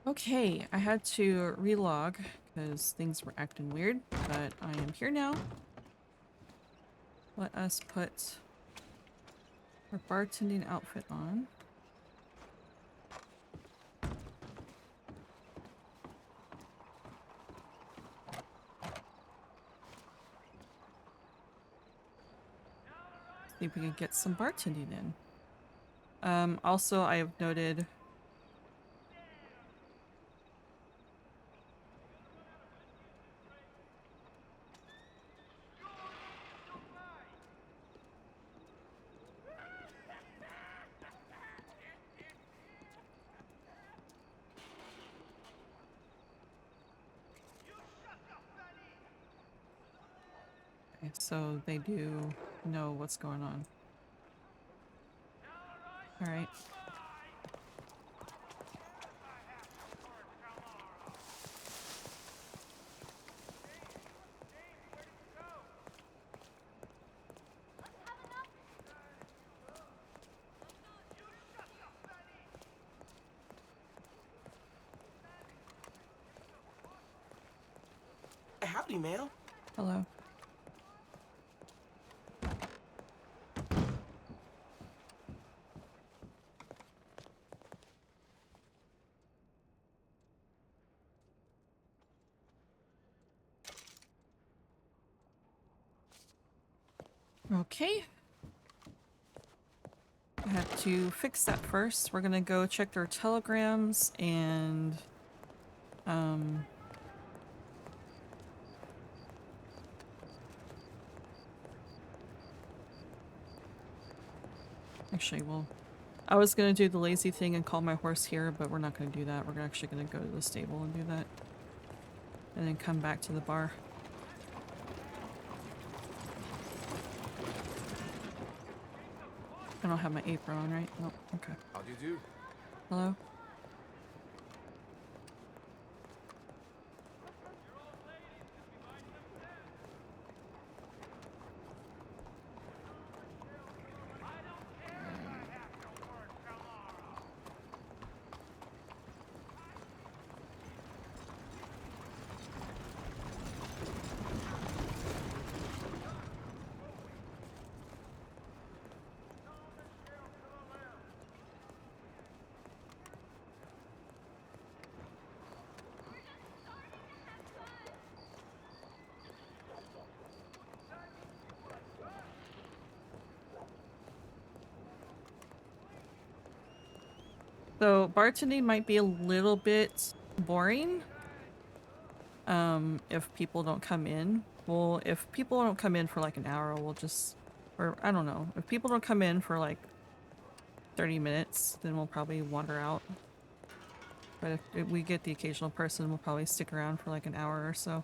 Okay, I had to relog because things were acting weird, but I am here now. Let us put our bartending outfit on. See if we can get some bartending in. Also, I have noted okay, so they do know what's going on. Alright. Howdy, ma'am. Hello. Okay. I have to fix that first. We're gonna go check their telegrams and actually I was gonna do the lazy thing and call my horse here, but we're not gonna do that. We're actually gonna go to the stable and do that. And then come back to the bar. I don't have my apron on, right? Nope. Okay. How do you do? Hello? So bartending might be a little bit boring if people don't come in. Well, if people don't come in for like an hour, we'll just, or I don't know. If people don't come in for like 30 minutes, then we'll probably wander out. But if we get the occasional person, we'll probably stick around for like an hour or so.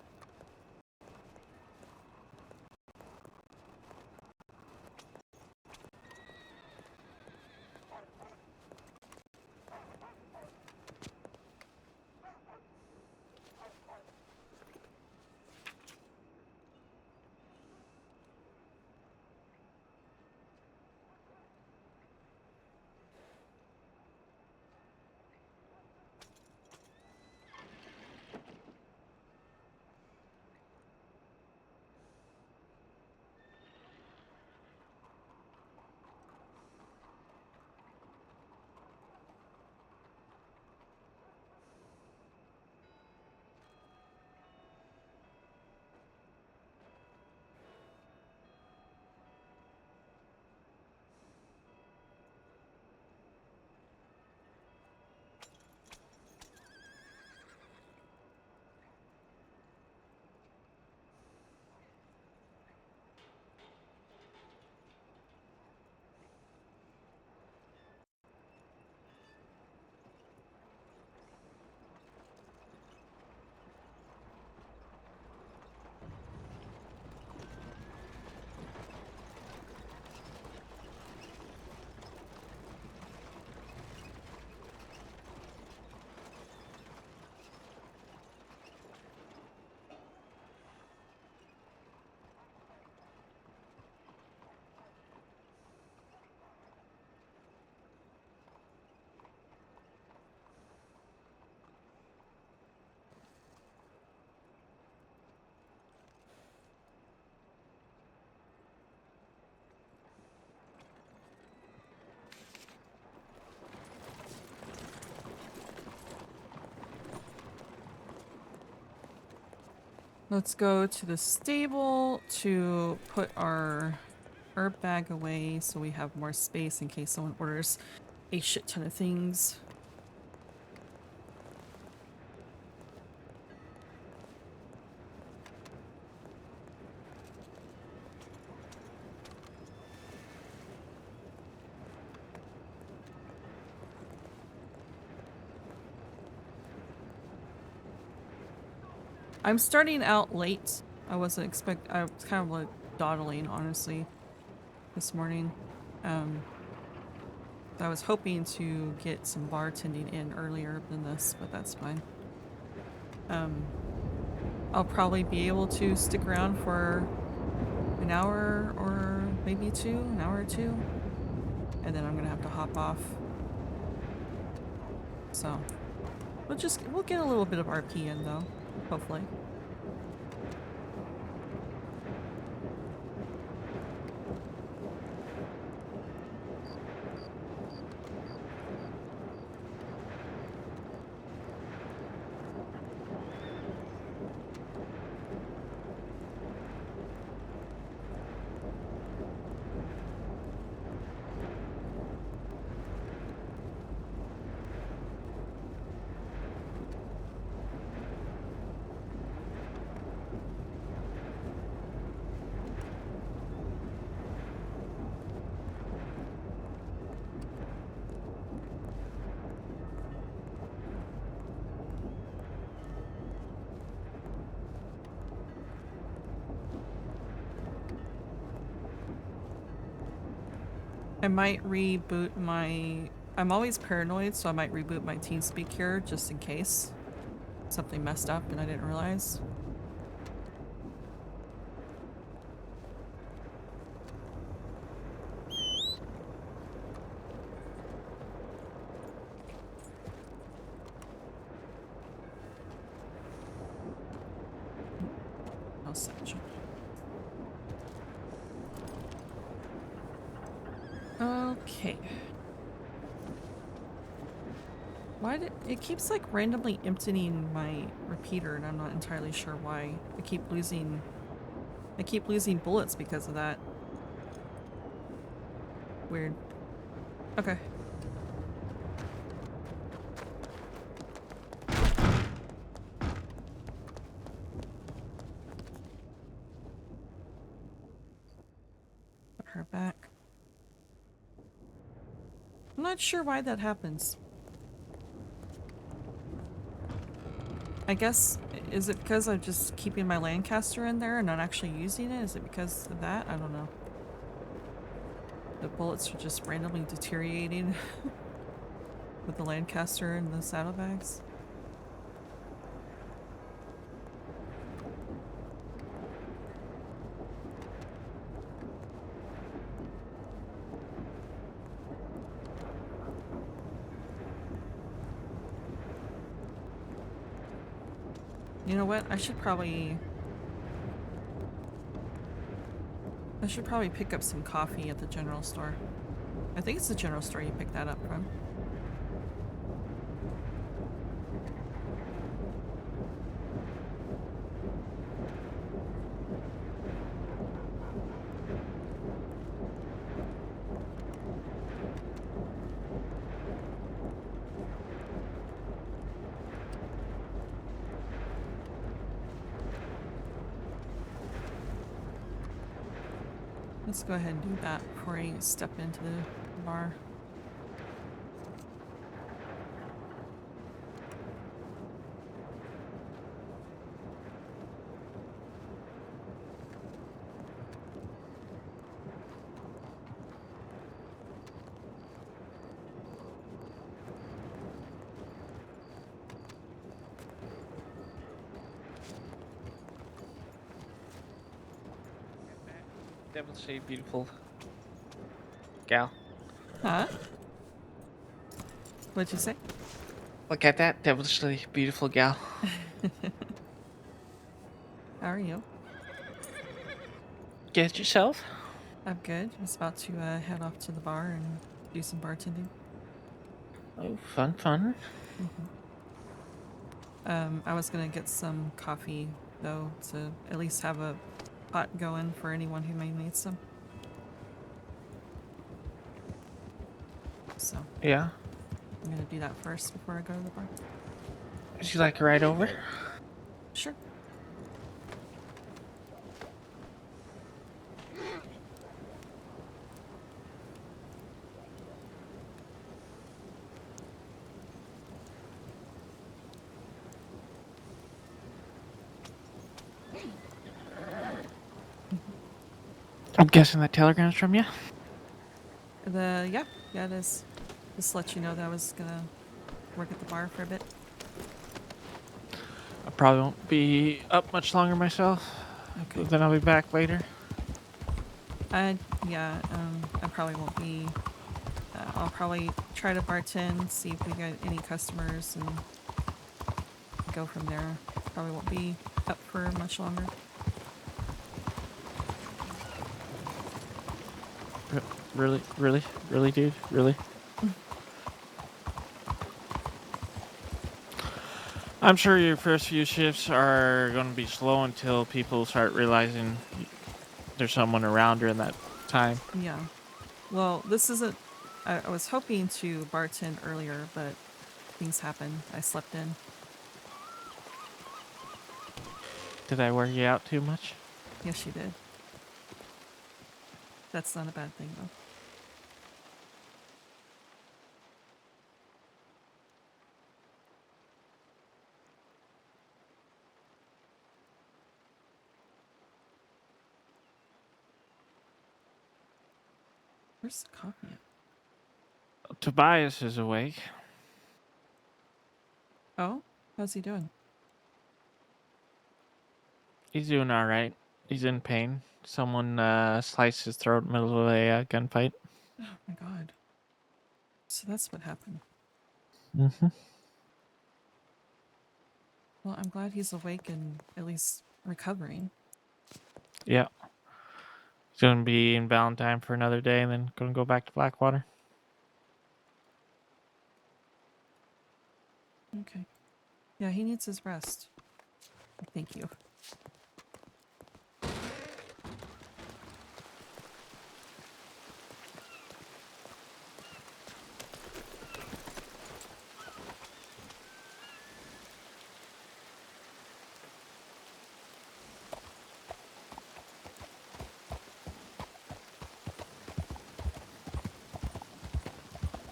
Let's go to the stable to put our herb bag away so we have more space in case someone orders a shit ton of things. I'm starting out late. I was kind of like dawdling, honestly, this morning. I was hoping to get some bartending in earlier than this, but that's fine. I'll probably be able to stick around for an hour or maybe an hour or two, and then I'm gonna have to hop off. So we'll get a little bit of RP in though, hopefully. I might reboot my... I'm always paranoid, so I might reboot my TeamSpeak here just in case something messed up and I didn't realize. No such. Okay. Why did it keeps like randomly emptying my repeater and I'm not entirely sure why. I keep losing bullets because of that. Weird. Okay. Put her back. I'm not sure why that happens. I guess, is it because I'm just keeping my Lancaster in there and not actually using it? Is it because of that? I don't know. The bullets are just randomly deteriorating with the Lancaster and the saddlebags. You know what? I should probably pick up some coffee at the general store. I think it's the general store you picked that up from. Let's go ahead and do that before I step into the bar. That was a beautiful gal. Huh? What'd you say? Look at that devilishly beautiful gal. How are you? Get yourself? I'm good. I was about to head off to the bar and do some bartending. Oh, fun. I was gonna get some coffee though, to at least have a pot going for anyone who may need some. So Yeah. I'm gonna do that first before I go to the bar. Would you like a ride over? Sure. I'm guessing that telegram's from you? Yeah, it is. Just to let you know that I was gonna work at the bar for a bit. I probably won't be up much longer myself. Okay. But then I'll be back later. Yeah, I probably won't be. I'll probably try to bartend, see if we get any customers, and go from there. Probably won't be up for much longer. Really, dude? Really? I'm sure your first few shifts are going to be slow until people start realizing there's someone around during that time. Yeah. Well, this isn't. I was hoping to bartend earlier, but things happened. I slept in. Did I wear you out too much? Yes, you did. That's not a bad thing, though. Where's the coffee at? Tobias is awake. Oh, how's he doing? He's doing all right. He's in pain. Someone sliced his throat in the middle of a gunfight. Oh my god. So that's what happened. Mm-hmm. Well, I'm glad he's awake and at least recovering. Yeah. He's going to be in Valentine for another day and then going to go back to Blackwater. Okay. Yeah, he needs his rest. Thank you.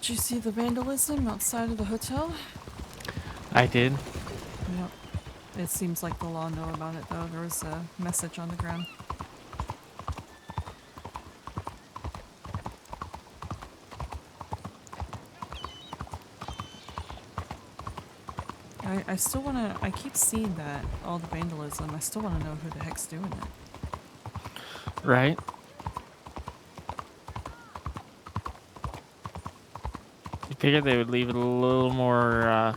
Did you see the vandalism outside of the hotel? I did. Yep. It seems like the law know about it, though. There was a message on the ground. I still want to... I keep seeing that, all the vandalism. I still want to know who the heck's doing it. Right? You figured they would leave it a little more,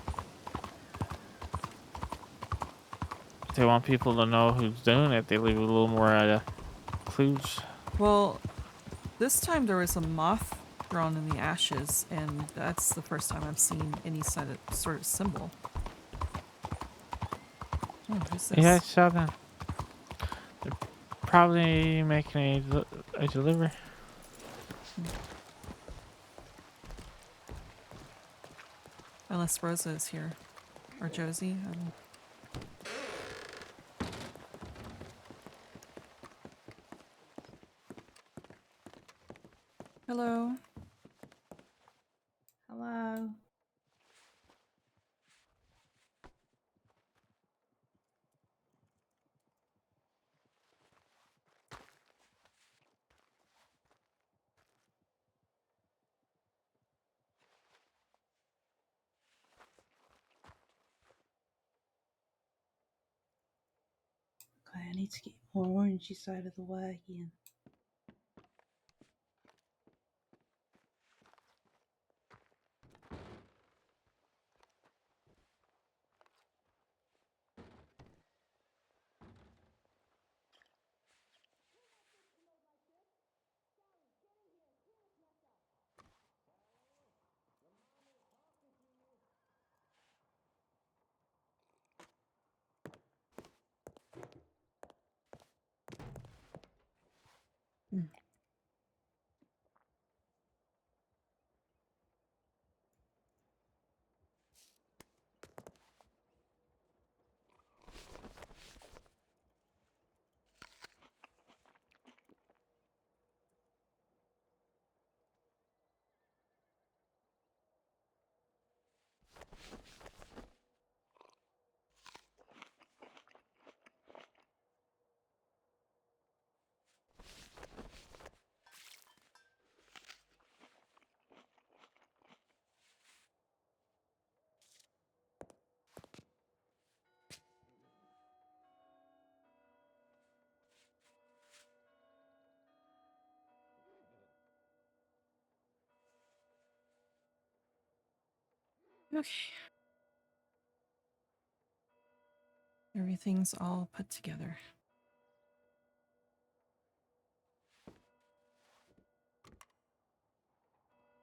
if they want people to know who's doing it, they leave it a little more, clues. Well, this time there was a moth thrown in the ashes, and that's the first time I've seen any sort of symbol. Oh, who's this? Yeah, I saw that. They're probably making a delivery. Unless Rosa is here. Or Josie. I don't know. Hello. Hello. Okay, I need to get more orangey side of the wagon. Okay. Everything's all put together.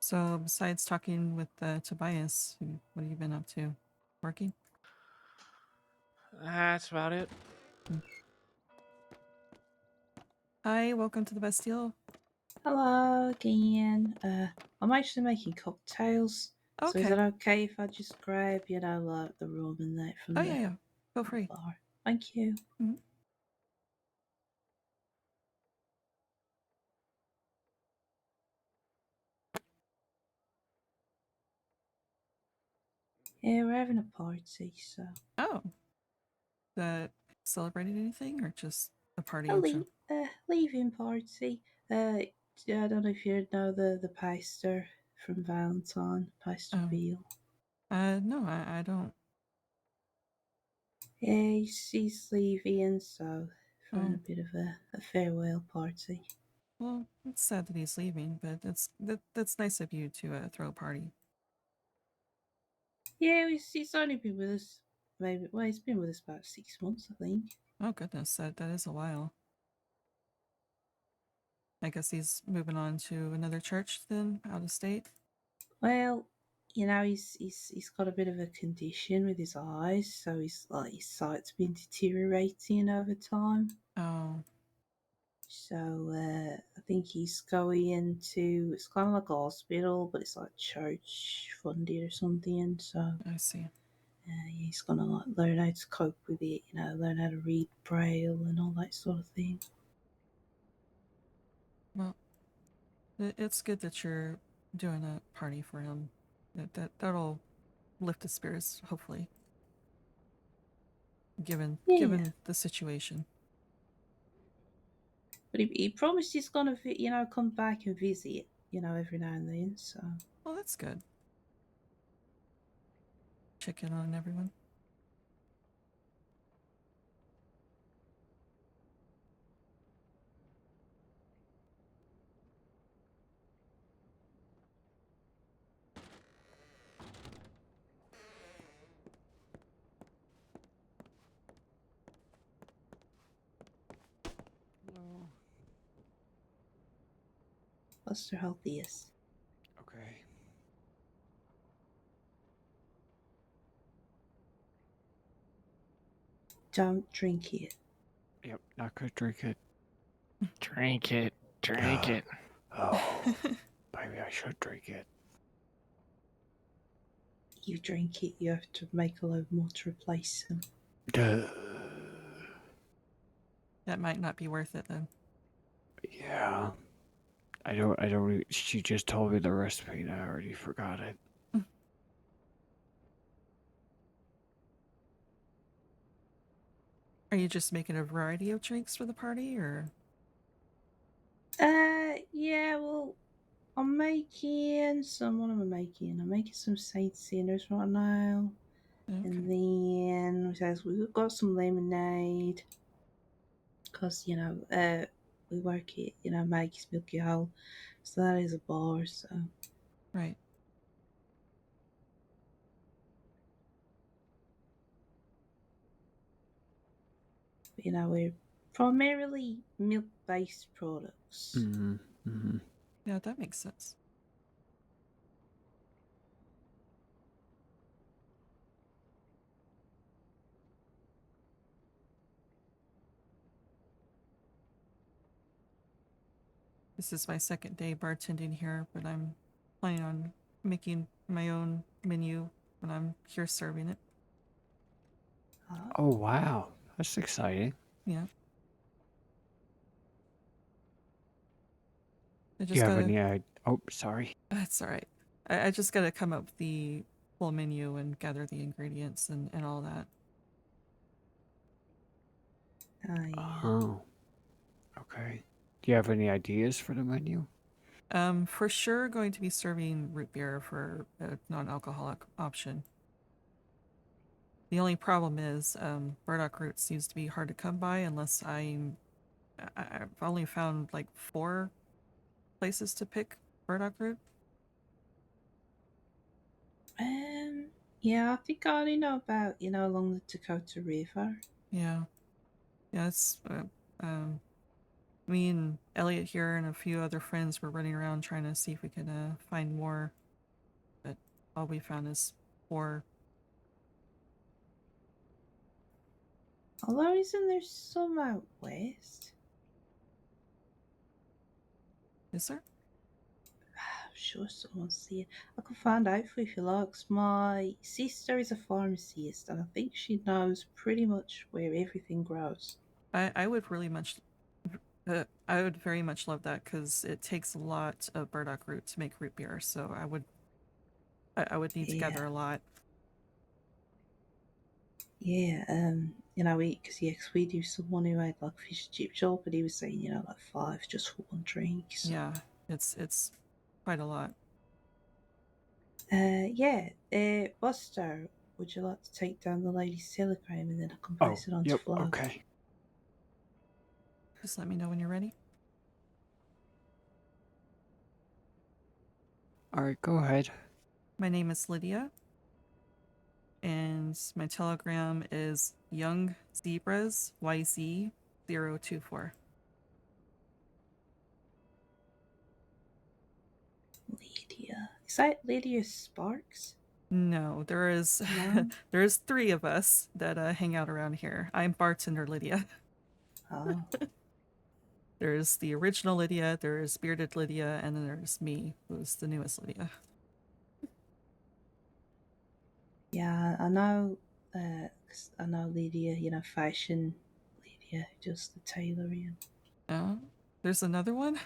So besides talking with Tobias, what have you been up to? Working? That's about it. Hi, welcome to the Bastille. Hello again. I'm actually making cocktails. So is Okay. it okay if I just grab, like the rum and that from Oh the yeah. Feel free. bar? Thank you. Mhm. Yeah, we're having a party, so Oh, celebrating anything or just a party a in general? leaving party. I don't know if you know the pastor from Valentine, Pastor Oh, Beale. no, I don't. Yeah, he's leaving, so throwing Oh, a bit of a farewell party. well, it's sad that he's leaving, but that's nice of you to throw a party. Yeah, he's only been with us he's been with us about 6 months, I think. Oh goodness, that is a while. I guess he's moving on to another church then, out of state. Well, he's got a bit of a condition with his eyes, so his sight's been deteriorating over time. Oh, So I think he's going to it's kind of like a hospital, but it's like church funded or something. So I see. he's gonna like learn how to cope with it, learn how to read braille and all that sort of thing. Well, it's good that you're doing a party for him. That'll lift his spirits, hopefully, Yeah, given the situation. but he promised he's gonna come back and visit, every now and then. So Well, that's good. Check in on everyone. No. Buster healthiest. Okay. Don't drink it. Yep, not gonna drink it. Drink it. Drink it. Oh, maybe I should drink it. You drink it, you have to make a load more to replace them. Duh. That might not be worth it then. Yeah. I don't she just told me the recipe and I already forgot it. Are you just making a variety of drinks for the party, or? Yeah, well, I'm making some. What am I making? I'm making some Saint Sinners right now. Okay. And then we've got some lemonade. Because, we work it, Maggie's Milky Hole. So that is a bar, so. Right. We're primarily milk based products. Mm-hmm. Mm-hmm. Yeah, that makes sense. This is my second day bartending here, but I'm planning on making my own menu when I'm here serving it. Oh wow. That's exciting. Yeah. I Do you just have gotta. any oh sorry. That's all right. I just gotta come up with the full menu and gather the ingredients and all that. Yeah. Oh. Okay. Do you have any ideas for the menu? For sure going to be serving root beer for a non-alcoholic option. The only problem is burdock root seems to be hard to come by unless I've only found like 4 places to pick burdock root. Yeah, I think I only know about, along the Dakota River. Yeah. Yeah, it's me and Elliot here and a few other friends were running around trying to see if we could find more, but all we found is 4. Although, isn't there some out west? Is there? I'm sure someone's seen. I can find out for you if you like. 'Cause my sister is a pharmacist, and I think she knows pretty much where everything grows. I would really much I would very much love that because it takes a lot of burdock root to make root beer. So I would need to gather Yeah, a lot. yeah. Because yeah, 'cause we do someone who had like fish and chip shop, but he was saying, like 5 just for one drink. So, Yeah, it's quite a lot. yeah. Buster, would you like to take down the lady's telegram and then I can Oh, pass it on to yep, Flo? okay. Just let me know when you're ready. All right, go ahead. My name is Lydia, and my telegram is Young Zebras YZ024. Lydia. Is that Lydia Sparks? No, there is No? there is 3 of us that hang out around here. I'm bartender Lydia. Oh. There's the original Lydia, there's bearded Lydia, and then there's me, who's the newest Lydia. Yeah, I know. 'Cause I know Lydia. Fashion Lydia, just the tailoring. Oh, there's another one?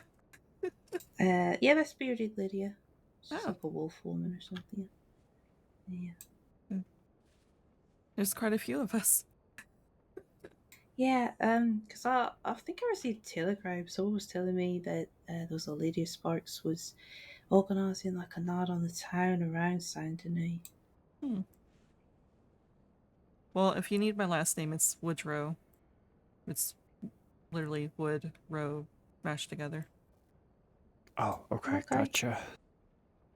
Yeah, that's bearded Lydia. She's Oh, like a wolf woman or something. Yeah. there's quite a few of us. Yeah, because I think I received a telegram. Someone was telling me that there was a Lydia Sparks was organising like a night on the town around Saint Denis. Hmm. Well, if you need my last name, it's Woodrow. It's literally wood, row, mashed together. Oh, okay, Okay. gotcha.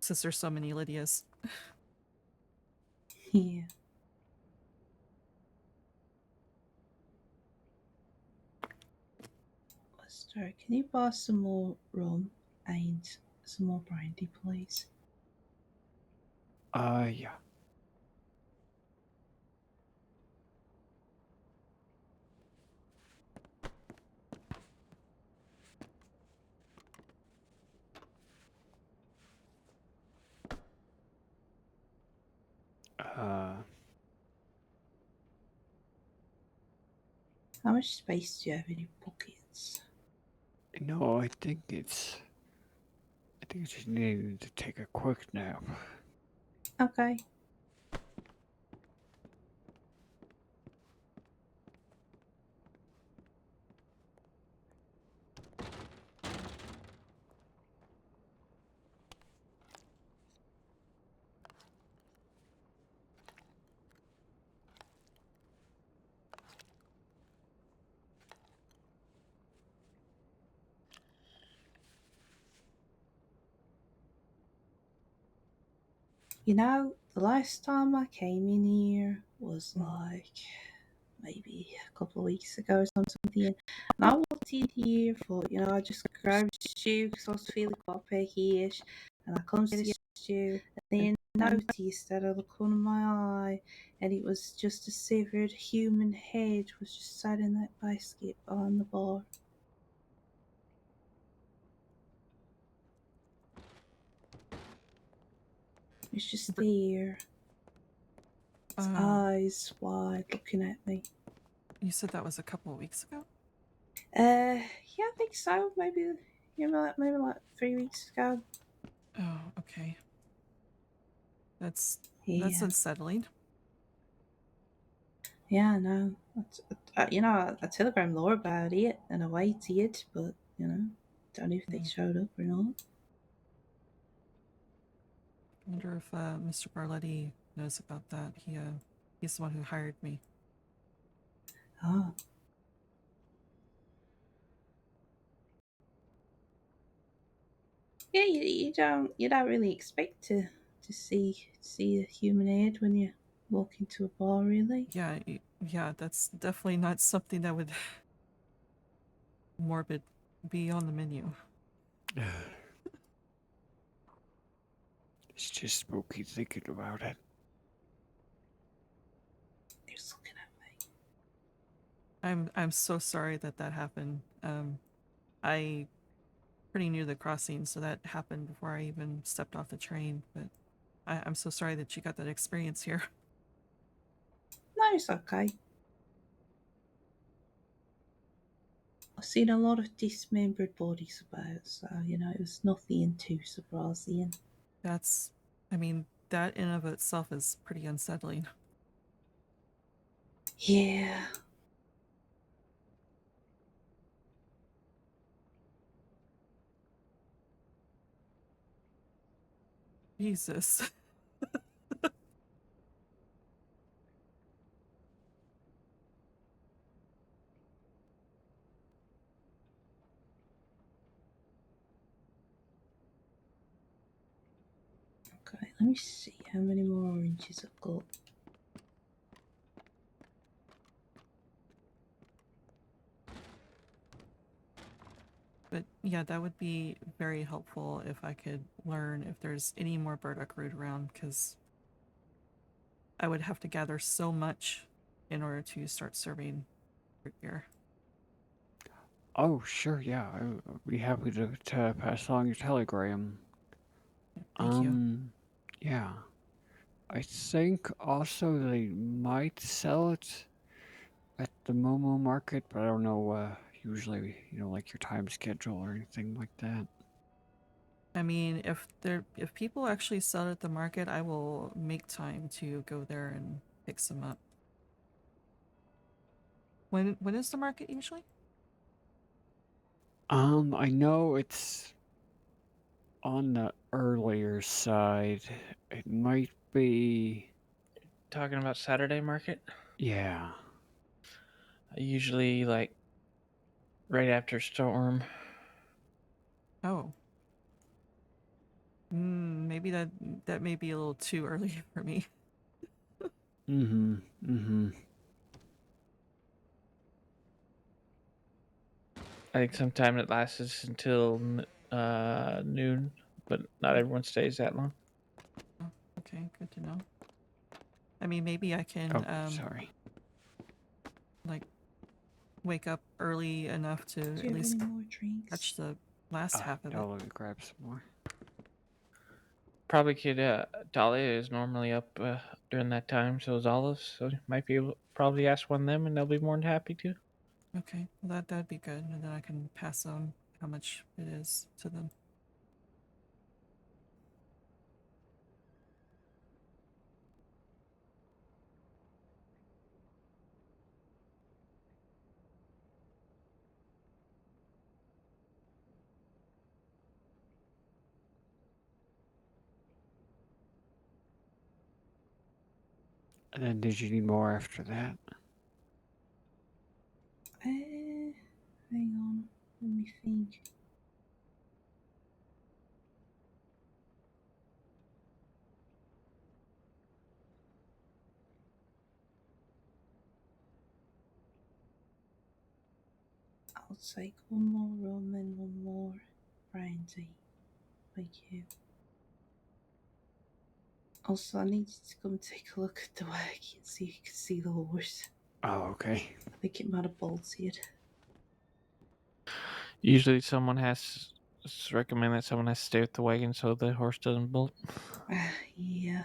Since there's so many Lydias. Yeah. Buster, can you buy some more rum and some more brandy, please? Yeah. Uh, How much space do you have in your pockets? no, I think I just needed to take a quick nap. Okay. The last time I came in here was like maybe a couple of weeks ago or something. And I walked in here for, I just grabbed a stew because I was feeling quite peckish. And I come to the stew and then noticed out of the corner of my eye, and it was just a severed human head was just sat in that basket on the bar. It's just there. Its eyes wide looking at me. You said that was a couple of weeks ago? Yeah, I think so. Maybe, maybe like 3 weeks ago. Oh, okay. That's Yeah, unsettling. yeah, I know. I telegram Laura about it, and I waited, but don't know if they Mm. showed up or not. I wonder if Mr. Barletti knows about that. He's the one who hired me. Oh, yeah, you don't really expect to to see a human head when you walk into a bar, really. Yeah, yeah, that's definitely not something that would morbid be on the menu. It's just spooky thinking about it. They're just looking at me. I'm so sorry that happened. I pretty new to the crossing, so that happened before I even stepped off the train. But I'm so sorry that you got that experience here. No, it's okay. I've seen a lot of dismembered bodies about, so it was nothing too surprising. That's, I mean, that in of itself is pretty unsettling. Yeah. Jesus. Okay, let me see how many more oranges I've got. But yeah, that would be very helpful if I could learn if there's any more burdock root around, because I would have to gather so much in order to start serving root beer. Oh, sure, yeah. I'd be happy to pass along your telegram. Thank you. Yeah. I think also they might sell it at the Momo market, but I don't know, usually, like your time schedule or anything like that. I mean, if people actually sell it at the market, I will make time to go there and pick some up. When is the market usually? I know it's on the earlier side. It might be, Talking about Saturday market, yeah. I usually like right after storm. Oh. Maybe that may be a little too early for me. Mm-hmm. Mm-hmm. I think sometime it lasts until noon, but not everyone stays that long. Oh, okay, good to know. I mean, maybe I can Oh, sorry. like wake up early enough to Do at you have least any more drinks? catch the last half of it. No, let me grab some more. Probably could. Dahlia is normally up during that time, so is Olive. So you might be able probably ask one of them, and they'll be more than happy to. Okay, well that'd be good, and then I can pass on how much it is to them. And then did you need more after that? Hang on. Let me think. I'll take one more rum and one more brandy. Thank you. Also, I need you to come take a look at the wagon so you can see the horse. Oh, okay. I think it might have bolted. Usually, someone has recommend that someone has to stay with the wagon so the horse doesn't bolt. Yeah.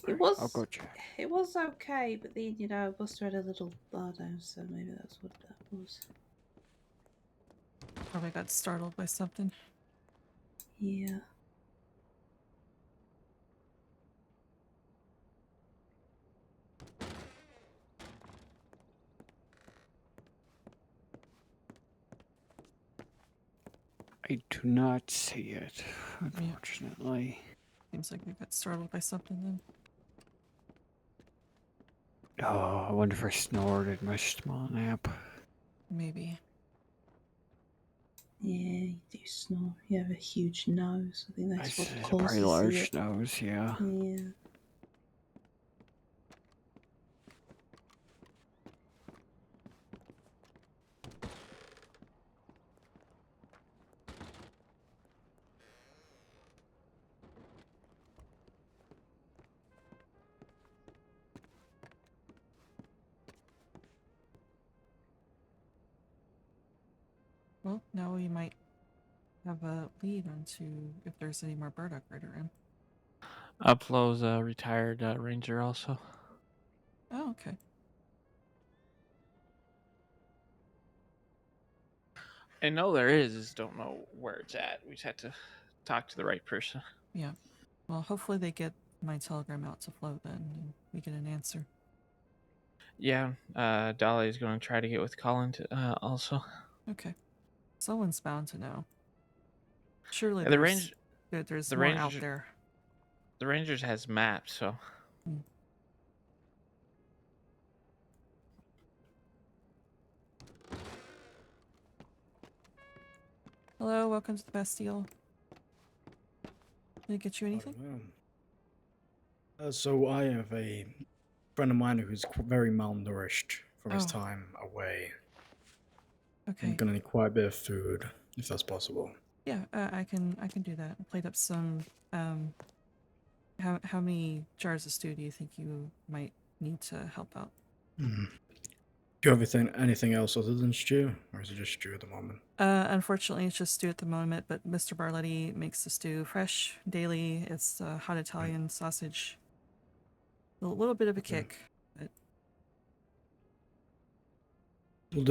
Okay, I'll go check. It was okay, but then Buster had a little bar down, so maybe that's what that was. Probably got startled by something. Yeah. I do not see it, unfortunately. Seems like we got startled by something then. Oh, I wonder if I snored in my small nap. Maybe. Yeah, you do snore. You have a huge nose. I think that's what It's a pretty causes large it. nose, yeah. Yeah. Well, now we might have a lead onto if there's any more bird operator in. Uplo's a retired ranger also. Oh, okay. I know there is, just don't know where it's at. We just have to talk to the right person. Yeah. Well, hopefully they get my telegram out to Flo then, and we get an answer. Yeah, Dolly's going to try to get with Colin also. Okay. Someone's bound to know. Surely Yeah, there's the more out range, there. the Rangers has maps, so. Hmm. Hello, welcome to the Bastille. Did I get you anything? So I have a friend of mine who's very malnourished from his Oh. time away. Okay. I'm gonna need quite a bit of food, if that's possible. Yeah, I can do that. I played up some. How many jars of stew do you think you might need to help out? Do you have anything else other than stew, or is it just stew at the moment? Unfortunately, it's just stew at the moment, but Mr. Barletti makes the stew fresh daily. It's hot Italian sausage. A little bit of a kick, but We'll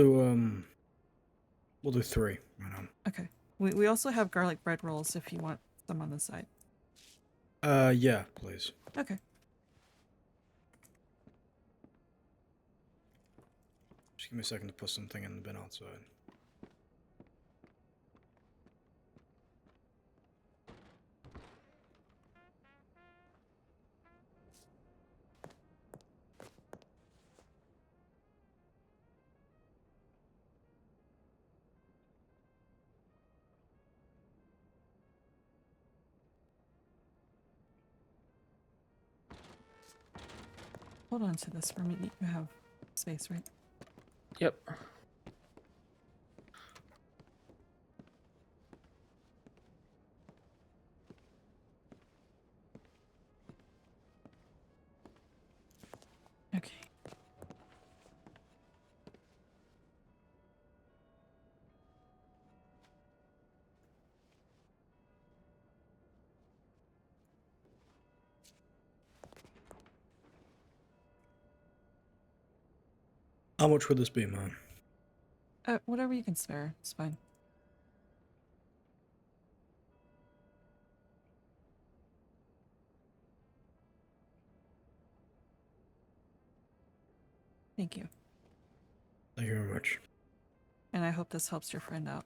do 3 right now. okay. We also have garlic bread rolls if you want some on the side. Yeah, please. Okay. Just give me a second to put something in the bin outside. Hold on to this for a minute. You have space, right? Yep. Okay. How much would this be, man? Whatever you can spare. It's fine. Thank you. Thank you very much. And I hope this helps your friend out.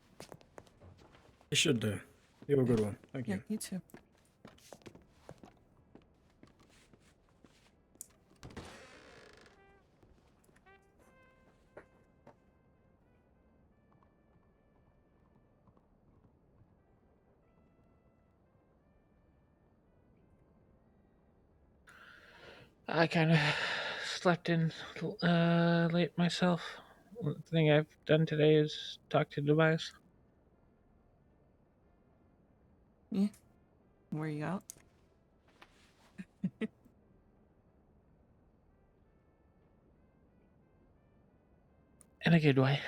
It should do. You have a good one. Thank Yeah, you. you too. I kind of slept in late myself. One thing I've done today is talk to Tobias. Yeah. Were you out? In a good way.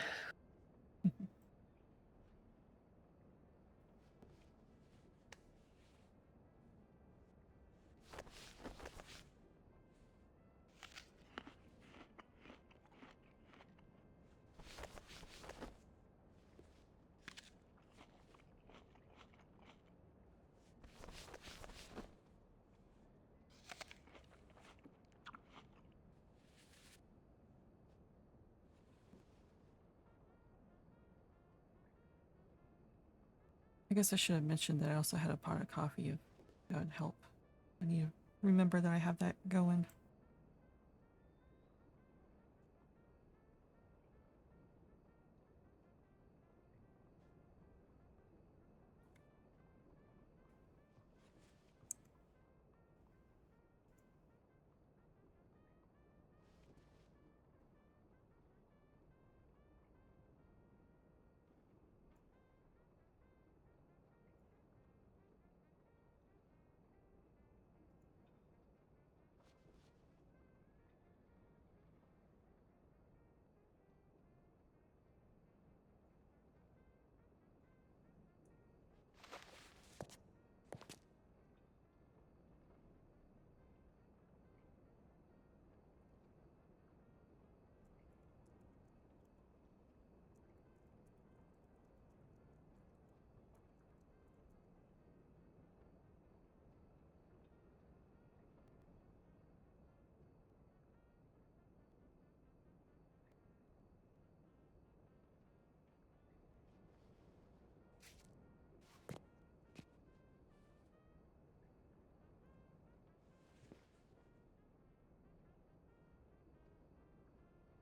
I guess I should have mentioned that I also had a pot of coffee if that would help. I need to remember that I have that going.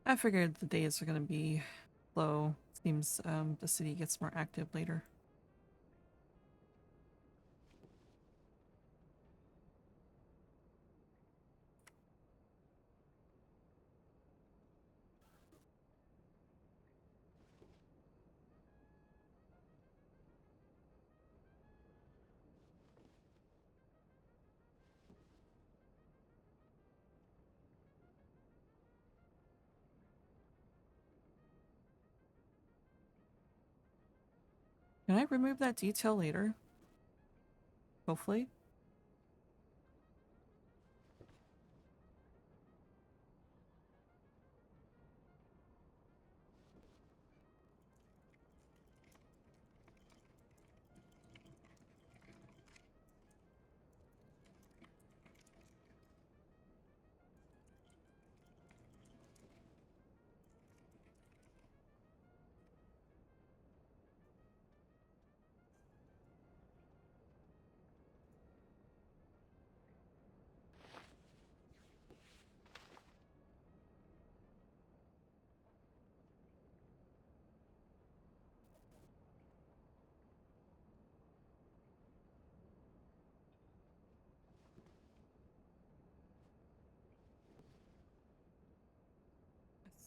I figured the days are gonna be slow. Seems the city gets more active later. Can I remove that detail later? Hopefully.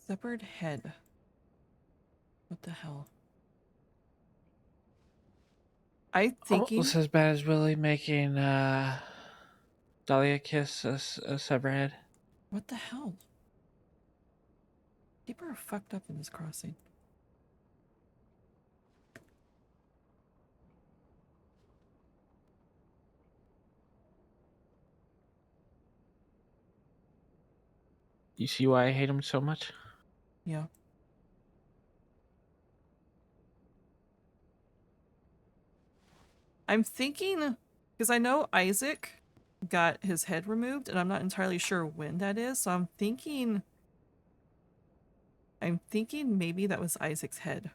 Severed head. What the hell? I thinking Almost as bad as Willie making Dahlia kiss a severed head. what the hell? People are fucked up in this crossing. You see why I hate him so much? Yeah. I'm thinking because I know Isaac got his head removed and I'm not entirely sure when that is, so I'm thinking maybe that was Isaac's head.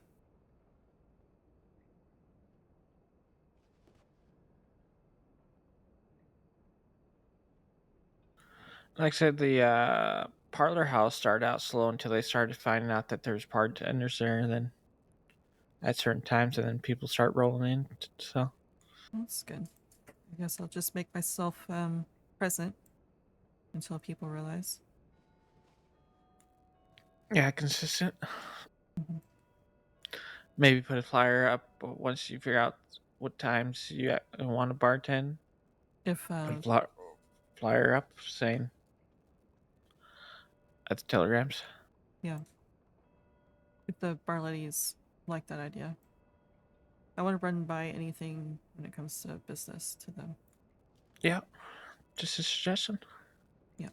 Like I said, the parlor house started out slow until they started finding out that there's bartenders there, and then at certain times, and then people start rolling in. So That's good. I guess I'll just make myself present until people realize. yeah, consistent. Mhm. Maybe put a flyer up once you figure out what times you want to bartend. If Put a flyer up saying at the telegrams. yeah, if the bar ladies like that idea. I want to run by anything when it comes to business to them. Yeah, just a suggestion. Yeah.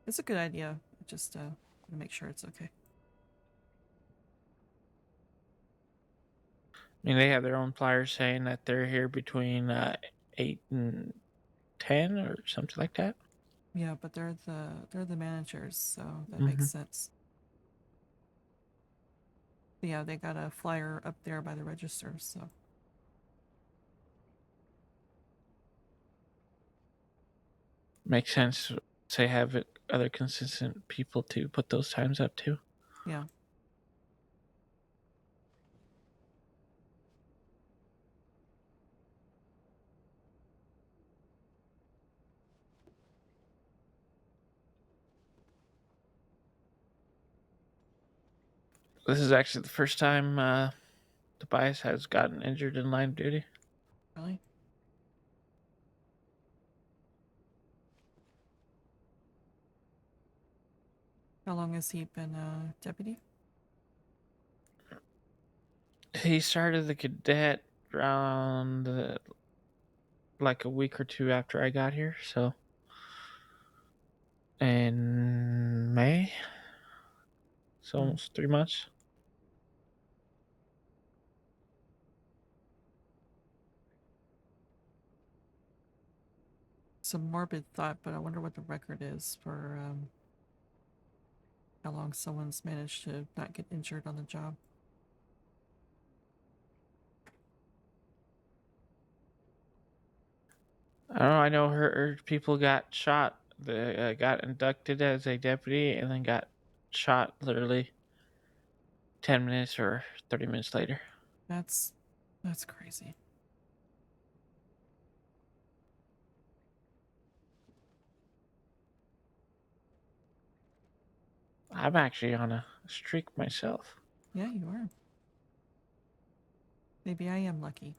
It's a good idea. Just to make sure it's okay. I mean, they have their own flyers saying that they're here between 8 and 10 or something like that. Yeah, but they're the managers, so that Mm-hmm. makes sense. But yeah, they got a flyer up there by the register, so Makes sense. They have other consistent people to put those times up too. yeah. This is actually the first time Tobias has gotten injured in line of duty. Really? How long has he been a deputy? He started the cadet around like a week or two after I got here, so in May, so almost 3 months. It's a morbid thought, but I wonder what the record is for how long someone's managed to not get injured on the job. I don't know. I know her people got shot. They got inducted as a deputy and then got shot literally 10 minutes or 30 minutes later. That's crazy. I'm actually on a streak myself. Yeah, you are. Maybe I am lucky.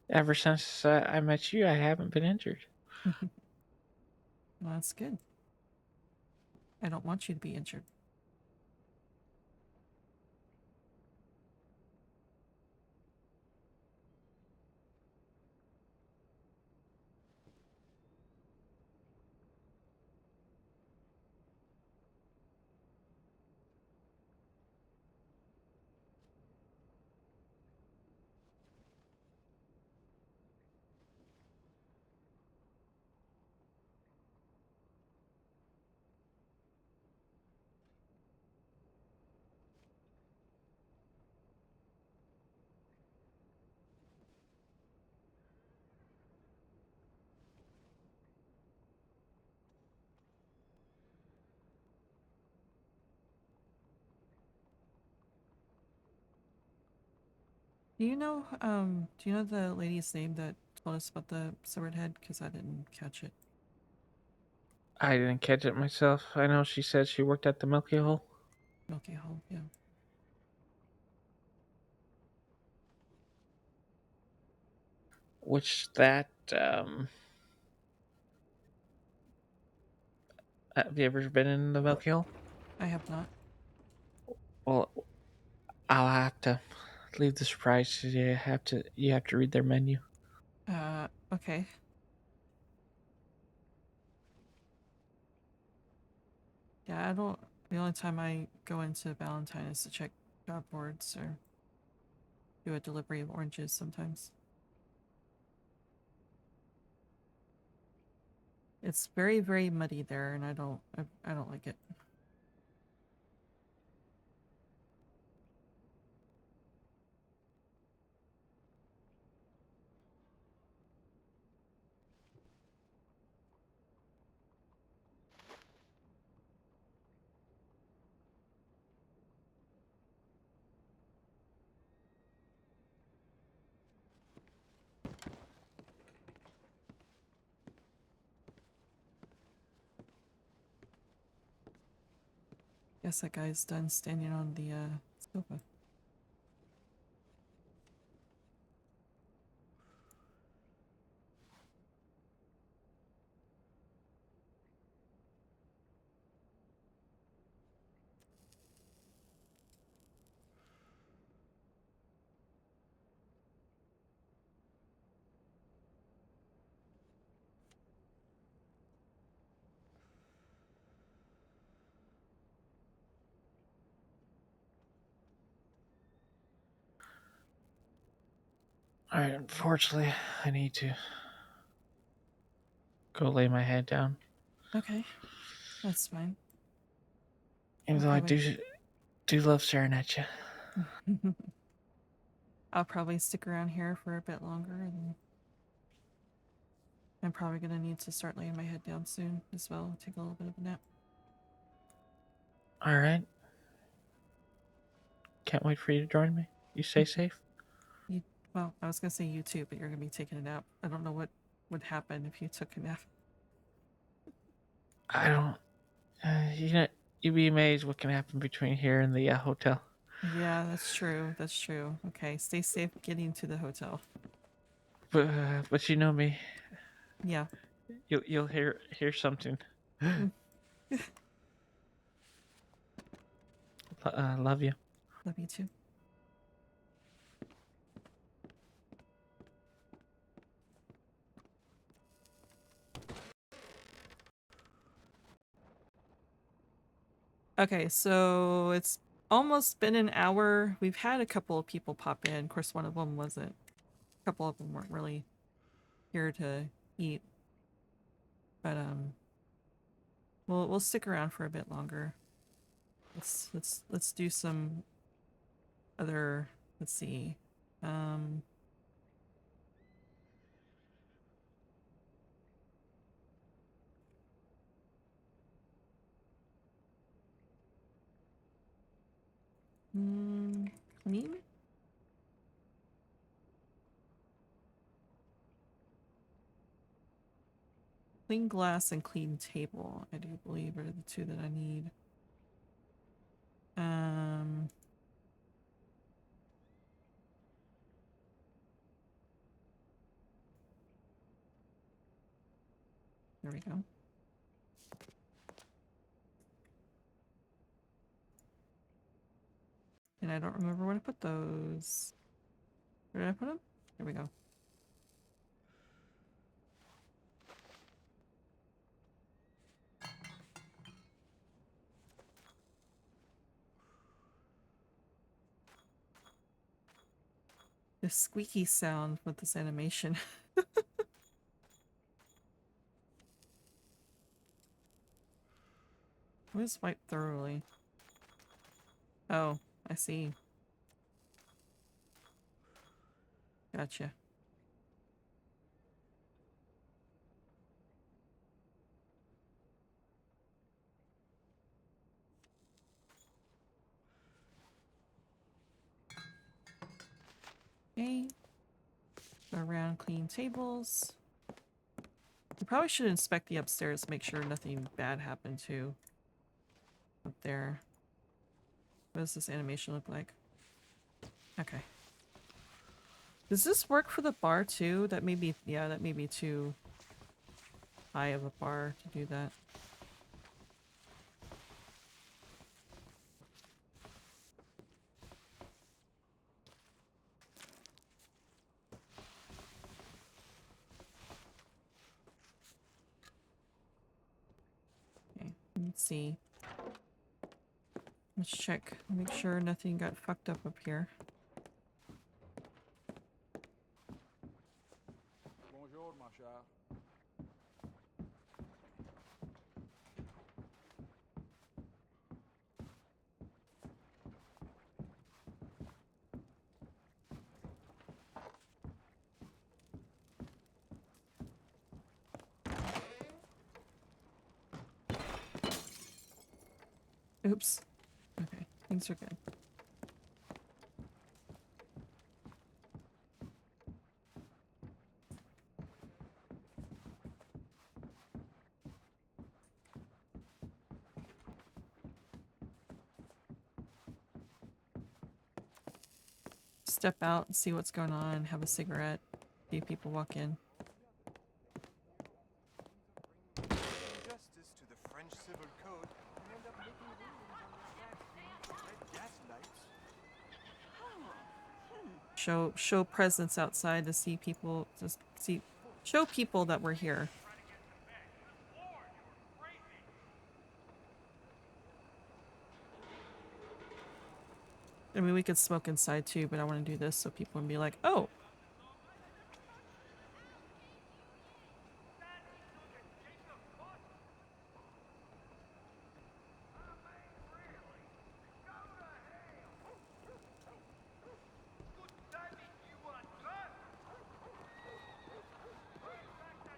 Ever since I met you, I haven't been injured. Well, that's good. I don't want you to be injured. Do you know the lady's name that told us about the severed head? Because I didn't catch it. I didn't catch it myself. I know she said she worked at the Milky Hole. Milky Hole, yeah. Which that, have you ever been in the Milky Hole? I have not. Well, I'll have to leave the surprise. You have to read their menu. Okay. Yeah, I don't. The only time I go into Valentine is to check job boards or do a delivery of oranges sometimes. It's very, very muddy there, and I don't like it. Guess that guy's done standing on the sofa. Alright, unfortunately, I need to go lay my head down. Okay, that's fine. Even I'll though I probably... do love staring at you. I'll probably stick around here for a bit longer, and I'm probably gonna need to start laying my head down soon as well. Take a little bit of a nap. Alright. Can't wait for you to join me. You stay safe. Well, I was gonna say you too, but you're gonna be taking a nap. I don't know what would happen if you took a nap. I don't. You know, you'd be amazed what can happen between here and the hotel. Yeah, that's true. That's true. Okay, stay safe getting to the hotel. But you know me. Yeah. You'll hear something. Love you. Love you too. Okay, so it's almost been an hour. We've had a couple of people pop in. Of course, one of them wasn't. A couple of them weren't really here to eat. But we'll stick around for a bit longer. Let's do some other, let's see. clean? Clean glass and clean table, I do believe, are the two that I need. There we go. And I don't remember where to put those. Where did I put them? There we go. The squeaky sound with this animation. What is wipe thoroughly? Oh, I see. Gotcha. Okay. Go around, clean tables. We probably should inspect the upstairs to make sure nothing bad happened too. Up there. What does this animation look like? Okay. Does this work for the bar too? That may be, yeah, that may be too high of a bar to do that. Okay, let's see. Let's check. Make sure nothing got fucked up here. Bonjour, ma chère. Oops. Okay, things are good. Step out and see what's going on, have a cigarette, see if people walk in. Justice to the French Civil Code, you end up making rulings on the red gas lights. Show presence outside to see people, show people that we're here. I mean, we could smoke inside too, but I want to do this so people can be like, oh.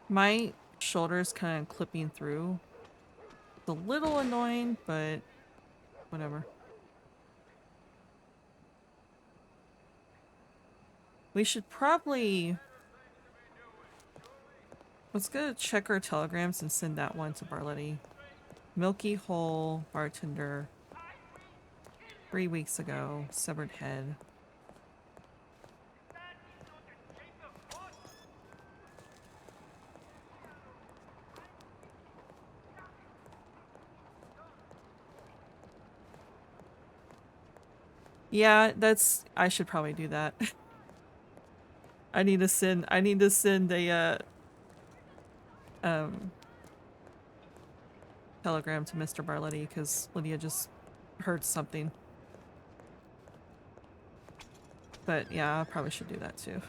My shoulder's kind of clipping through. It's a little annoying, but whatever. We should probably... Let's go check our telegrams and send that one to Barletti. Milky Hole, bartender. 3 weeks ago, severed head. Yeah, I should probably do that. I need to send a telegram to Mr. Barletti because Lydia just heard something. But yeah, I probably should do that too.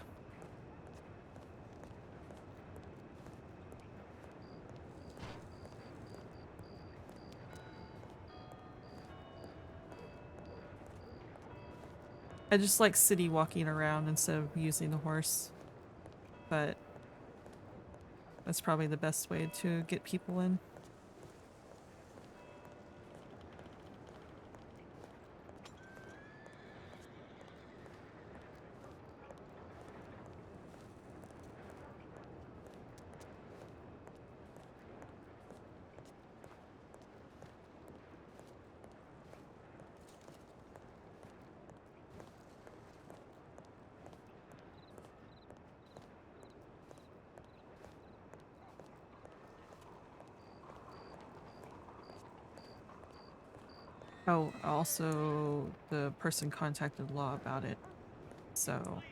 I just like city walking around instead of using the horse. But that's probably the best way to get people in. Oh, also the person contacted law about it. So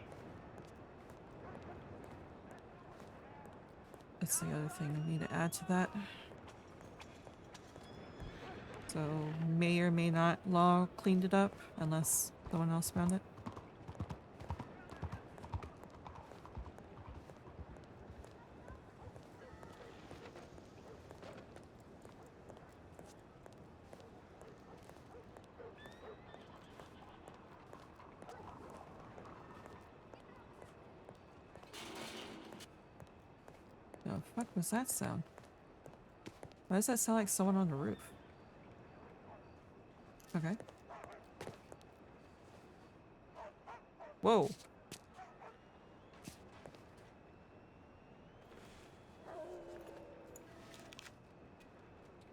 that's the other thing I need to add to that. So may or may not law cleaned it up unless someone else found it. The fuck was that sound? Why does that sound like someone on the roof? Okay. Whoa.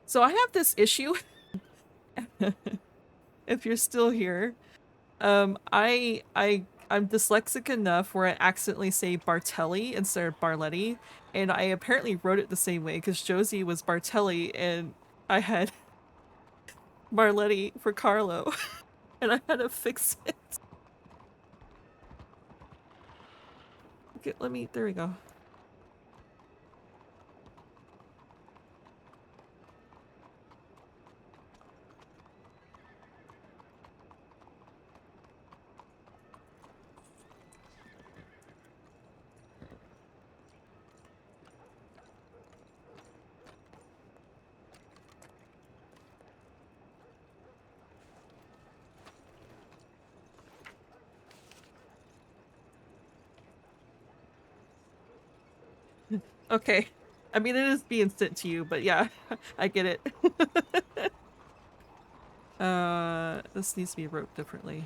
So I have this issue. If you're still here, I'm dyslexic enough where I accidentally say Bartelli instead of Barletti, and I apparently wrote it the same way because Josie was Bartelli and I had Barletti for Carlo, and I had to fix it. Okay, there we go. Okay. I mean, it is being sent to you, but yeah, I get it. This needs to be wrote differently.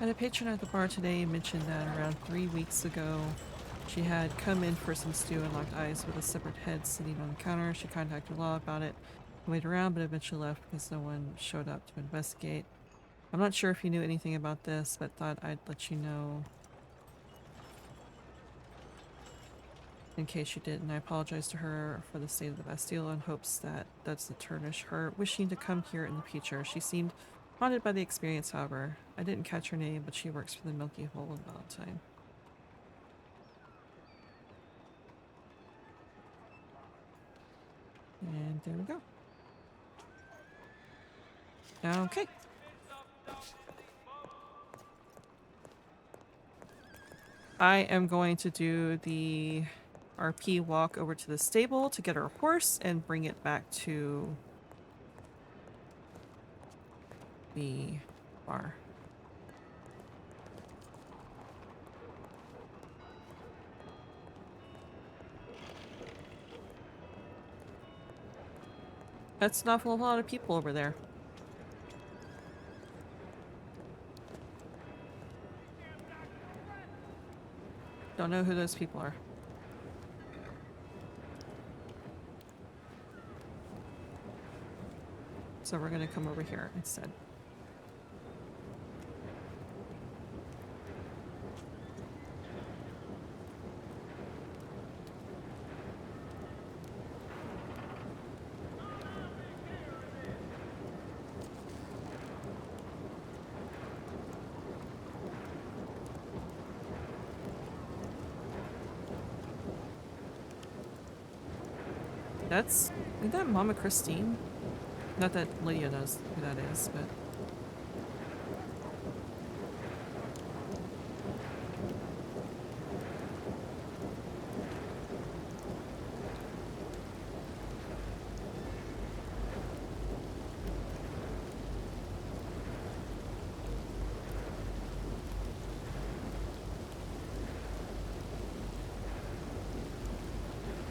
And a patron at the bar today mentioned that around 3 weeks ago, she had come in for some stew and locked eyes with a separate head sitting on the counter. She contacted law about it, waited around, but eventually left because no one showed up to investigate. I'm not sure if you knew anything about this, but thought I'd let you know in case you didn't. I apologize to her for the state of the Bastille in hopes that doesn't tarnish her wishing to come here in the future. She seemed haunted by the experience, however. I didn't catch her name, but she works for the Milky Hole in Valentine. And there we go. Okay. I am going to do the RP walk over to the stable to get her horse and bring it back to the bar. That's an awful lot of people over there. Don't know who those people are. So we're gonna come over here instead. Isn't that Mama Christine? Not that Lydia knows who that is, but...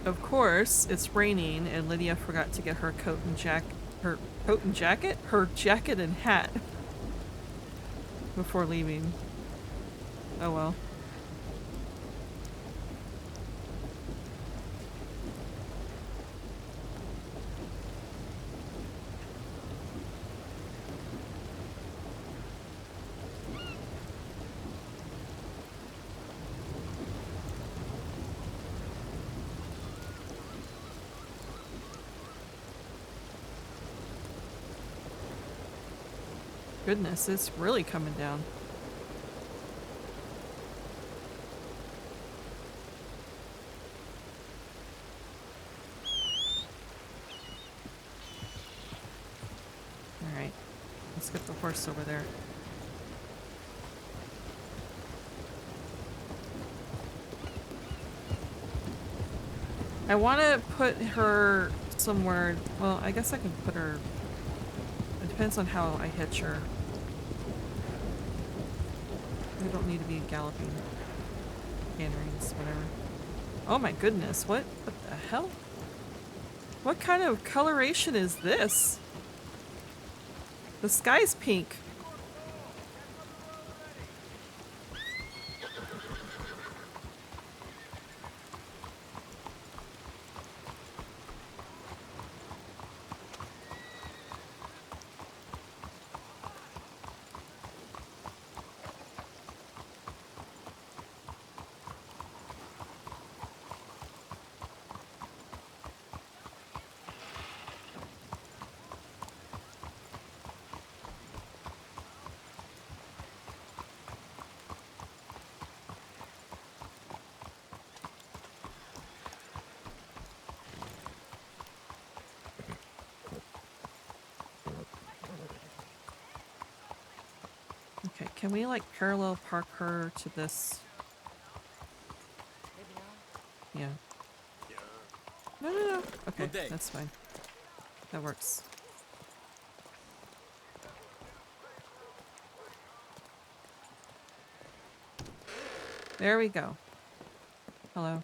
Of course, it's raining and Lydia forgot to get her coat and jacket? Her jacket and hat before leaving. Oh well. Goodness, it's really coming down. Alright, let's get the horse over there. I want to put her somewhere, well, I guess I can put her, it depends on how I hitch her. We don't need to be galloping. Canneries, whatever. Oh my goodness, what the hell? What kind of coloration is this? The sky's pink. Okay, can we like parallel park her to this? Yeah. No. Okay, that's fine. That works. There we go. Hello.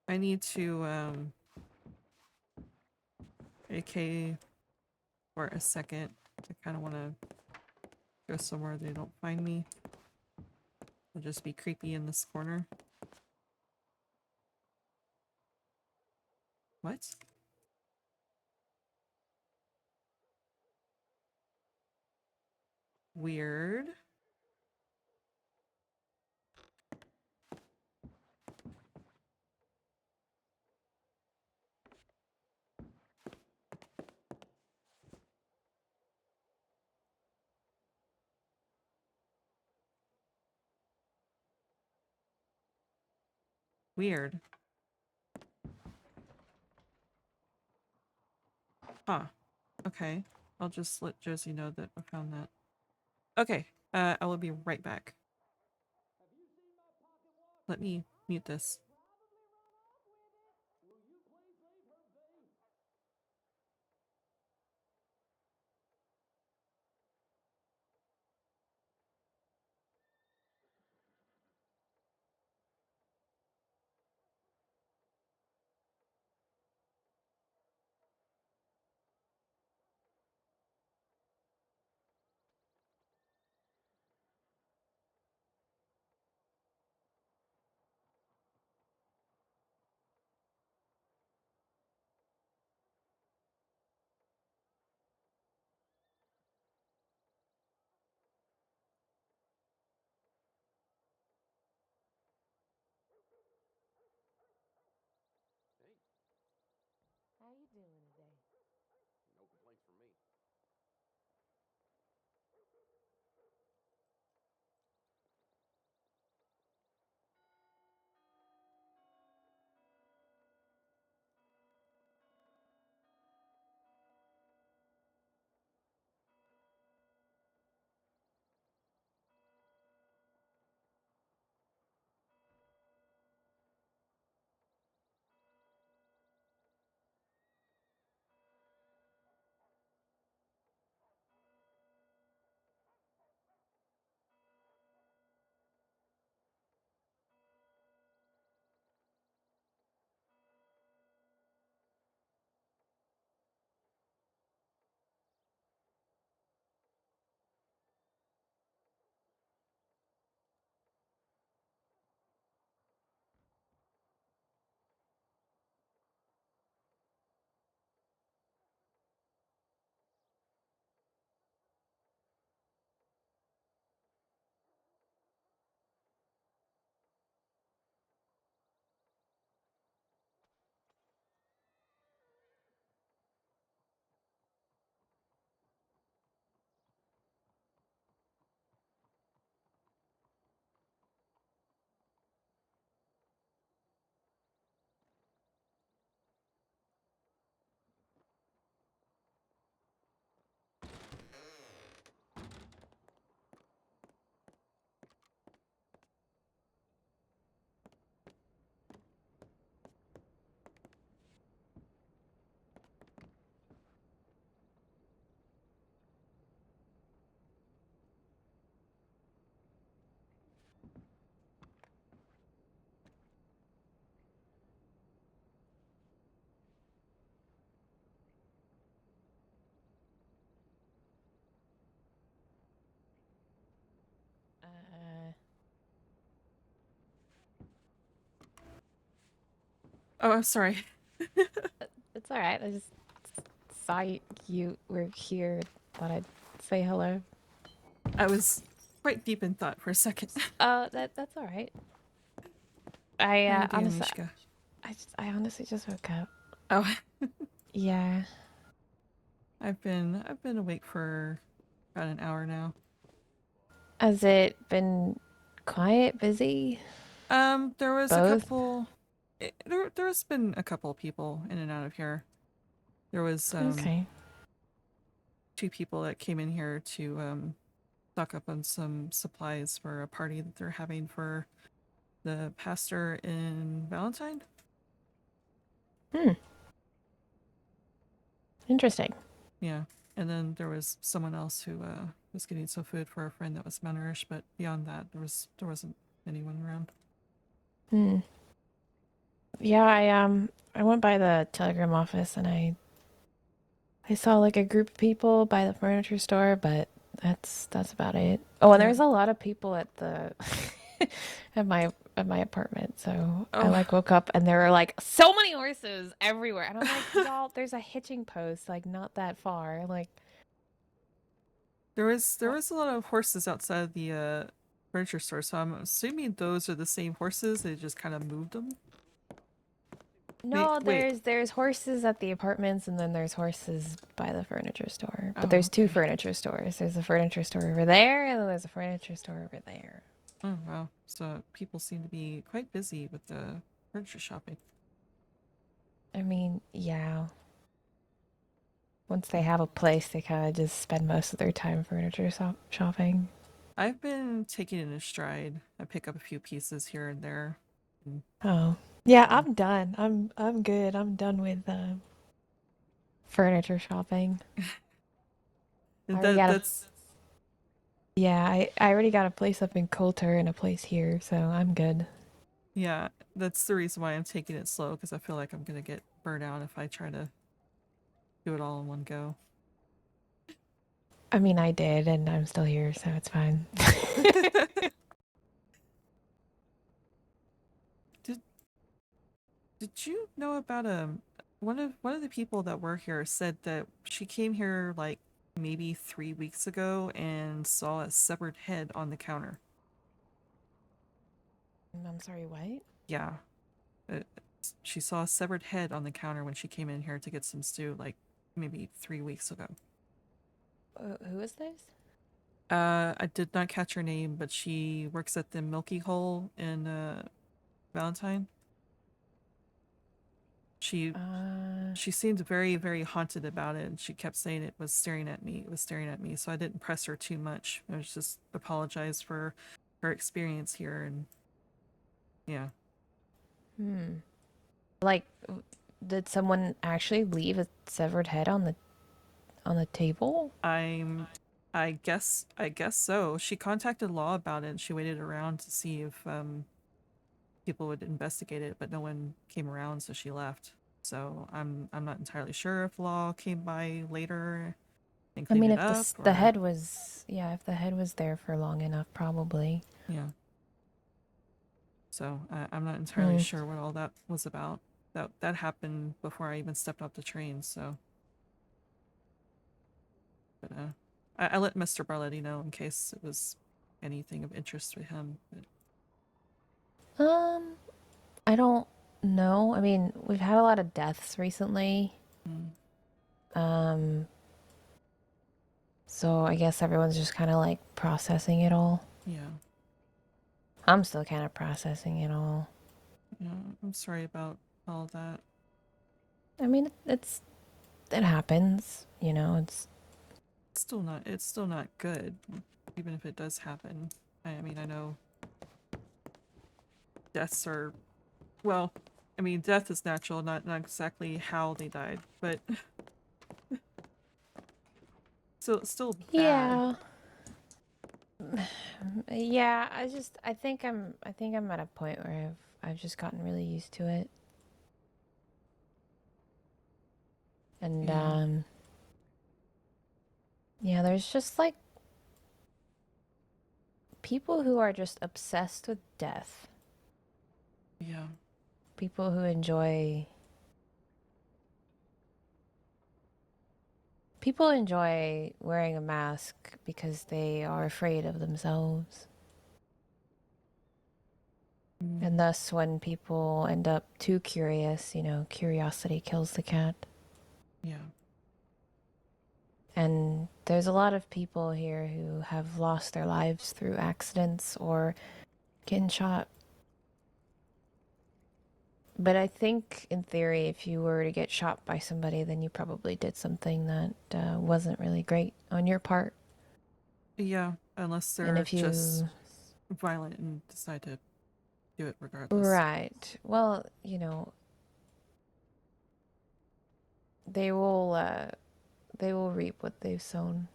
I need to, AK for a second. I kind of want to go somewhere they don't find me. I'll just be creepy in this corner. What? Weird. Weird. Huh. Okay. I'll just let Josie know that I found that. Okay. I will be right back. Let me mute this. Hey, How you doing today? no complaints from me. Oh, I'm sorry. It's all right. I just saw you were here. Thought I'd say hello. I was quite deep in thought for a second. Oh, that's all right. How you doing, Honestly, Mishka? I honestly just woke up. Oh, Yeah. I've been awake for about an hour now. Has it been quiet, busy? There was a Both? couple. There's been a couple people in and out of here. There was Okay. 2 people that came in here to stock up on some supplies for a party that they're having for the pastor in Valentine. Hmm. Interesting. Yeah, and then there was someone else who was getting some food for a friend that was malnourished, but beyond that, there wasn't anyone around. Hmm. Yeah, I went by the telegram office and I saw like a group of people by the furniture store, but that's about it. Oh, and Yeah. there's a lot of people at the at my apartment. So I Oh, like woke up and there were like so many horses everywhere. And I'm like, y'all, there's a hitching post like not that far. Like there was a lot of horses outside the furniture store, so I'm assuming those are the same horses. They just kind of moved them. no, Wait. there's horses at the apartments and then there's horses by the furniture store. But Oh, there's 2 okay. furniture stores. There's a furniture store over there and then there's a furniture store over there. Oh, wow. So people seem to be quite busy with the Furniture shopping. I mean, yeah. Once they have a place, they kind of just spend most of their time furniture shopping. I've been taking it in stride. I pick up a few pieces here and there. And, Oh, yeah, I'm done. I'm good. I'm done with furniture shopping. I already got that's I already got a place up in Coulter and a place here, so I'm good. yeah, that's the reason why I'm taking it slow, because I feel like I'm gonna get burnt out if I try to do it all in one go. I mean, I did, and I'm still here, so it's fine. Did you know about one of the people that work here said that she came here like maybe 3 weeks ago and saw a severed head on the counter. I'm sorry, what? Yeah, uh, she saw a severed head on the counter when she came in here to get some stew like maybe 3 weeks ago. Who is this? I did not catch her name, but she works at the Milky Hole in Valentine. She seemed very, very haunted about it, and she kept saying it was staring at me. It was staring at me, so I didn't press her too much. I was just apologized for her experience here, and yeah. Like, did someone actually leave a severed head on the table? I guess so. She contacted law about it, and she waited around to see if people would investigate it, but no one came around, so she left. So I'm not entirely sure if law came by later and I cleaned mean, it if up, the or head was, yeah, if the head was there for long enough, probably. yeah. So I'm not entirely sure what all that was about. That happened before I even stepped off the train. So, but I let Mr. Barletti know in case it was anything of interest to him. But I don't know. I mean, we've had a lot of deaths recently. So I guess everyone's just kind of like processing it all. yeah, I'm still kind of processing it all. yeah. I'm sorry about all that. I mean, it happens, you know, it's It's still not good, even if it does happen. I mean, I know deaths are, well, I mean, death is natural, not exactly how they died, but still bad. yeah. Yeah, I think I'm at a point where I've just gotten really used to it. And yeah, there's just like people who are just obsessed with death. Yeah. People who enjoy wearing a mask because they are afraid of themselves. And thus, when people end up too curious, you know, curiosity kills the cat. Yeah. And there's a lot of people here who have lost their lives through accidents or getting shot. But I think, in theory, if you were to get shot by somebody, then you probably did something that wasn't really great on your part. Yeah, unless And they're if you... just violent and decide to do it regardless. Right. Well, you know, they will reap what they've sown.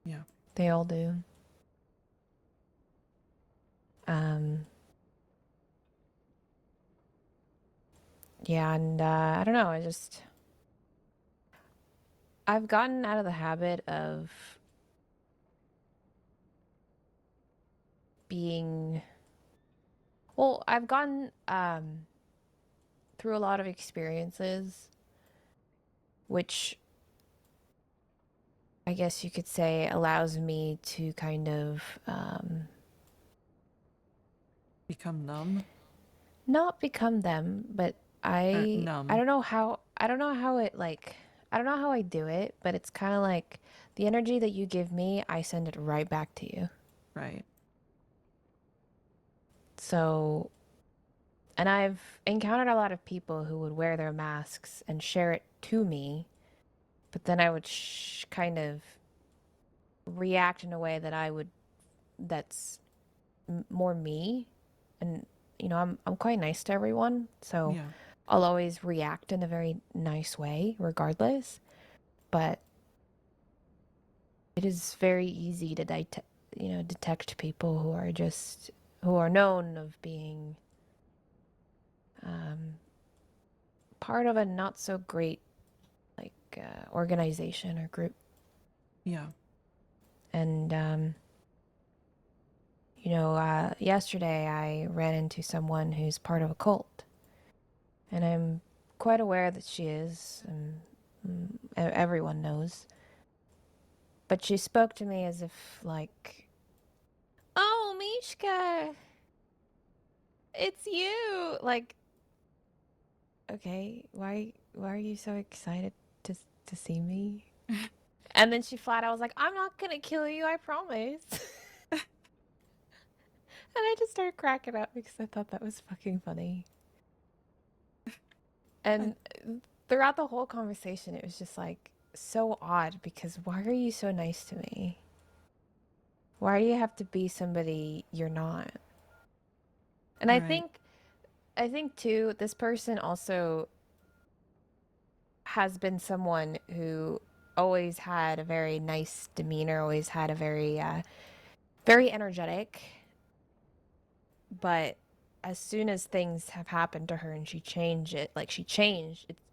Yeah. They all do. Yeah, and I don't know, I've gotten out of the habit of being, well, I've gone through a lot of experiences, which I guess you could say allows me to kind of Become numb. not become them, but Numb. I don't know how it like, I don't know how I do it, but it's kind of like the energy that you give me, I send it right back to you. Right. So And I've encountered a lot of people who would wear their masks and share it to me, but then I would kind of react in a way that's more me. And, you know, I'm quite nice to everyone, so Yeah. I'll always react in a very nice way, regardless. But it is very easy to detect people who are known of being part of a not so great organization or group. Yeah. And yesterday I ran into someone who's part of a cult, and I'm quite aware that she is, and everyone knows. But she spoke to me as if like, "Oh, Mishka, it's you!" Like, okay, why are you so excited to see me? And then she flat out was like, "I'm not gonna kill you, I promise." And I just started cracking up because I thought that was fucking funny. And throughout the whole conversation, it was just like so odd because why are you so nice to me? Why do you have to be somebody you're not? And Right. I think too, this person also has been someone who always had a very nice demeanor, always had a very energetic, but as soon as things have happened to her and she changed,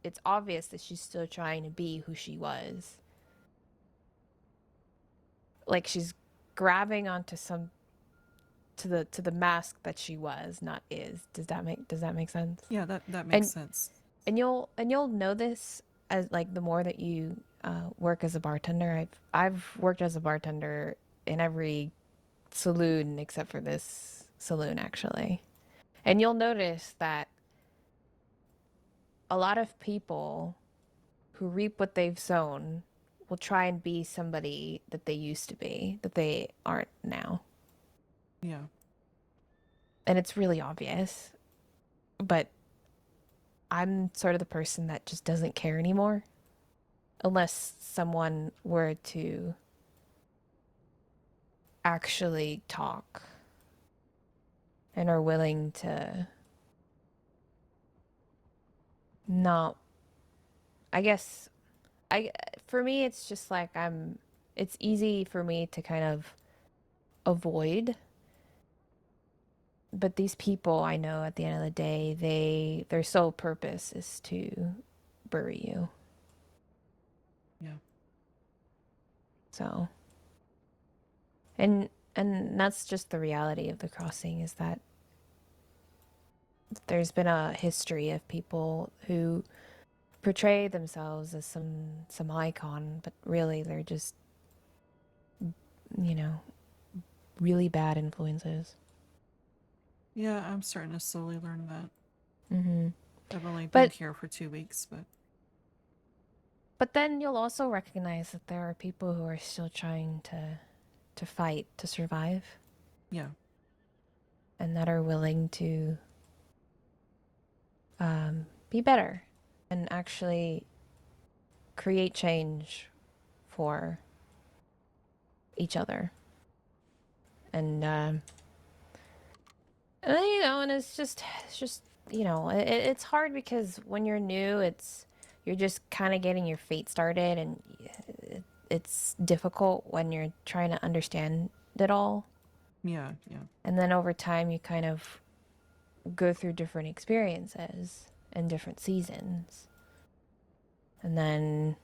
it's obvious that she's still trying to be who she was. Like she's grabbing onto to the mask that she was, not is. Does that make sense? Yeah, that makes And sense. and you'll know this as like the more that you work as a bartender. I've worked as a bartender in every saloon except for this saloon, actually. And you'll notice that a lot of people who reap what they've sown will try and be somebody that they used to be, that they aren't now. Yeah. And it's really obvious. But I'm sort of the person that just doesn't care anymore. Unless someone were to actually talk and are willing to not, I guess, for me it's just like it's easy for me to kind of avoid, but these people, I know at the end of the day, their sole purpose is to bury you. Yeah. So, and that's just the reality of the crossing, is that there's been a history of people who portray themselves as some icon, but really they're just, you know, really bad influences. Yeah, I'm starting to slowly learn that. Mm-hmm. I've only been But here for 2 weeks, but then you'll also recognize that there are people who are still trying to fight to survive, yeah. and that are willing to be better and actually create change for each other. And and it's just it's hard because when you're new, you're just kind of getting your feet started, and it's difficult when you're trying to understand it all. Yeah, yeah. And then over time, you kind of go through different experiences and different seasons. And then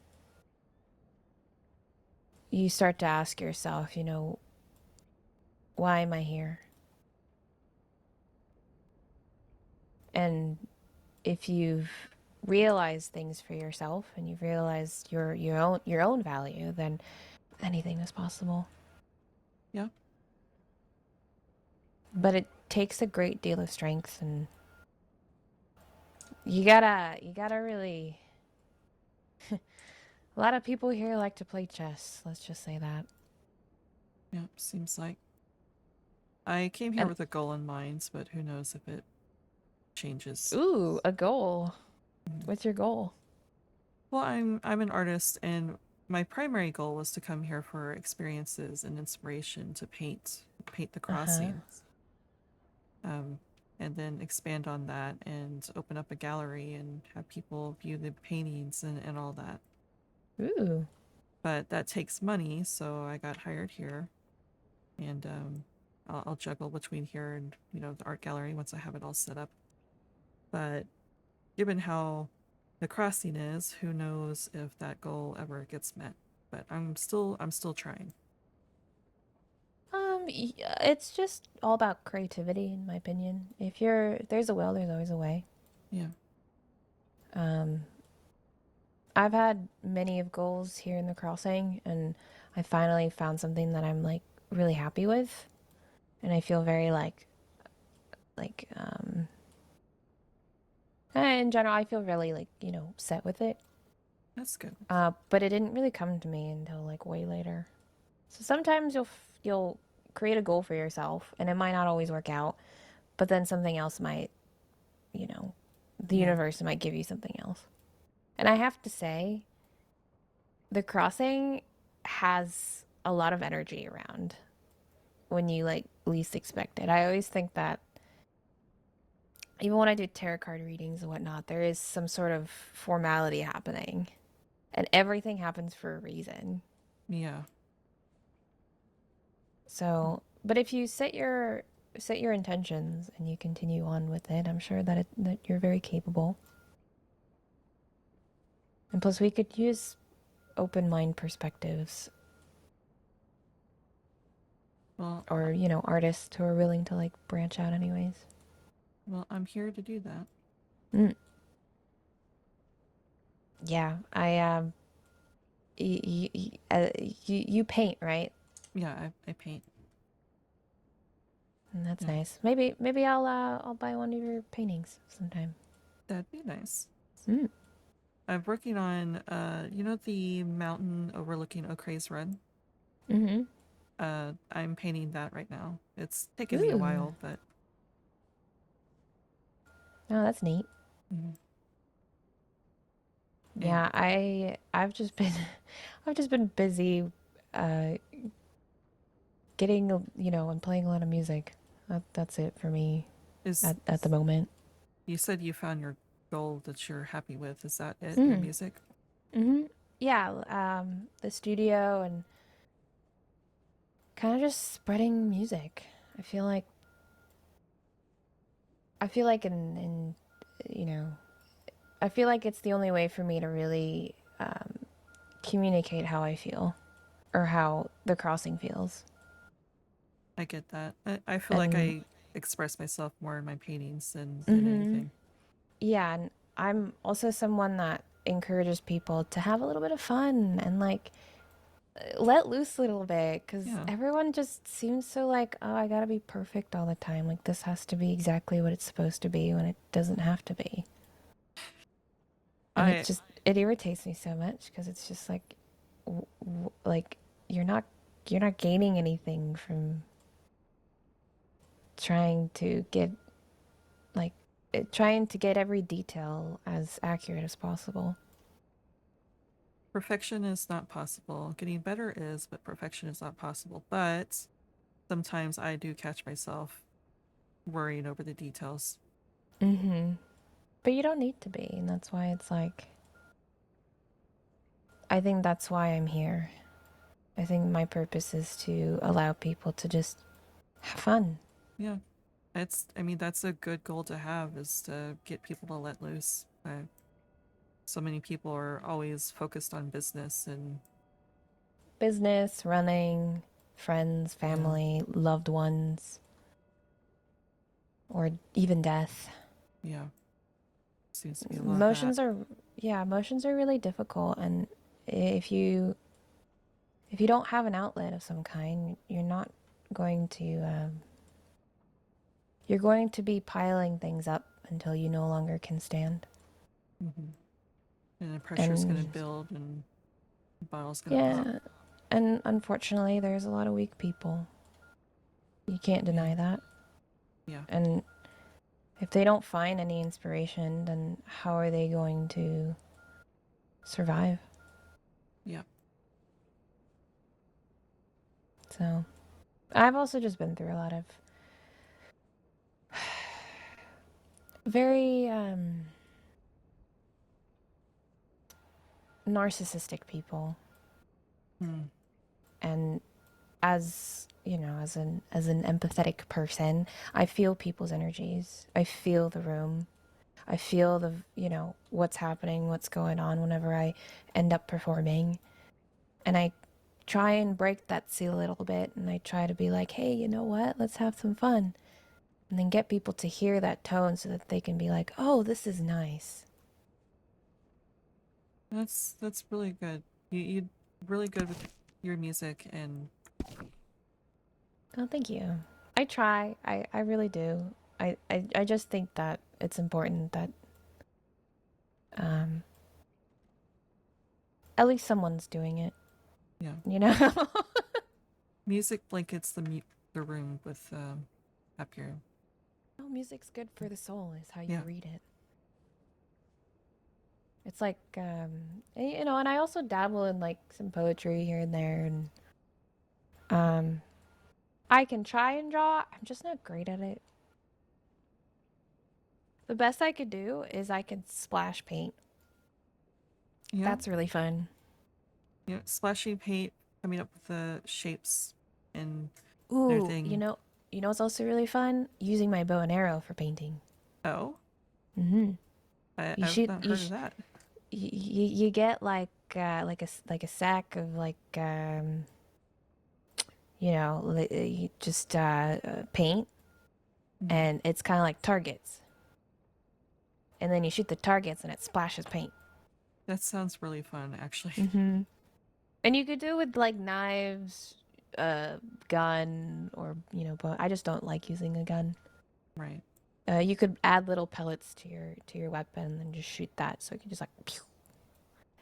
you start to ask yourself, why am I here? And if you've realized things for yourself and you've realized your own value, then anything is possible. Yeah. But it takes a great deal of strength, and you gotta really a lot of people here like to play chess, let's just say that. Yeah, seems like. I came here And with a goal in mind, but who knows if it changes. Ooh, a goal. What's your goal? Well, I'm an artist, and my primary goal was to come here for experiences and inspiration to paint the crossings. And then expand on that and open up a gallery and have people view the paintings and all that. Ooh. But that takes money, so I got hired here, and I'll juggle between here and the art gallery once I have it all set up. But given how the crossing is, who knows if that goal ever gets met? But I'm still trying. It's just all about creativity, in my opinion. If there's a will, there's always a way. Yeah. I've had many of goals here in the crossing, and I finally found something that I'm like really happy with, and I feel very in general, I feel really set with it. That's good. But it didn't really come to me until like way later. So sometimes you'll create a goal for yourself, and it might not always work out, but then something else might, the universe might give you something else. And I have to say, the crossing has a lot of energy around when you like least expect it. I always think that even when I do tarot card readings and whatnot, there is some sort of formality happening, and everything happens for a reason. Yeah. So, but if you set your intentions and you continue on with it, I'm sure that you're very capable. And plus, we could use open mind perspectives, Well, or artists who are willing to like branch out, anyways. well, I'm here to do that. Yeah, you paint, right? Yeah, I paint. And that's Yeah. nice. Maybe I'll buy one of your paintings sometime. That'd be nice. Mm. I'm working on the mountain overlooking O'Crea's Run. Mm-hmm. I'm painting that right now. It's taken me a Ooh. while, but Oh, that's neat. mhm. Yeah, I've just been I've just been busy getting and playing a lot of music. That's it for me at the moment. You said you found your goal that you're happy with. Is that it? Your Mm. music? Mm-hmm. Yeah, the studio and kind of just spreading music. I feel like in I feel like it's the only way for me to really communicate how I feel or how the crossing feels. I get that. I feel like I express myself more in my paintings than anything. Yeah, and I'm also someone that encourages people to have a little bit of fun and like let loose a little bit, because everyone just seems so like, oh, I gotta be perfect all the time. Like this has to be exactly what it's supposed to be when it doesn't have to be. And it irritates me so much because it's just like, like you're not gaining anything from trying to get every detail as accurate as possible. Perfection is not possible. Getting better is, but perfection is not possible. But sometimes I do catch myself worrying over the details. Mm-hmm. But you don't need to be, and that's why it's like, I think that's why I'm here. I think my purpose is to allow people to just have fun. Yeah. That's a good goal to have, is to get people to let loose. So many people are always focused on business, running, friends, family, loved ones, or even death. Yeah. Seems to be a lot Emotions of that. Emotions are really difficult, and if you don't have an outlet of some kind, you're not going to you're going to be piling things up until you no longer can stand. Mm-hmm. And the pressure's going to build, and the bottle's going to pop. And unfortunately, there's a lot of weak people. You can't deny that. Yeah. And If they don't find any inspiration, then how are they going to survive? Yeah. So, I've also just been through a lot of very narcissistic people, Hmm. and as you know, as an empathetic person, I feel people's energies. I feel the room. I feel the, what's happening, what's going on whenever I end up performing. And I try and break that seal a little bit, and I try to be like, hey, you know what? Let's have some fun. And then get people to hear that tone so that they can be like, oh, this is nice. That's really good. You really good with your music, and Oh, thank you. I try. I really do. I just think that it's important that at least someone's doing it, yeah, you know? music blankets the room with happier. Oh, music's good for the soul is how you Yeah. read it. It's like, and I also dabble in like some poetry here and there, and I can try and draw. I'm just not great at it. The best I could do is I can splash paint. Yeah. That's really fun. You know, splashy paint, coming up with the shapes and Ooh, everything. you know what's also really fun? Using my bow and arrow for painting. Oh, Mm-hmm. I've not heard of that. You get like a sack of like just paint, and it's kind of like targets, and then you shoot the targets and it splashes paint. That sounds really fun, actually. Mm-hmm. And you could do it with like knives, gun, or but I just don't like using a gun. Right. You could add little pellets to your weapon and then just shoot that, so you can just like pew,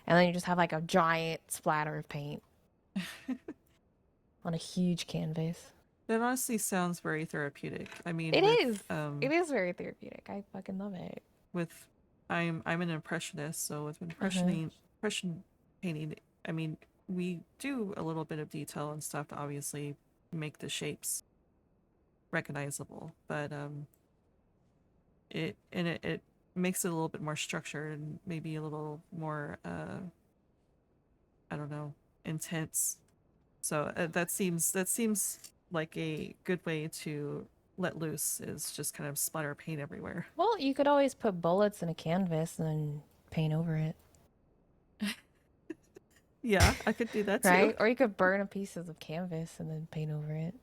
and then you just have like a giant splatter of paint on a huge canvas. That honestly sounds very therapeutic. I mean, It with is. It is very therapeutic. I fucking love it. with I'm an impressionist, so with impression painting, I mean, we do a little bit of detail and stuff to obviously make the shapes recognizable, but it makes it a little bit more structured and maybe a little more I don't know, intense. So that seems like a good way to let loose, is just kind of splatter paint everywhere. Well, you could always put bullets in a canvas and then paint over it, Yeah, I could do that too. right? Or you could burn a pieces of canvas and then paint over it.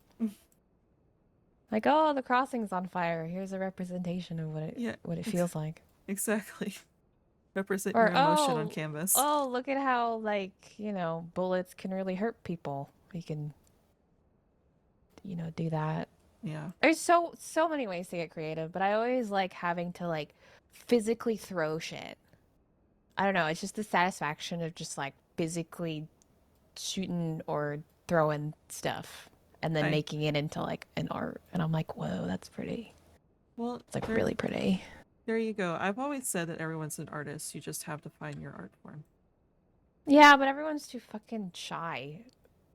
Like, oh, the crossing's on fire. Here's a representation of what it feels like. Exactly. Represent your Or emotion on canvas. oh, look at how like bullets can really hurt people. We can do that. Yeah. There's so many ways to get creative, but I always like having to like physically throw shit. I don't know, it's just the satisfaction of just like physically shooting or throwing stuff and then making it into like an art. And I'm like, whoa, that's pretty. Well, It's like really pretty. There you go. I've always said that everyone's an artist. You just have to find your art form. Yeah, but everyone's too fucking shy.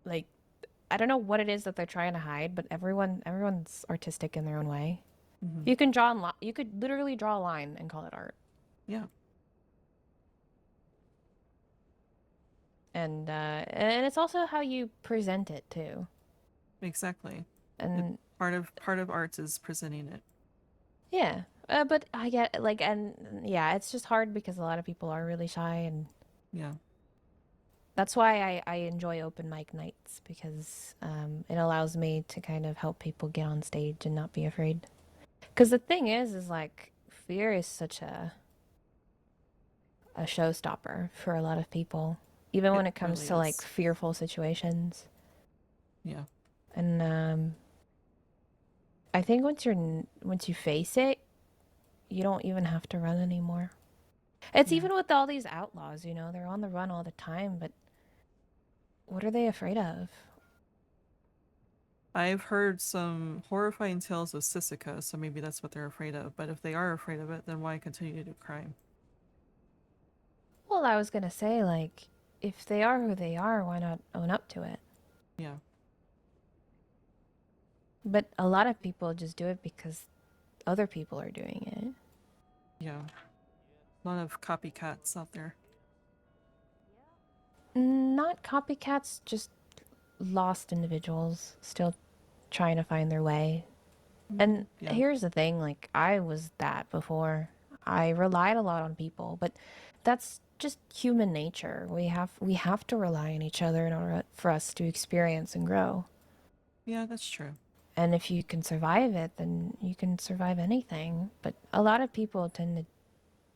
Like, I don't know what it is that they're trying to hide, but everyone's artistic in their own way. Mm-hmm. You could literally draw a line and call it art. Yeah. And it's also how you present it too. Exactly. And part of arts is presenting it. yeah, but I get like, and yeah, it's just hard because a lot of people are really shy, and yeah, that's why I enjoy open mic nights, because it allows me to kind of help people get on stage and not be afraid. Because the thing is like fear is such a showstopper for a lot of people, even when it comes really to like is. fearful situations. Yeah. And I think once you face it, you don't even have to run anymore. It's even with all these outlaws, they're on the run all the time, but what are they afraid of? I've heard some horrifying tales of Sisika, so maybe that's what they're afraid of. But if they are afraid of it, then why continue to do crime? Well, I was gonna say, like, if they are who they are, why not own up to it? Yeah. But a lot of people just do it because other people are doing it. Yeah. A lot of copycats out there. Not copycats, just lost individuals still trying to find their way. And Yeah. here's the thing, like, I was that before. I relied a lot on people, but that's just human nature. We have to rely on each other in order for us to experience and grow. Yeah, that's true. And if you can survive it, then you can survive anything. But a lot of people tend to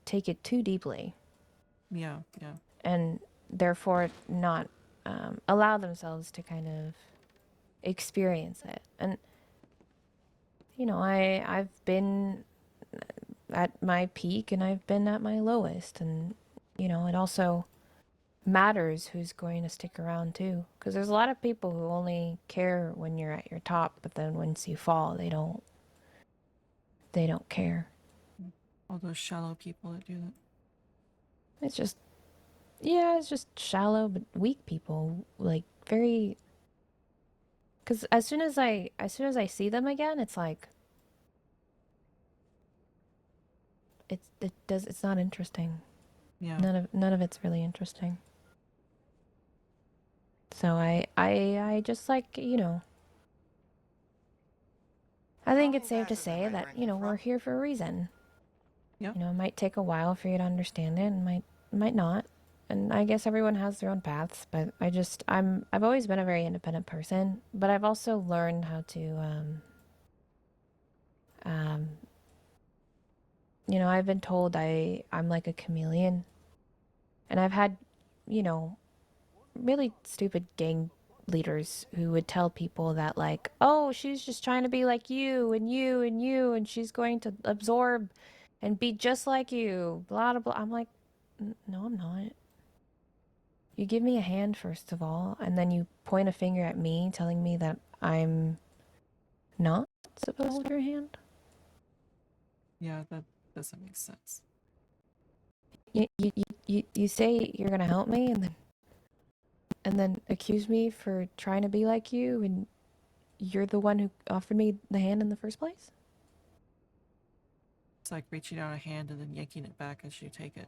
take it too deeply. Yeah, yeah. And therefore not allow themselves to kind of experience it. And you know, I've been at my peak and I've been at my lowest, and you know, it also matters who's going to stick around too, because there's a lot of people who only care when you're at your top, but then once you fall, they don't care. All those shallow people that do that. It's just, yeah, it's just shallow but weak people, like very. Because as soon as I see them again, it's like it's not interesting. Yeah. None of it's really interesting. So I just, like, you know, I think it's safe to say that, you know, we're here for a reason. Yeah. You know, it might take a while for you to understand it, and might not. And I guess everyone has their own paths, but I've always been a very independent person, but I've also learned how to um you know, I've been told I'm like a chameleon. And I've had, you know, really stupid gang leaders who would tell people that, like, oh, she's just trying to be like you and you and you, and she's going to absorb and be just like you, blah blah blah. I'm like, no, I'm not. You give me a hand first of all, and then you point a finger at me telling me that I'm not supposed to hold your hand. Yeah, that doesn't make sense. You say you're gonna help me, and then accuse me for trying to be like you, and you're the one who offered me the hand in the first place? It's like reaching out a hand and then yanking it back as you take it.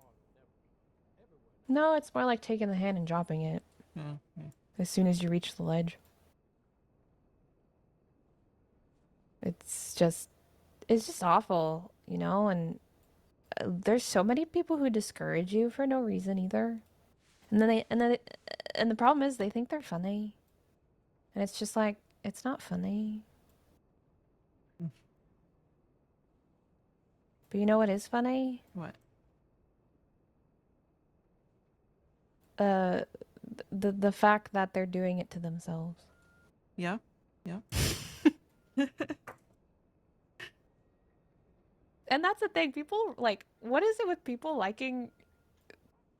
No, it's more like taking the hand and dropping it Yeah, yeah. as soon as you reach the ledge. It's just awful, you know, and there's so many people who discourage you for no reason either. And the problem is they think they're funny. And it's just like, it's not funny. But you know what is funny? What? Uh the fact that they're doing it to themselves. Yeah, yeah. And that's the thing, people, like, what is it with people liking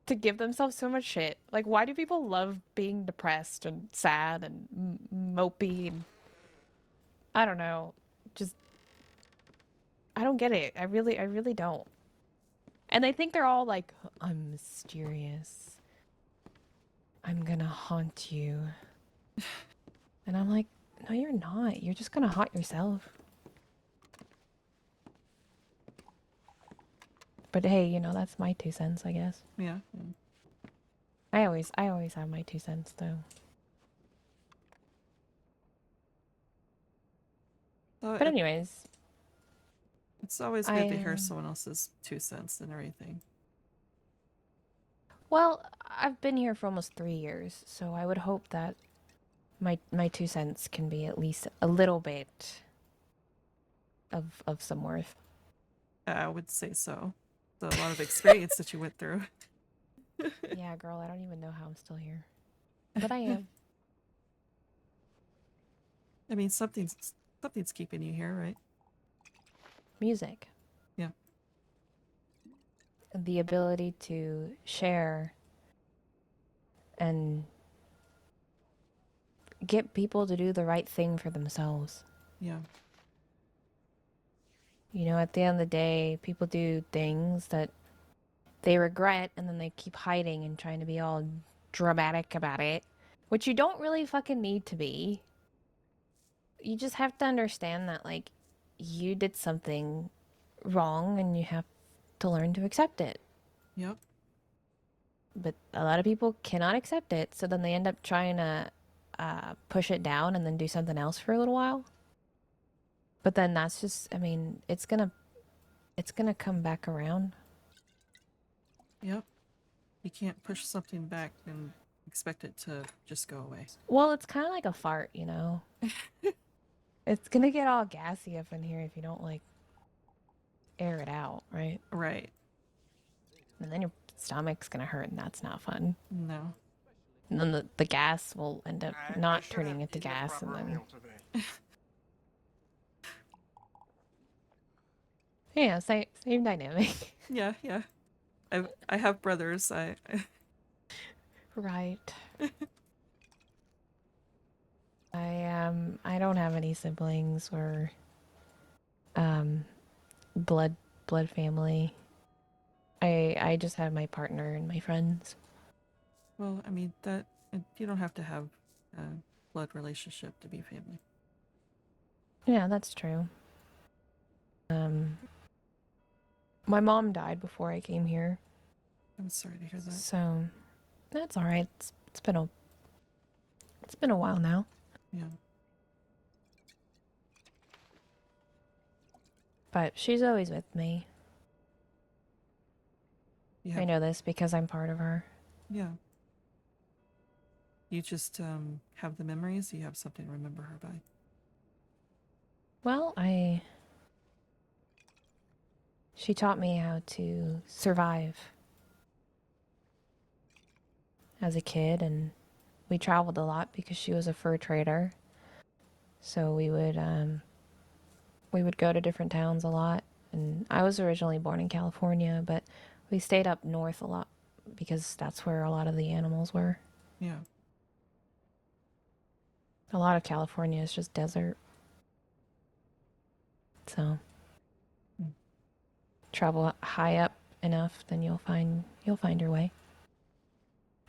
to give themselves so much shit? Like, why do people love being depressed and sad and mopey? And I don't know. Just, I don't get it. I really don't. And they think they're all like, I'm mysterious. I'm gonna haunt you. And I'm like, no, you're not. You're just gonna haunt yourself. But hey, you know, that's my 2 cents, I guess. Yeah, yeah. I always have my 2 cents, though. So But anyways, it's always good to hear someone else's 2 cents and everything. well, I've been here for almost 3 years, so I would hope that my 2 cents can be at least a little bit of some worth. I would say so. It's a lot of experience that you went through. Yeah, girl, I don't even know how I'm still here. But I am. I mean, something's keeping you here, right? Music. Yeah. The ability to share and get people to do the right thing for themselves. Yeah. You know, at the end of the day, people do things that they regret and then they keep hiding and trying to be all dramatic about it, which you don't really fucking need to be. You just have to understand that, like, you did something wrong and you have to learn to accept it. Yep. But a lot of people cannot accept it, so then they end up trying to push it down and then do something else for a little while. But then that's just, I mean, it's gonna come back around. Yep. You can't push something back and expect it to just go away. Well, it's kind of like a fart, you know? It's gonna get all gassy up in here if you don't, like, air it out, right? Right. And then your stomach's gonna hurt, and that's not fun. No. And then the gas will end up I not should turning have into eaten a gas, and proper then meal today. yeah, same dynamic. Yeah, yeah. I have brothers. Right. I don't have any siblings or blood family. I just have my partner and my friends. Well, I mean that you don't have to have a blood relationship to be family. Yeah, that's true. My mom died before I came here, I'm sorry to hear that. so that's all right. It's been a while now. Yeah. But she's always with me. You I have, know this because I'm part of her. yeah. You just have the memories. You have something to remember her by. Well, she taught me how to survive as a kid, and we traveled a lot because she was a fur trader. So we would go to different towns a lot, and I was originally born in California, but we stayed up north a lot because that's where a lot of the animals were. Yeah. A lot of California is just desert. So travel high up enough, then you'll find your way.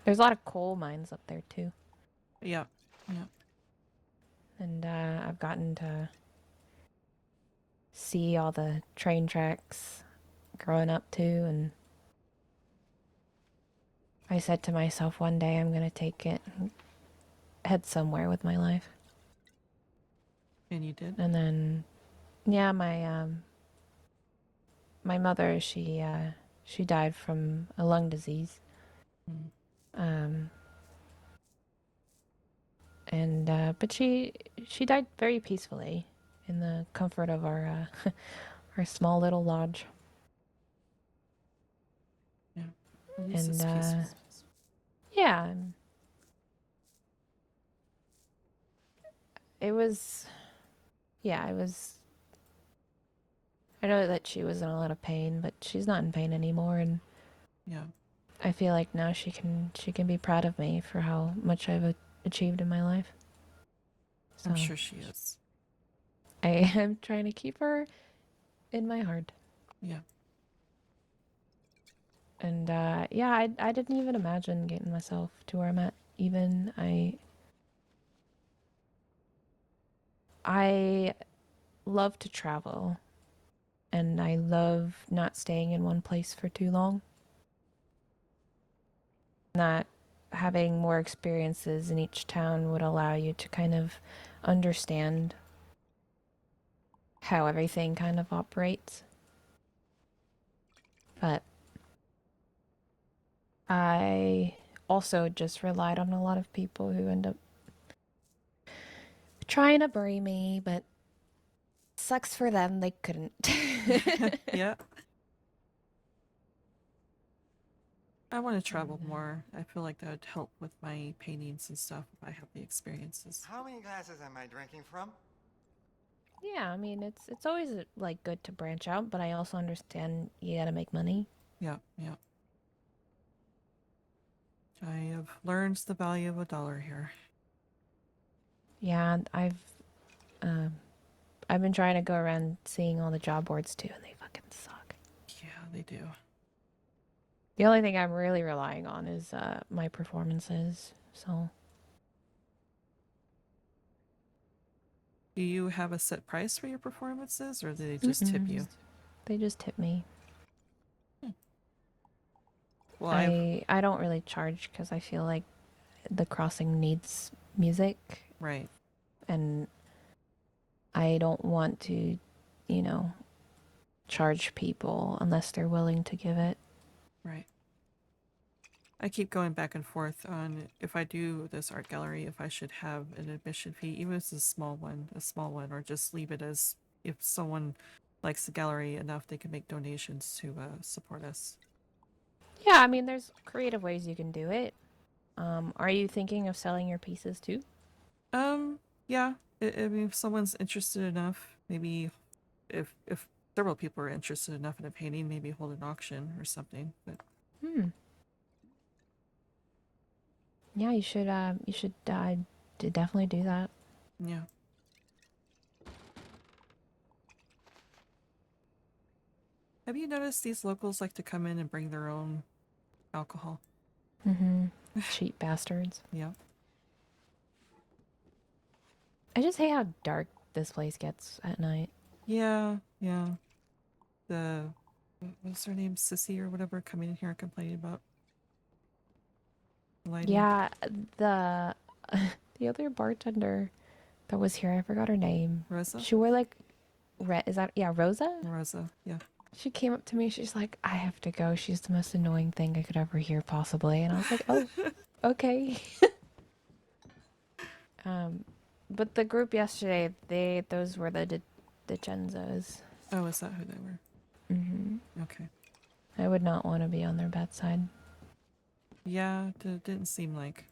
There's a lot of coal mines up there too. Yeah. Yeah. And I've gotten to see all the train tracks growing up too, and I said to myself one day I'm gonna take it and head somewhere with my life. And you did? And then yeah, my mother, she died from a lung disease. Mm. But she died very peacefully in the comfort of our our small little lodge. Yeah. At least And it's peaceful. yeah, it was I know that she was in a lot of pain, but she's not in pain anymore, and Yeah. I feel like now she can be proud of me for how much I've achieved in my life. So I'm sure she is. I am trying to keep her in my heart. Yeah. And yeah, I didn't even imagine getting myself to where I'm at. Even I love to travel, and I love not staying in one place for too long. Not having more experiences in each town would allow you to kind of understand how everything kind of operates. But I also just relied on a lot of people who end up trying to bury me, but sucks for them, they couldn't. Yeah. I want to travel more. I feel like that would help with my paintings and stuff if I have the experiences. How many glasses am I drinking from? Yeah, I mean, it's always like good to branch out, but I also understand you gotta make money. Yeah, yeah. I have learned the value of $1 here. Yeah, I've been trying to go around seeing all the job boards too, and they fucking suck. Yeah, they do. The only thing I'm really relying on is my performances. So Do you have a set price for your performances, or do they just tip you? they just tip me. Well, I don't really charge because I feel like the crossing needs music, right. and I don't want to, you know, charge people unless they're willing to give it. Right. I keep going back and forth on if I do this art gallery, if I should have an admission fee, even if it's a small one, or just leave it as if someone likes the gallery enough, they can make donations to support us. Yeah, I mean, there's creative ways you can do it. Are you thinking of selling your pieces too? Yeah. I mean, if someone's interested enough, maybe if several people are interested enough in a painting, maybe hold an auction or something. But Yeah, you should. Definitely do that. yeah. Have you noticed these locals like to come in and bring their own alcohol? Cheap bastards. Yeah. I just hate how dark this place gets at night. Yeah. What's her name? Sissy or whatever coming in here and complaining about lighting. Yeah, the the other bartender that was here, I forgot her name. Rosa? She wore like red. Is that Rosa? Rosa, yeah. She came up to me. She's like, "I have to go. She's the most annoying thing I could ever hear, possibly." And I was like, "Oh, okay." But the group yesterday, those were the Genzos. Oh, is that who they were? Okay. I would not want to be on their bedside. Yeah, it didn't seem like.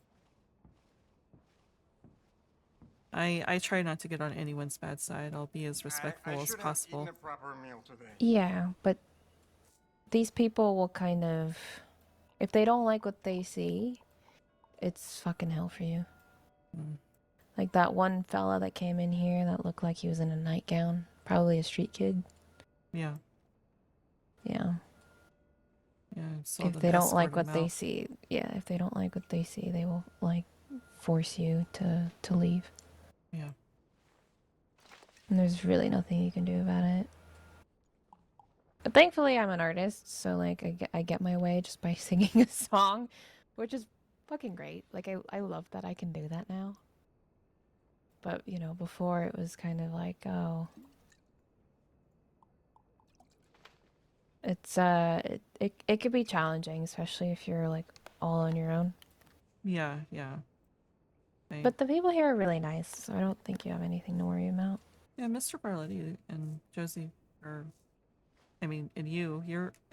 I try not to get on anyone's bad side. I'll be as respectful as possible. I should have eaten a proper meal today. Yeah, but these people will kind of, if they don't like what they see, it's fucking hell for you. Like that one fella that came in here that looked like he was in a nightgown, probably a street kid. Yeah. Yeah. Yeah. If they don't like what they see, if they don't like what they see, they will like force you to leave. Yeah. And there's really nothing you can do about it. But thankfully, I'm an artist, so like I get my way just by singing a song, which is fucking great. Like I love that I can do that now. But you know, before it was kind of like, oh, it's it could be challenging, especially if you're like all on your own. Yeah. But the people here are really nice, so I don't think you have anything to worry about. Yeah, Mr. Barletti and Josie are. I mean, and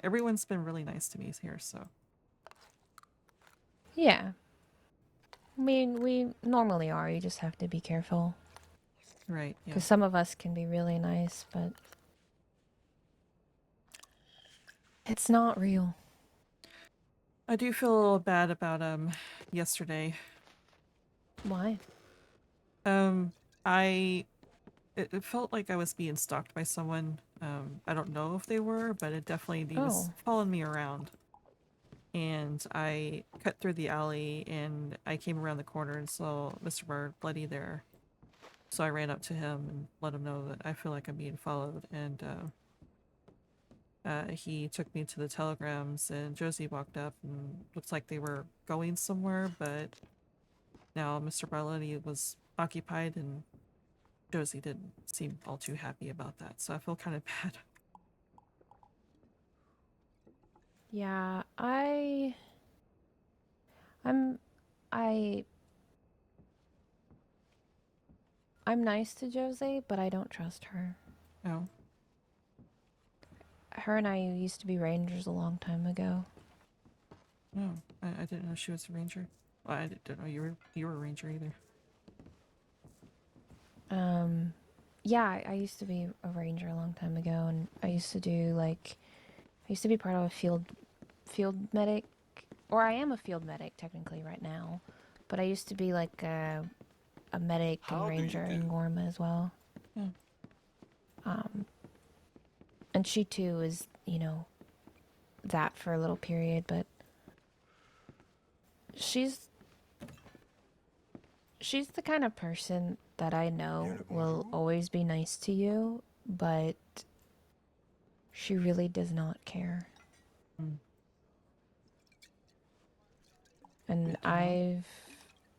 everyone's been really nice to me here, so. Yeah. I mean, we normally are. You just have to be careful. Right, yeah. Because some of us can be really nice, but it's not real. I do feel a little bad about yesterday. Why? It felt like I was being stalked by someone. I don't know if they were, but it definitely he was following me around. And I cut through the alley and I came around the corner and saw Mr. Bloody there. So I ran up to him and let him know that I feel like I'm being followed. And he took me to the telegrams and Josie walked up and looks like they were going somewhere, but now Mr. Barletti was occupied and Josie didn't seem all too happy about that, so I feel kind of bad. Yeah, I'm nice to Josie, but I don't trust her. Oh. Her and I used to be rangers a long time ago. No, I didn't know she was a ranger. Well, I didn't know you were a ranger either. Yeah, I used to be a ranger a long time ago, and I used to be part of a field medic, or I am a field medic technically right now, but I used to be like a medic and How do you ranger in do? Gorma as well. Yeah. And she too is, you know, that for a little period, but she's the kind of person that I know will always be nice to you, but she really does not care. Mm. And Good to know. I've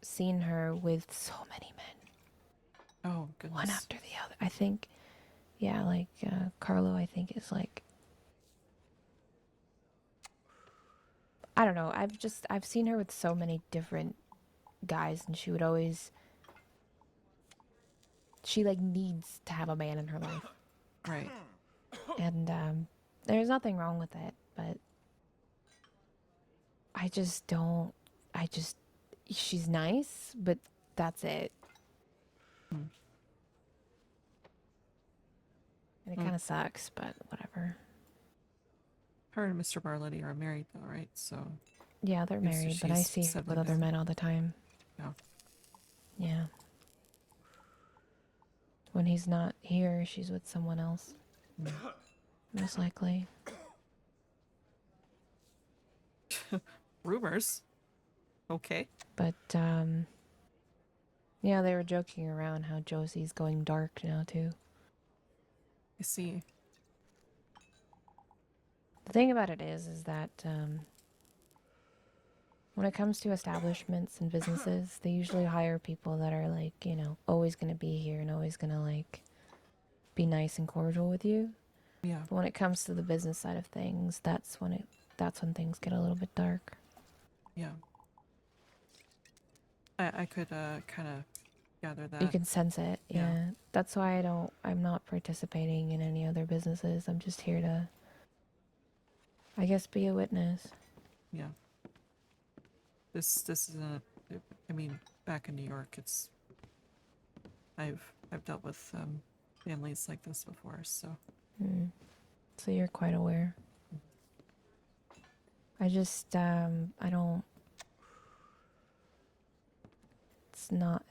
seen her with so many men, Oh, goodness. one after the other. I think, yeah, like Carlo, I think is like, I don't know. I've seen her with so many different guys, and she would always, she like needs to have a man in her life. Right. And there's nothing wrong with it, but I just don't, she's nice, but that's it. Hmm. And it Mm. kind of sucks, but whatever. Her and Mr. Barletti are married though, right? So Yeah, they're Yes, so married, but I she's see her with settling other down. men all the time. Yeah. Yeah. When he's not here, she's with someone else. Mm. Most likely. Rumors. Okay. But, yeah, they were joking around how Josie's going dark now, too. I see. The thing about it is that, when it comes to establishments and businesses, they usually hire people that are, like, you know, always going to be here and always going to, like, be nice and cordial with you. Yeah. But when it comes to the business side of things, that's when things get a little bit dark. Yeah. I could kind of gather that. You can sense it, Yeah. yeah. That's why I'm not participating in any other businesses. I'm just here to, I guess, be a witness. Yeah. This isn't. I mean, back in New York, it's. I've dealt with families like this before, so. Mm. So you're quite aware. I just, I don't, it's not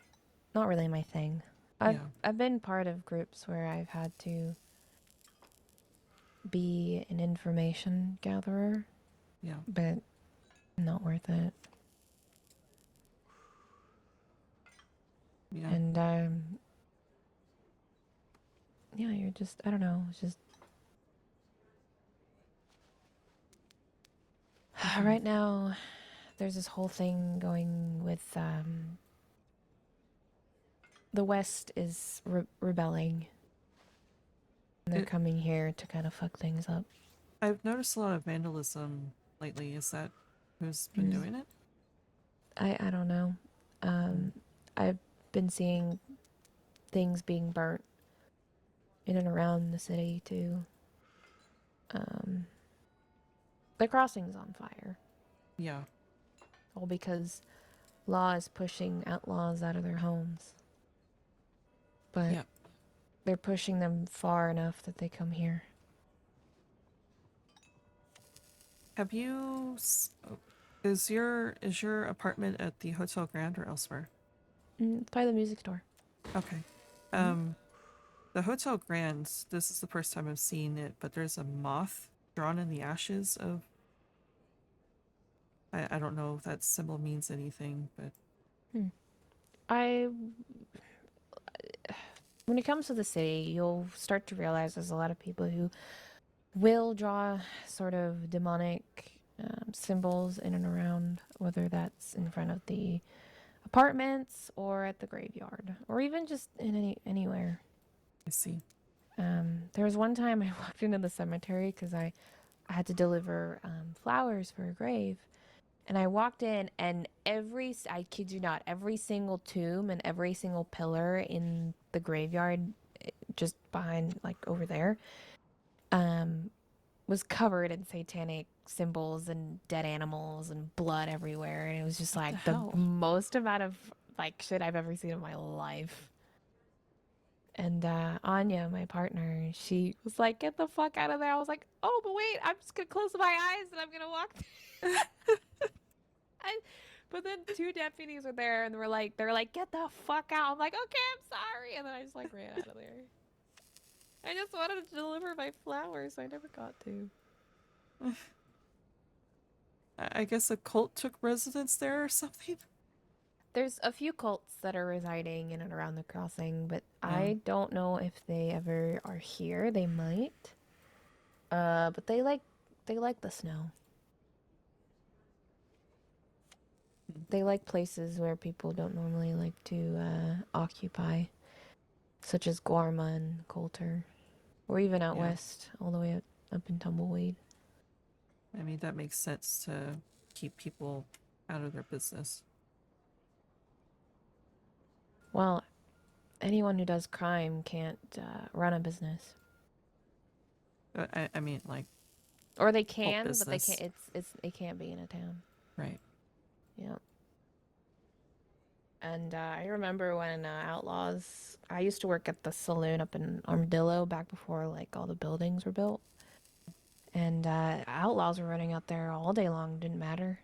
really my thing. I've been part of groups where I've had to be an information gatherer, Yeah. but not worth it. Yeah. And yeah, you're just, I don't know, it's just right now there's this whole thing going with the West is rebelling. And they're coming here to kind of fuck things up. I've noticed a lot of vandalism lately. Is that who's been doing it? I don't know. I've been seeing things being burnt in and around the city too. The crossing's on fire. Yeah. All because law is pushing outlaws out of their homes. But Yeah. they're pushing them far enough that they come here. Have you? Is your apartment at the Hotel Grand or elsewhere? It's by the music store. Okay. The Hotel Grand. This is the first time I've seen it, but there's a moth drawn in the ashes of. I don't know if that symbol means anything, but. When it comes to the city, you'll start to realize there's a lot of people who will draw sort of demonic symbols in and around, whether that's in front of the apartments or at the graveyard, or even just in anywhere. I see. There was one time I walked into the cemetery because I had to deliver flowers for a grave. And I walked in, and I kid you not, every single tomb and every single pillar in the graveyard, just behind, like over there, was covered in satanic symbols and dead animals and blood everywhere. And it was just What like the the hell? most amount of like shit I've ever seen in my life. And Anya, my partner, she was like, "Get the fuck out of there." I was like, "Oh, but wait, I'm just gonna close my eyes and I'm gonna walk." But then 2 deputies were there and they're like, get the fuck out. I'm like, okay, I'm sorry. And then I just like ran out of there. I just wanted to deliver my flowers. So I never got to. I guess a cult took residence there or something. There's a few cults that are residing in and around the crossing, but Yeah. I don't know if they ever are here. They might. But they like the snow. They like places where people don't normally like to occupy, such as Guarma and Coulter, or even out Yeah. west, all the way up in Tumbleweed. I mean, that makes sense to keep people out of their business. Well, anyone who does crime can't run a business, I mean, like, or they can, but they business. can't. It can't be in a town. right. Yeah. And I remember when Outlaws. I used to work at the saloon up in Armadillo back before like all the buildings were built. And Outlaws were running out there all day long. Didn't matter.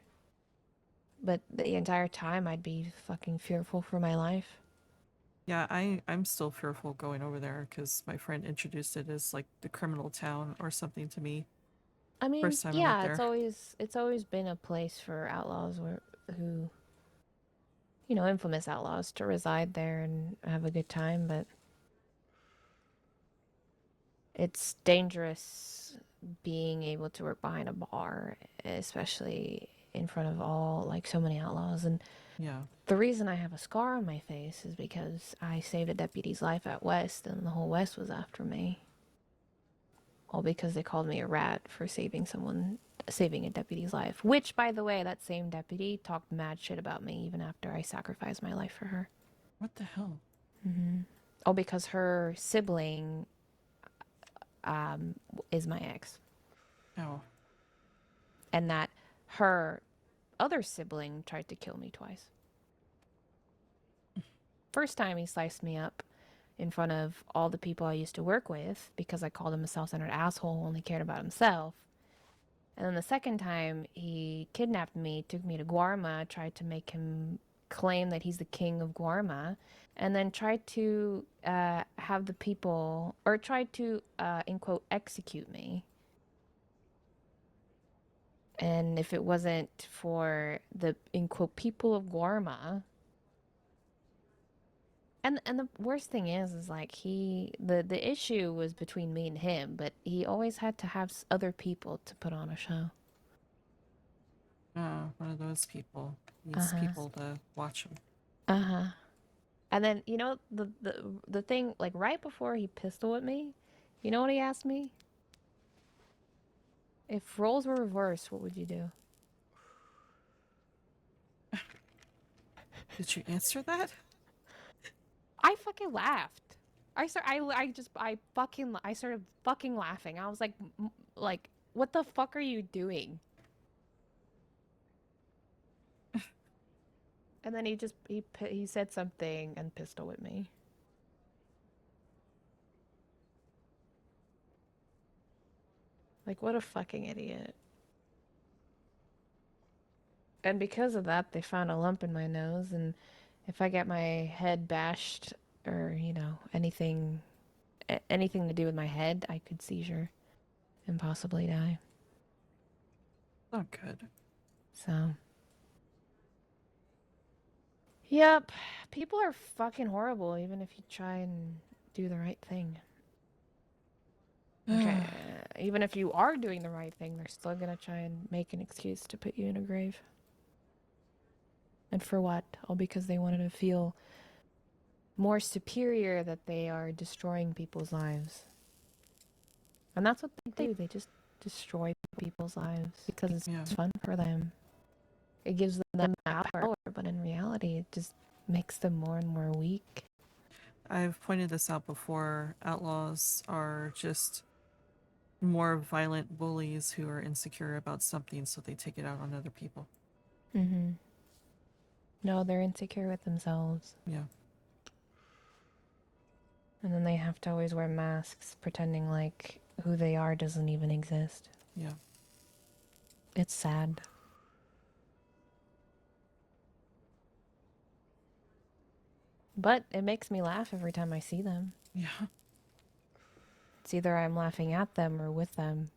But the entire time, I'd be fucking fearful for my life. Yeah, I'm still fearful going over there because my friend introduced it as like the criminal town or something to me. I mean, First time I went yeah, there. it's always been a place for outlaws who, you know, infamous outlaws to reside there and have a good time, but it's dangerous being able to work behind a bar, especially in front of all, like, so many outlaws. And Yeah. the reason I have a scar on my face is because I saved a deputy's life at West, and the whole West was after me. All because they called me a rat for saving a deputy's life. Which, by the way, that same deputy talked mad shit about me even after I sacrificed my life for her. What the hell? All because her sibling is my ex. Oh. And that her other sibling tried to kill me twice. First time he sliced me up in front of all the people I used to work with because I called him a self-centered asshole who only cared about himself. And then the second time, he kidnapped me, took me to Guarma, tried to make him claim that he's the king of Guarma, and then tried to have the people, or tried to, in quote, execute me. And if it wasn't for the, in quote, people of Guarma, and the worst thing is like the issue was between me and him, but he always had to have other people to put on a show. One of those people needs people to watch him. And then, you know, the thing, like, right before he pistol whipped me, you know what he asked me? If roles were reversed, what would you do? Did you answer that? I fucking laughed. I started fucking laughing. I was like, what the fuck are you doing? And then he said something and pistol whipped me. Like, what a fucking idiot. And because of that, they found a lump in my nose, and if I get my head bashed or, you know, anything to do with my head, I could seizure and possibly die. Not good. So, yep, people are fucking horrible even if you try and do the right thing. Okay, even if you are doing the right thing, they're still gonna try and make an excuse to put you in a grave. And for what? All because they wanted to feel more superior that they are destroying people's lives. And that's what they do. They just destroy people's lives because it's Yeah. fun for them. It gives them power, but in reality, it just makes them more and more weak. I've pointed this out before. Outlaws are just more violent bullies who are insecure about something, so they take it out on other people. Mm-hmm. No, they're insecure with themselves. Yeah. And then they have to always wear masks, pretending like who they are doesn't even exist. Yeah. It's sad. But it makes me laugh every time I see them. Yeah. It's either I'm laughing at them or with them.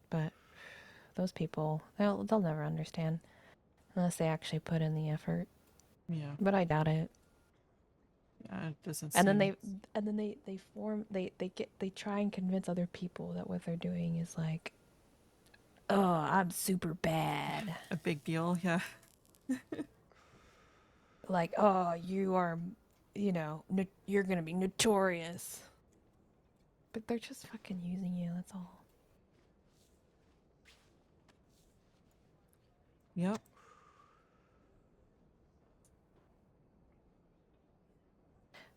But those people, they'll never understand unless they actually put in the effort. Yeah. But I doubt it. Yeah, it doesn't And seem... then they try and convince other people that what they're doing is like, oh, I'm super bad. a big deal, yeah. Like, oh, you are, you're gonna be notorious. But they're just fucking using you, that's all. Yep.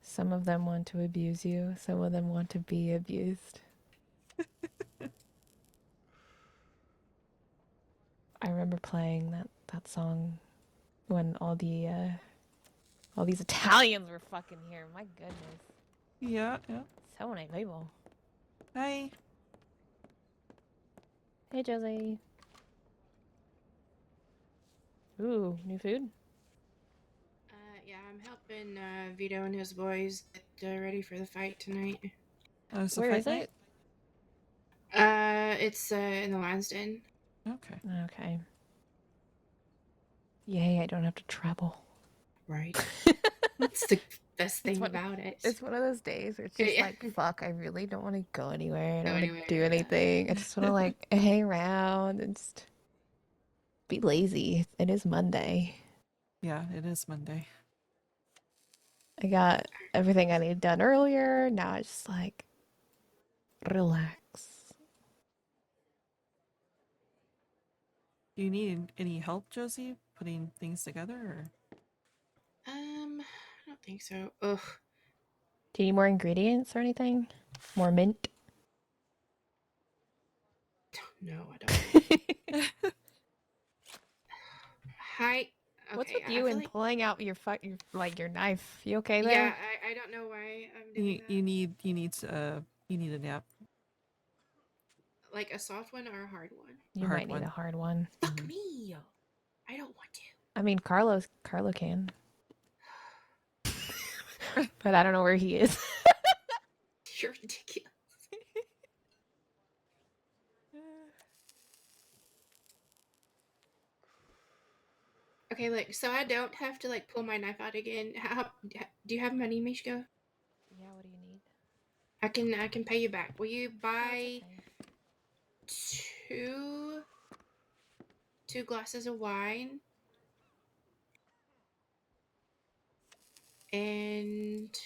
Some of them want to abuse you, some of them want to be abused. I remember playing that song when all these Italians were fucking here. My goodness. Yeah, yeah. So many people. Hi. Hey, Josie. Ooh, new food? Yeah, I'm helping Vito and his boys get ready for the fight tonight. Oh, it's a Where fight is night? it? It's in the Lion's Den. Okay. Okay. Yay, I don't have to travel. Right. That's the best thing about it. It's one of those days where it's just Yeah. like, fuck, I really don't want to go anywhere. I don't Go want anywhere, to do yeah. anything. I just want to like hang around and just be lazy. It is Monday. Yeah, it is Monday. I got everything I need done earlier. Now I just like relax. Do you need any help, Josie, putting things together? Or? I don't think so. Ugh. Do you need more ingredients or anything? More mint? No, I don't. Hi. Okay, What's with I you feel and like... pulling out your your knife? You okay there? Yeah, I don't know why I'm doing that. You need a nap. Like a soft one or a hard one? You hard might need one. a hard one. Fuck me! I don't want to. I mean, Carlo can. But I don't know where he is. You're ridiculous. Okay, look, so I don't have to like pull my knife out again. Do you have money, Mishka? Yeah, what do you need? I can pay you back. Will you buy Okay. two glasses of wine and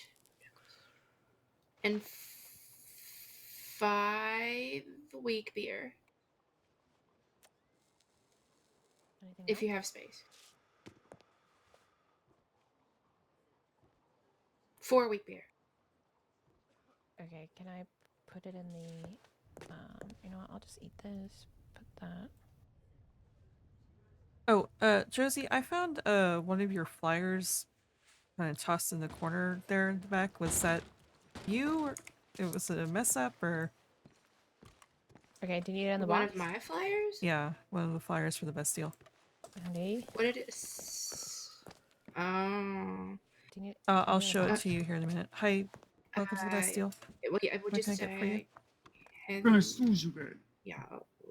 5 week beer Anything if else? you have space. 4 week beer. Okay, can I put it in the you know what, I'll just eat this. Put that. Oh, Josie, I found one of your flyers kind of tossed in the corner there in the back. Was that you, or it was a mess up, or? Okay, do you need it in the One box? of my flyers? Yeah, one of the flyers for the Bastille. Andy? What did it Oh. Do you need I'll do you need show a it box? to you here in a minute. Hi, welcome to the Bastille. Well, yeah, we'll What can I just get for you? hand Gonna them- sue you, man. yeah.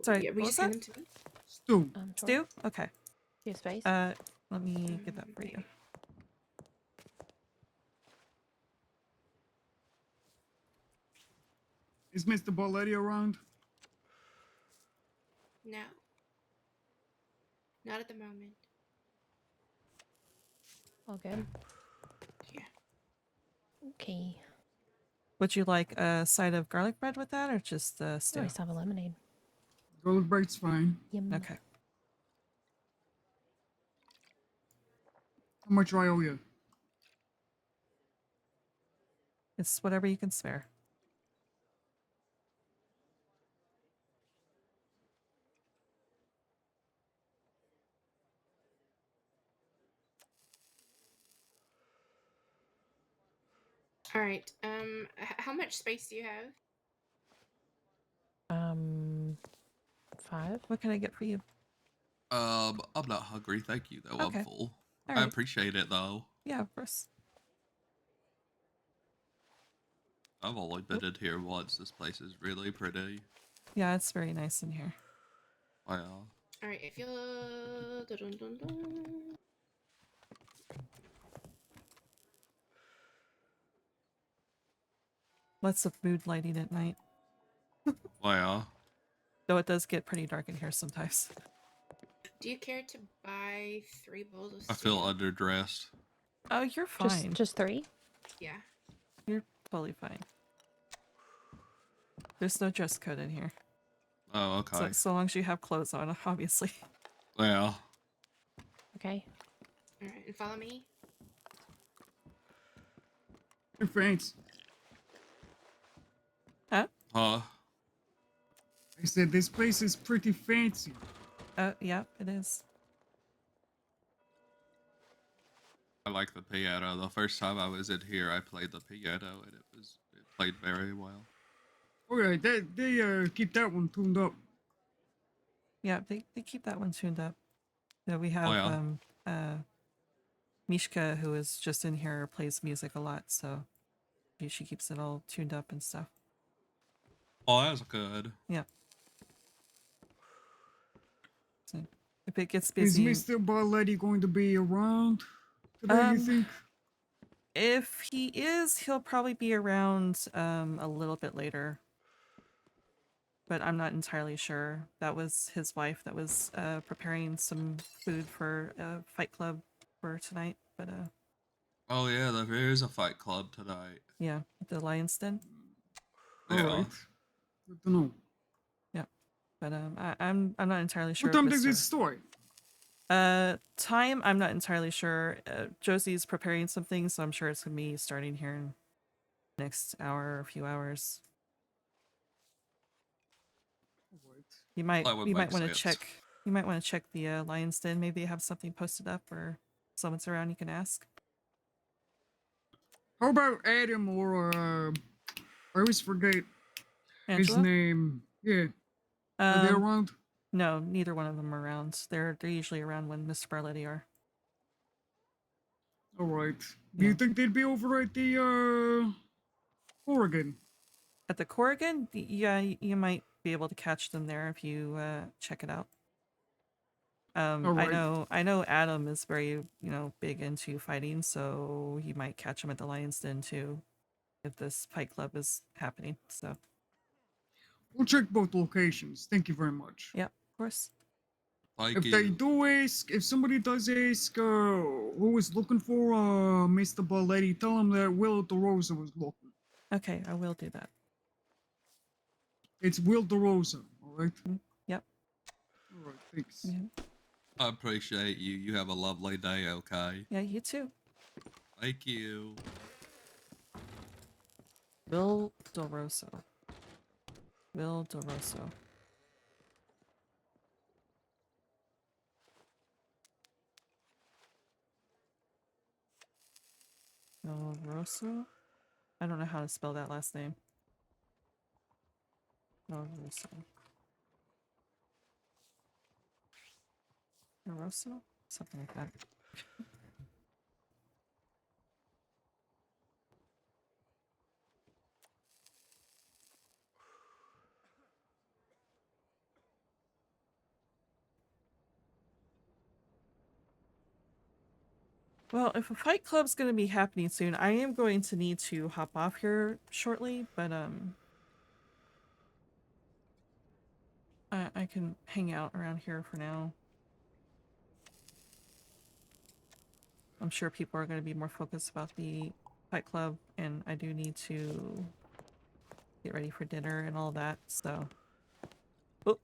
Sorry, Yeah, we what just was hand that? them to me. Stu. Sure. Stu? Okay. Do you have space? Let me get that for you. Is Mr. Bolletti around? No. Not at the moment. All good. Yeah. Okay. Would you like a side of garlic bread with that, or just Oh, stew? I still have a lemonade. Gold break's fine. Yum. Okay. How much do I owe you? It's whatever you can spare. All right. How much space do you have? 5? What can I get for you? I'm not hungry, thank you, though. Okay. I'm full. All I right. appreciate it, though. Yeah, of course. I've only been in here once. This place is really pretty. Yeah, it's very nice in here. Wow. All right, if you'll. Dun, dun, dun. Lots of mood lighting at night. Wow. Though it does get pretty dark in here sometimes. Do you care to buy 3 bowls of I feel cereal? underdressed. Oh, you're fine. Just 3? Yeah. You're totally fine. There's no dress code in here. Oh, okay. So long as you have clothes on, obviously. Yeah. Okay. All right, and follow me. Hey, thanks. Huh? Huh? I said this place is pretty fancy. Yeah, it is. I like the piano. The first time I was in here, I played the piano, and it played very well. Alright, they keep that one tuned up. Yeah, they keep that one tuned up. Yeah, we have Oh, yeah. Mishka, who is just in here, plays music a lot, so she keeps it all tuned up and stuff. Oh, that's good. Yeah. So if it gets Is busy, Mr. Barletti going to be around today, you think? if he is, he'll probably be around a little bit later. But I'm not entirely sure. That was his wife that was preparing some food for Fight Club for tonight. But Oh, yeah, there is a fight club tonight. yeah, at the Lion's Den. Yeah. Alright. Good to know. Yeah, but I'm not entirely sure. What time if does Mr. it start? Time I'm not entirely sure. Josie's preparing some things, so I'm sure it's gonna be starting here in next hour or a few hours. Alright. You might That would you might make want to sense. check. You might want to check the Lion's Den. Maybe they have something posted up, or someone's around you can ask. How about Adam or I always forget his Angela? name. Yeah. Are they around? No, neither one of them are around. They're usually around when Mr. Barletti are. Alright. Do you Yeah. think they'd be over at the Oregon? At the Corrigan, yeah, you might be able to catch them there if you check it out. I Alright. know Adam is very, big into fighting, so you might catch him at the Lion's Den too, if this fight club is happening. So We'll check both locations. Thank you very much. yeah, of course. Thank If you. they do ask, if somebody does ask who is looking for Mr. Balletti, tell him that Will DeRosa was looking. Okay, I will do that. It's Will DeRosa, alright? Yep. Alright, thanks. Yeah. I appreciate you. You have a lovely day, okay? Yeah, you too. Thank you. Will DeRosa. Will DeRosa. DeRosa? I don't know how to spell that last name. DeRosa. DeRosa? Something like that. Well, if a fight club's gonna be happening soon, I am going to need to hop off here shortly, but I can hang out around here for now. I'm sure people are gonna be more focused about the fight club, and I do need to get ready for dinner and all that, so. Oh.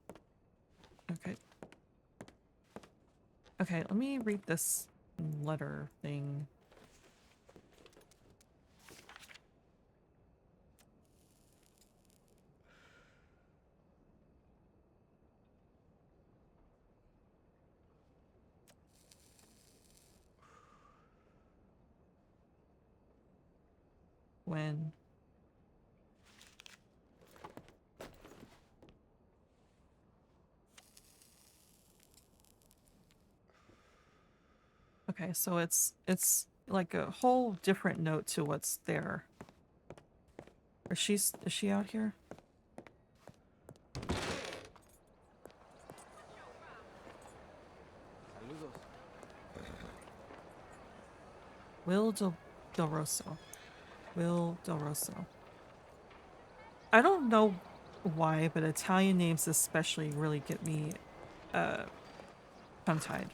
Okay. Okay, let me read this letter thing. When Okay, so it's like a whole different note to what's there. Is she out here? Will Del Rosso. Will Del Rosso. I don't know why, but Italian names especially really get me tongue-tied.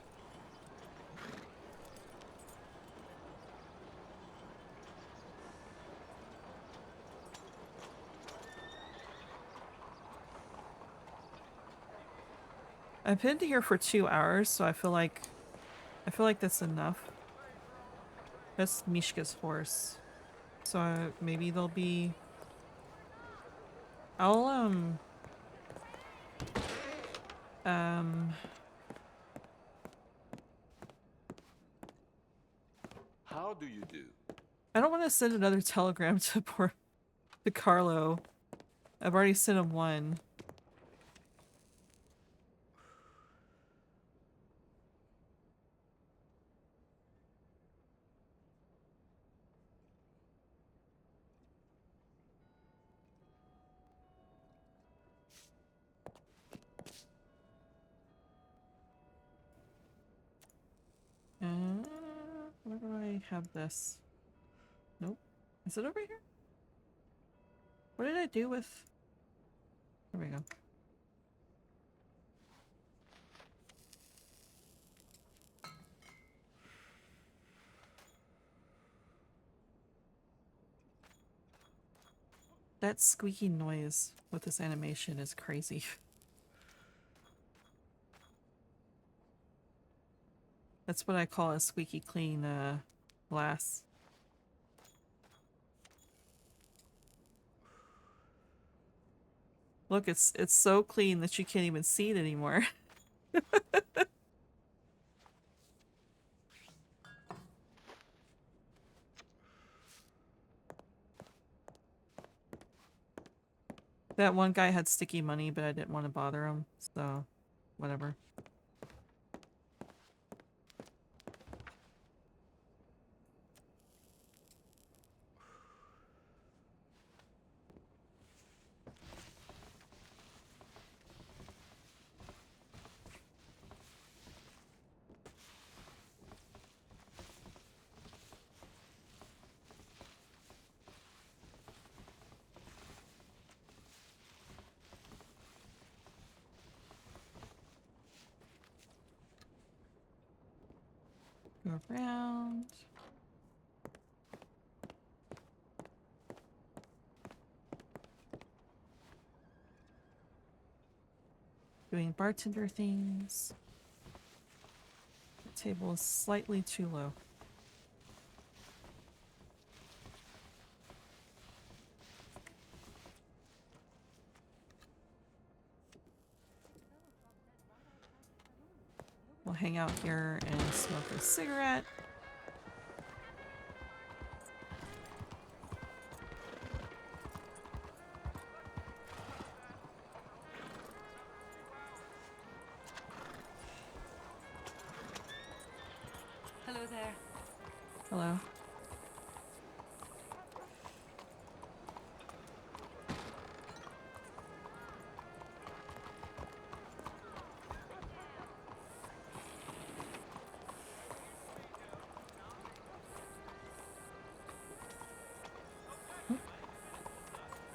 I've been here for 2 hours, so I feel like that's enough. That's Mishka's horse. So maybe there'll be... I'll, How do you do? I don't want to send another telegram to Carlo. I've already sent him one. Where do I have this? Nope. Is it over here? What did I do with... There we go. That squeaky noise with this animation is crazy. That's what I call a squeaky clean glass. Look, it's so clean that you can't even see it anymore. That one guy had sticky money, but I didn't want to bother him, so whatever. Go around. Doing bartender things. The table is slightly too low. We'll hang out here and smoke a cigarette. Hello there. Hello.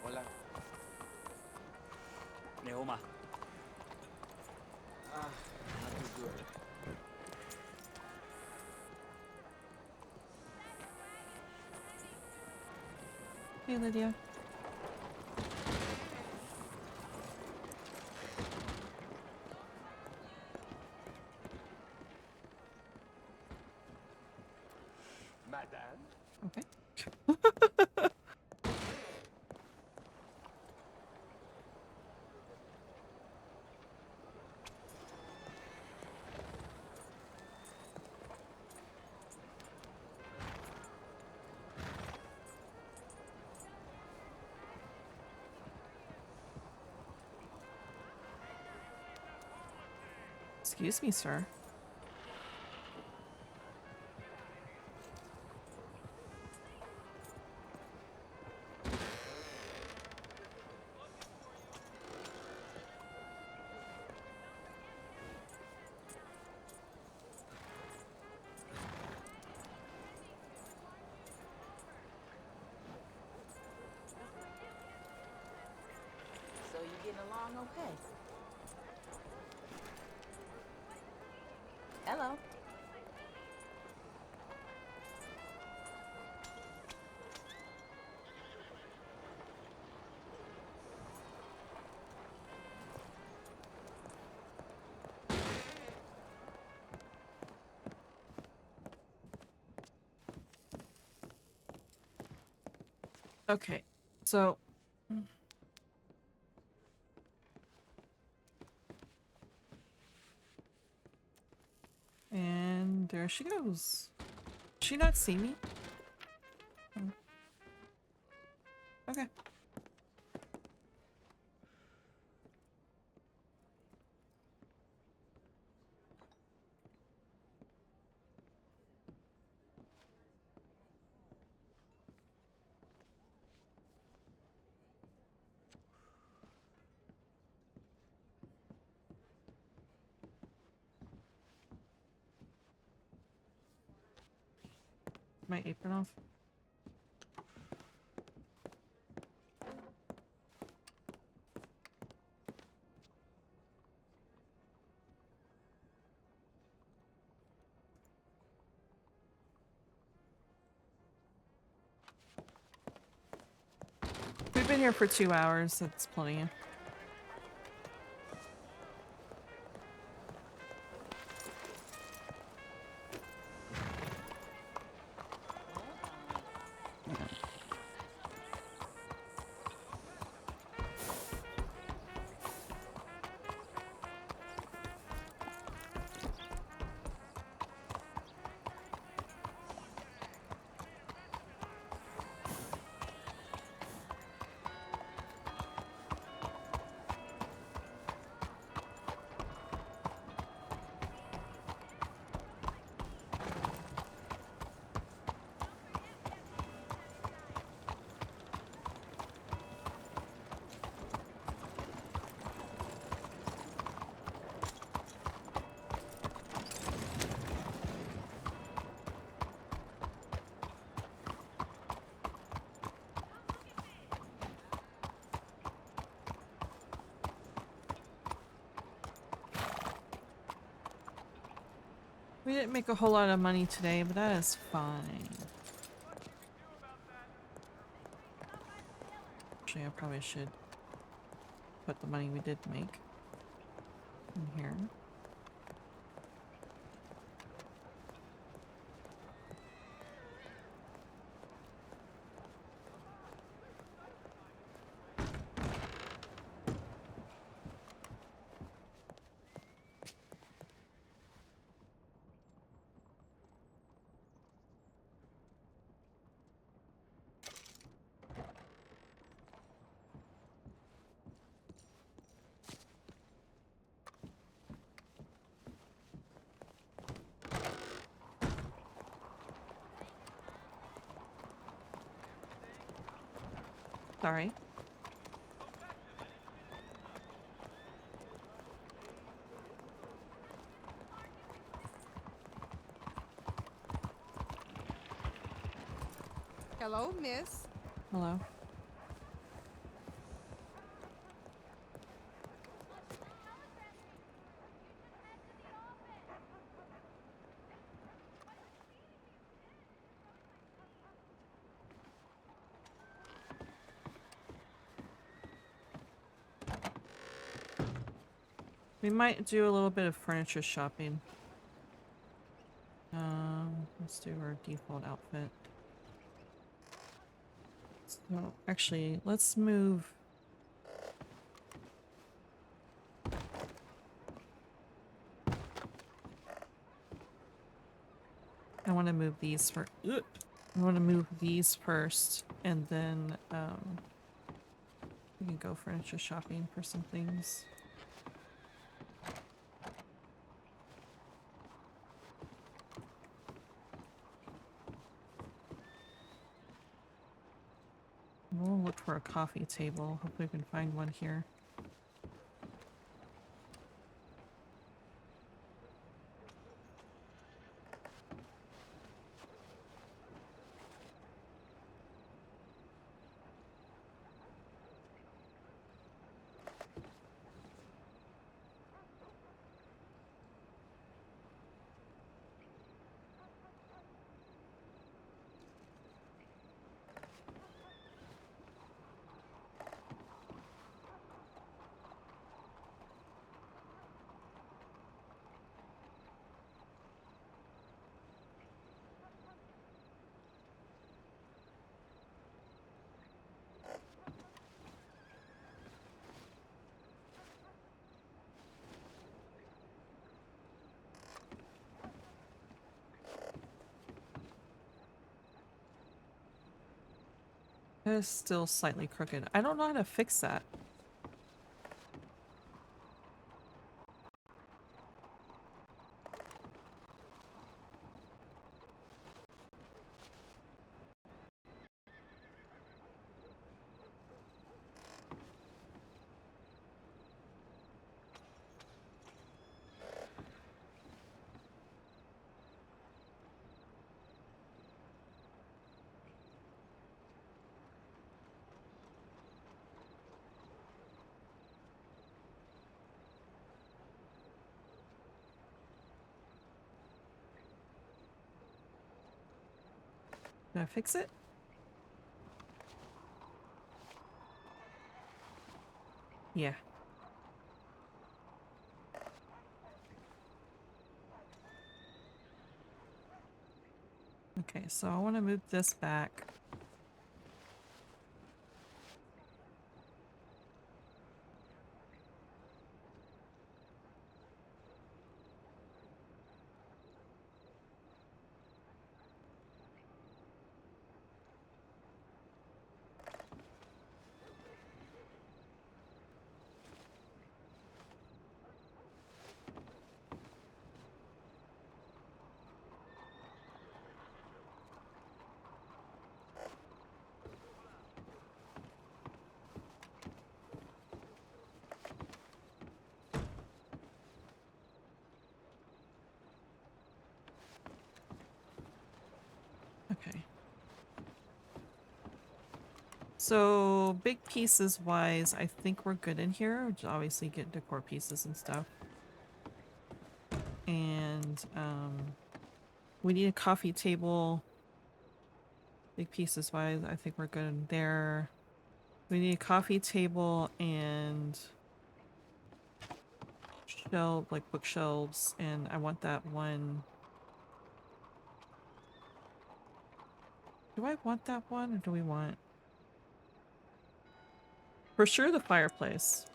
Hola. Neoma. Not too good. Hey, Lydia. Madame? Okay. Excuse me, sir. getting along okay. Hello. Okay, so and there she goes. Did she not see me? Oh. Okay. My apron off. We've been here for 2 hours. That's plenty. We didn't make a whole lot of money today, but that is fine. Actually, I probably should put the money we did make in here. Sorry. Hello, miss. Hello. We might do a little bit of furniture shopping. Let's do our default outfit. So, actually, let's move. I want to move these for. I want to move these first, and then we can go furniture shopping for some things. We'll look for a coffee table. Hopefully we can find one here. That is still slightly crooked. I don't know how to fix that. Did I fix it? Yeah. Okay, so I want to move this back. Okay. So, big pieces wise, I think we're good in here. Which obviously get decor pieces and stuff. And, we need a coffee table. Big pieces wise, I think we're good in there. We need a coffee table and shelf, like bookshelves, and I want that one. Do I want that one, or do we want... For sure the fireplace.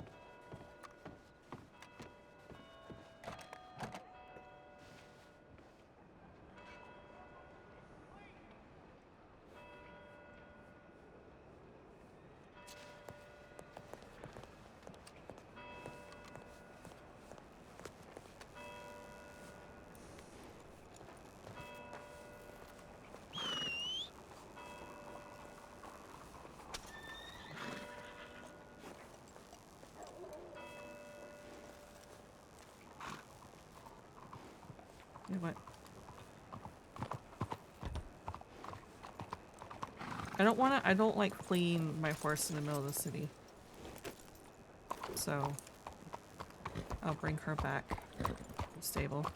Wait, what? I don't like fleeing my horse in the middle of the city. So, I'll bring her back to the stable.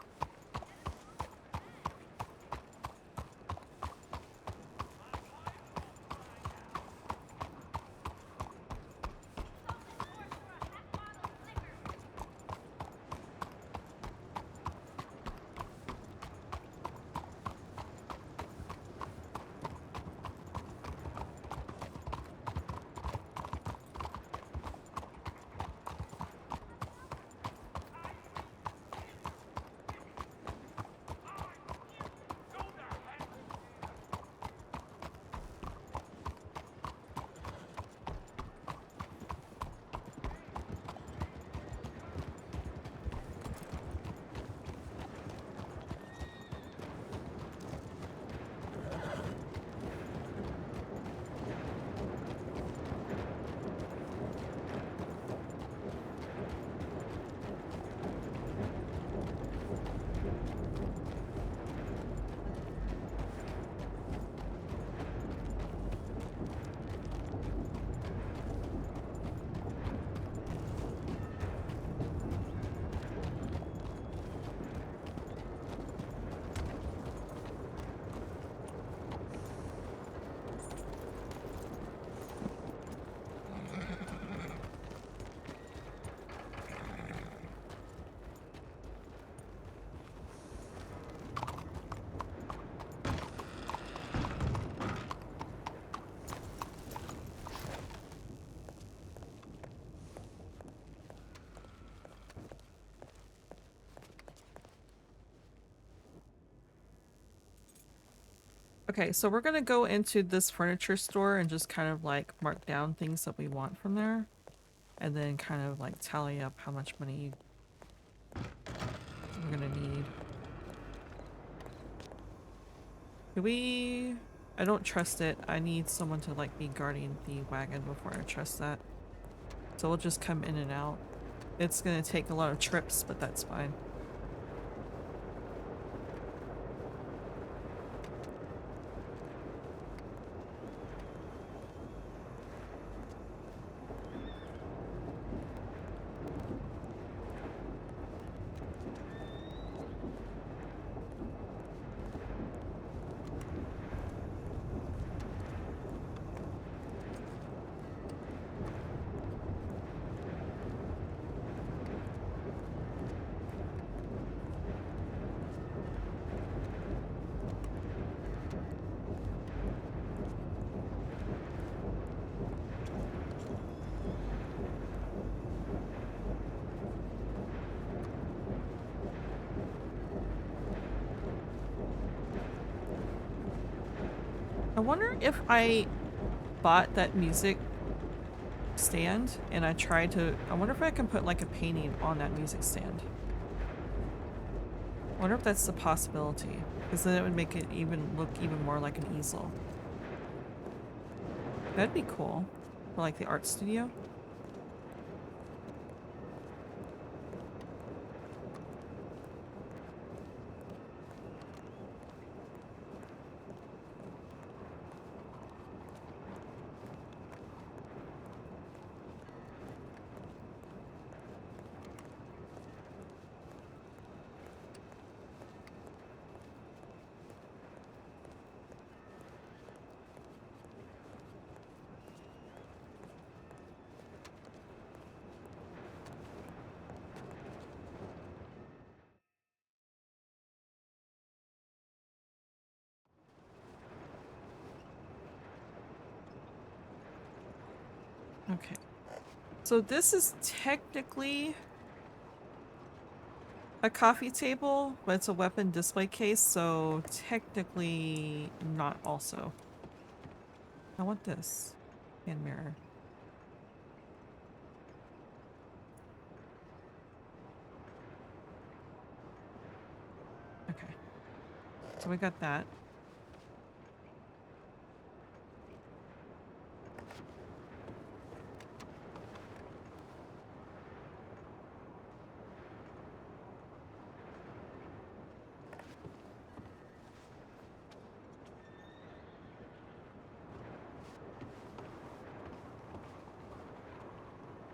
Okay, so we're gonna go into this furniture store and just kind of like mark down things that we want from there. And then kind of like tally up how much money we're gonna need. Do we... I don't trust it. I need someone to like be guarding the wagon before I trust that. So we'll just come in and out. It's gonna take a lot of trips, but that's fine. I wonder if I bought that music stand and I tried to... I wonder if I can put like a painting on that music stand. I wonder if that's a possibility, because then it would make it even look even more like an easel. That'd be cool for like the art studio. Okay. So this is technically a coffee table, but it's a weapon display case, so technically not also. I want this. Hand mirror. Okay. So we got that.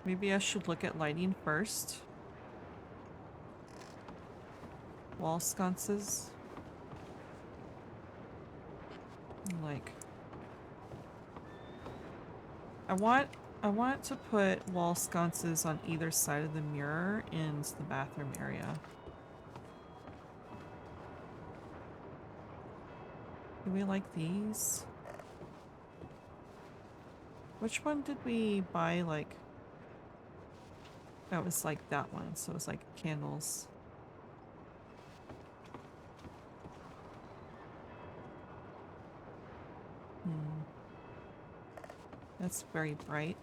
Maybe I should look at lighting first. Wall sconces. Like... I want to put wall sconces on either side of the mirror in the bathroom area. Do we like these? Which one did we buy, like... That was like that one, so it was like candles. That's very bright.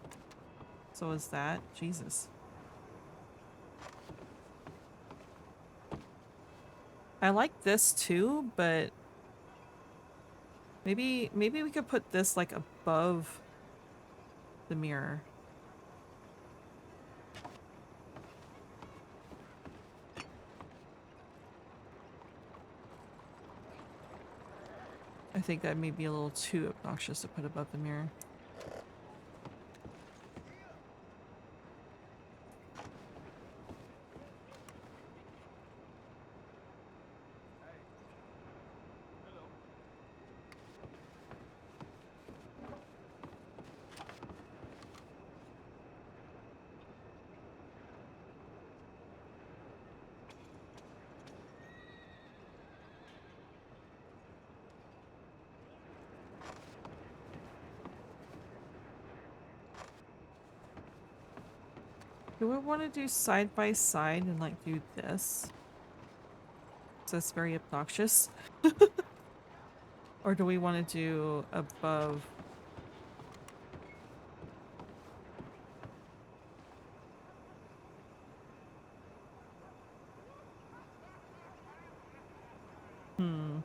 So is that. Jesus. I like this too, but maybe we could put this like above the mirror. I think that may be a little too obnoxious to put above the mirror. Do we want to do side by side and like do this? So that's very obnoxious. Or do we want to do above? Hmm.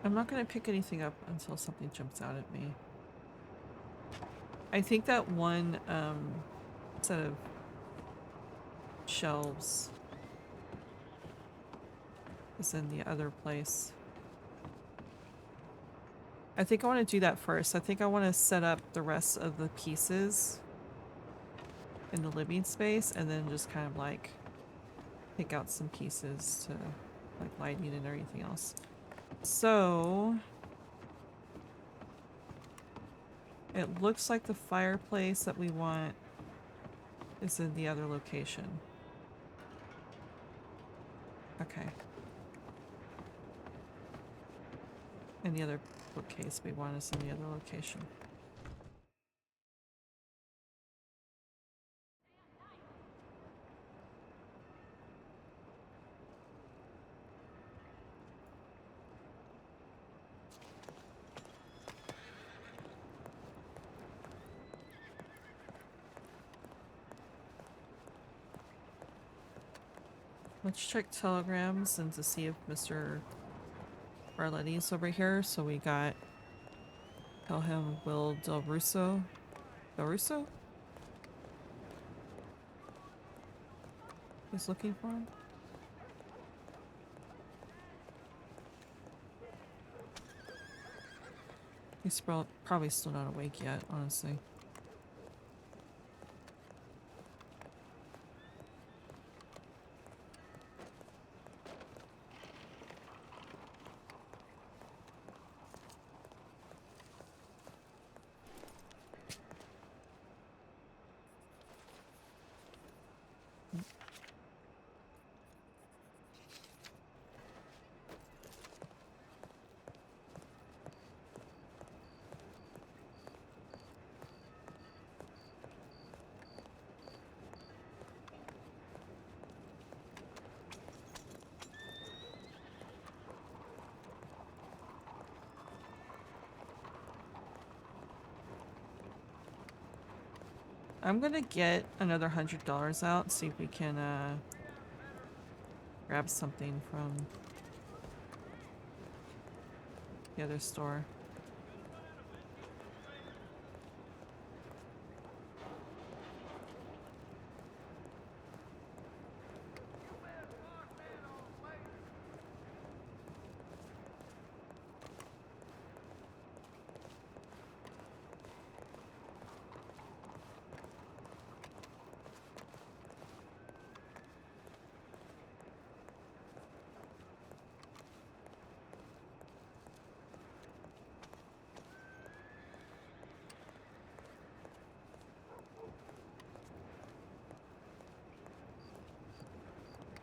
I'm not going to pick anything up until something jumps out at me. I think that one set of shelves is in the other place. I think I want to do that first. I think I want to set up the rest of the pieces in the living space and then just kind of like pick out some pieces to like lighting and everything else. So it looks like the fireplace that we want is in the other location. Okay. And the other bookcase we want is in the other location. Let's check telegrams and to see if Mr. Barletti's over here. So we got tell him Will Del Russo. Del Russo? He's looking for him. He's probably still not awake yet, honestly. I'm gonna get another $100 out, see if we can grab something from the other store.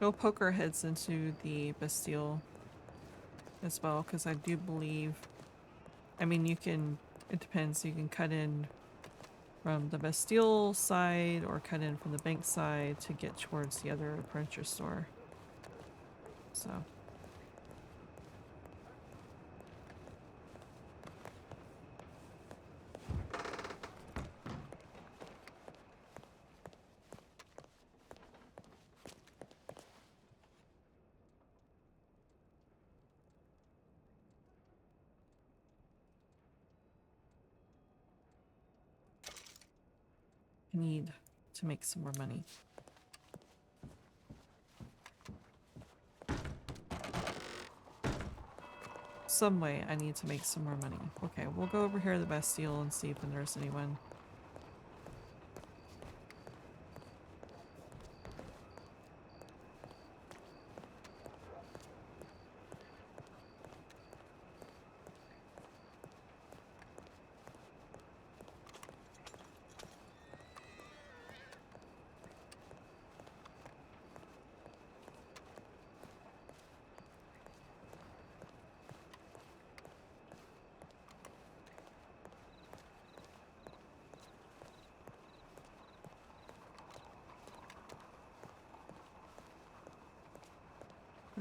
We'll poke our heads into the Bastille as well, because I do believe, I mean, you can, it depends, you can cut in from the Bastille side or cut in from the bank side to get towards the other furniture store. So. I need to make some more money. Some way I need to make some more money. Okay, we'll go over here to the Bastille and see if there's anyone.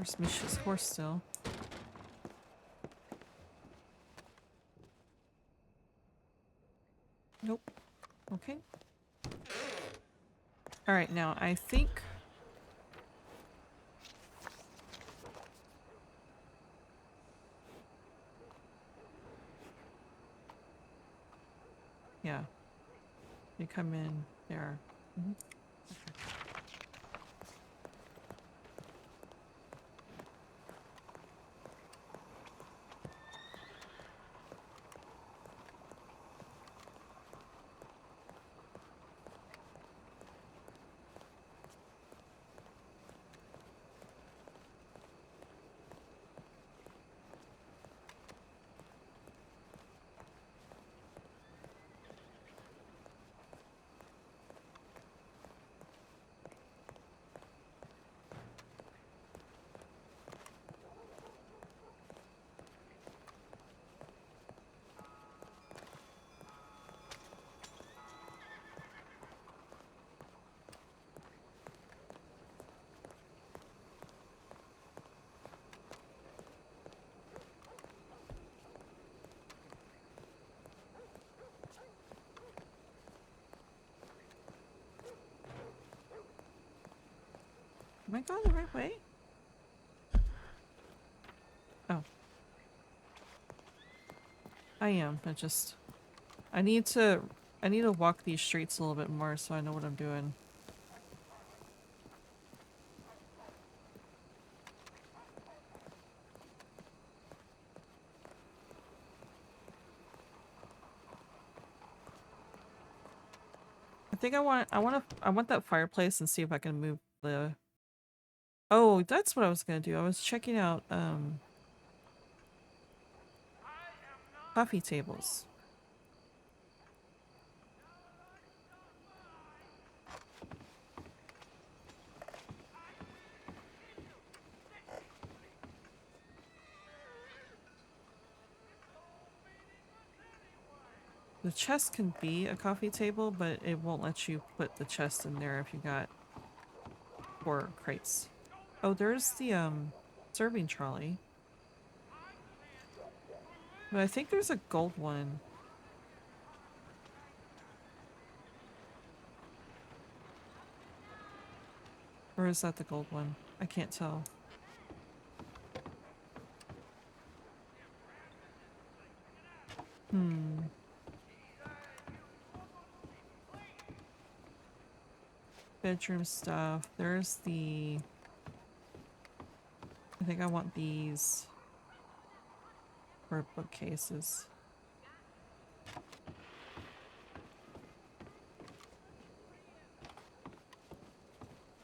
Where's Mish's horse still? Nope. Okay. Alright, now I think... Yeah. You come in there. Mhm. Am I going the right way? Oh. I am. I need to walk these streets a little bit more so I know what I'm doing. I think I want that fireplace and see if I can move the... Oh, that's what I was gonna do. I was checking out coffee tables. The chest can be a coffee table, but it won't let you put the chest in there if you got 4 crates. Oh, there's the serving trolley. But I think there's a gold one. Or is that the gold one? I can't tell. Bedroom stuff. There's the... I think I want these for bookcases.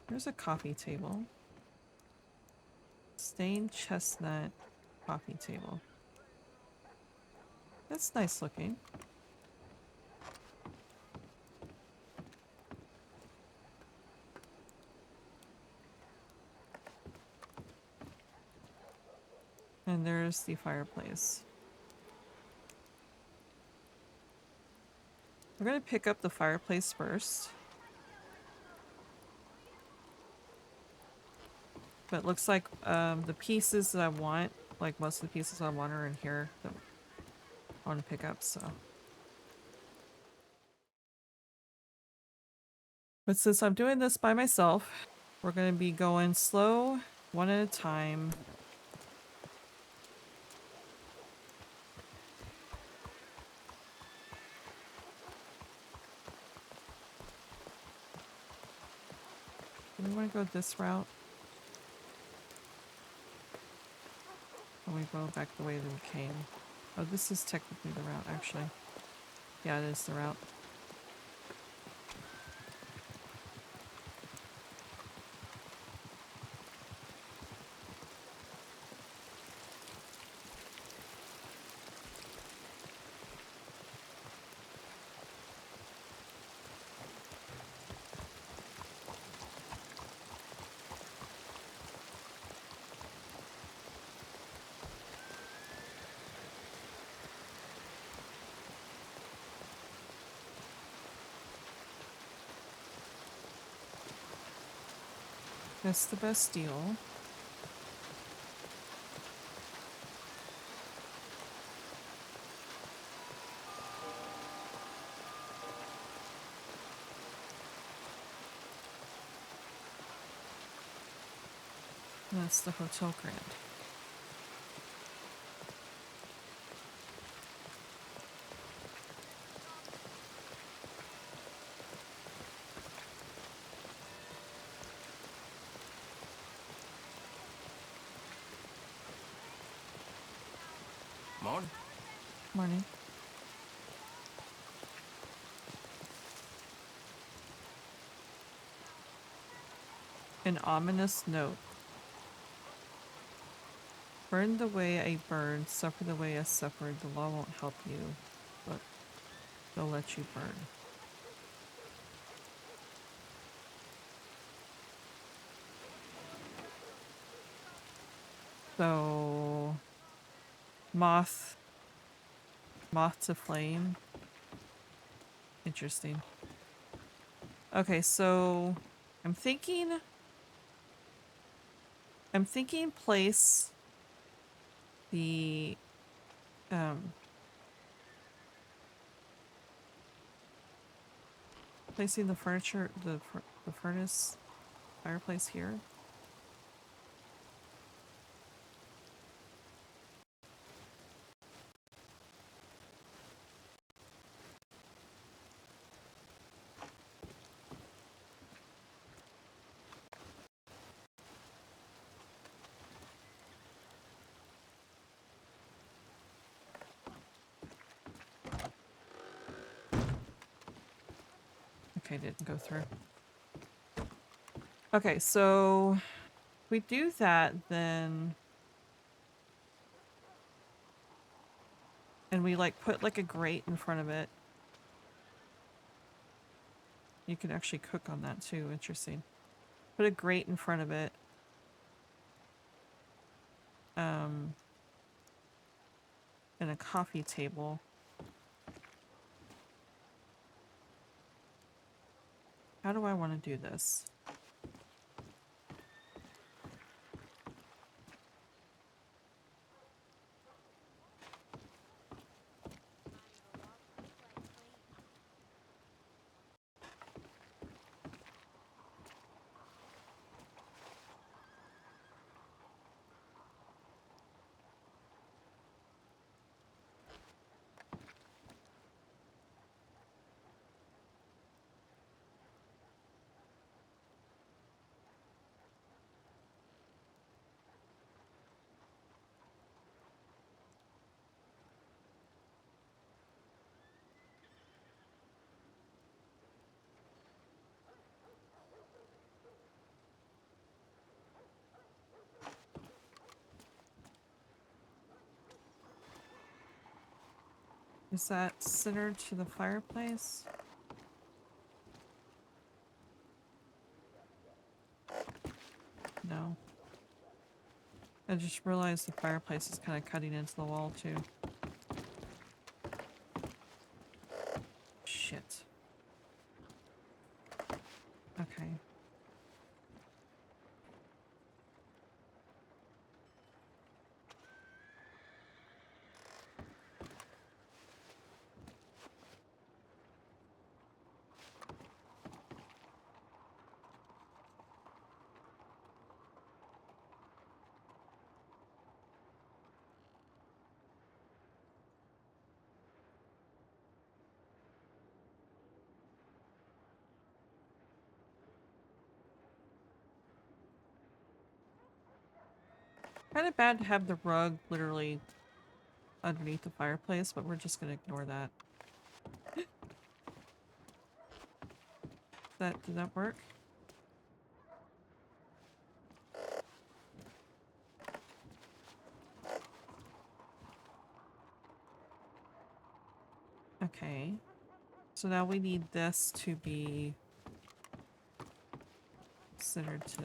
There's a coffee table. Stained chestnut coffee table. That's nice looking. And there's the fireplace. We're gonna pick up the fireplace first. But it looks like the pieces that I want, like most of the pieces I want are in here that I want to pick up, so. But since I'm doing this by myself, we're gonna be going slow, one at a time. Do we want to go this route? Or we go back the way that we came? Oh, this is technically the route, actually. Yeah, it is the route. That's the Bastille. That's the Hotel Grand. Morning. Morning. An ominous note. Burn the way I burned, suffer the way I suffered. The law won't help you, but they'll let you burn. So, moth to flame. Interesting. Okay, so I'm thinking place the placing the furniture, the furnace, fireplace here. Okay, didn't go through. Okay, so if we do that, then and we like put like a grate in front of it. You can actually cook on that too. Interesting. Put a grate in front of it. And a coffee table. How do I want to do this? Is that centered to the fireplace? No. I just realized the fireplace is kind of cutting into the wall too. Shit. Okay. Kind of bad to have the rug literally underneath the fireplace, but we're just gonna ignore that. Did that work? Okay. So now we need this to be centered to...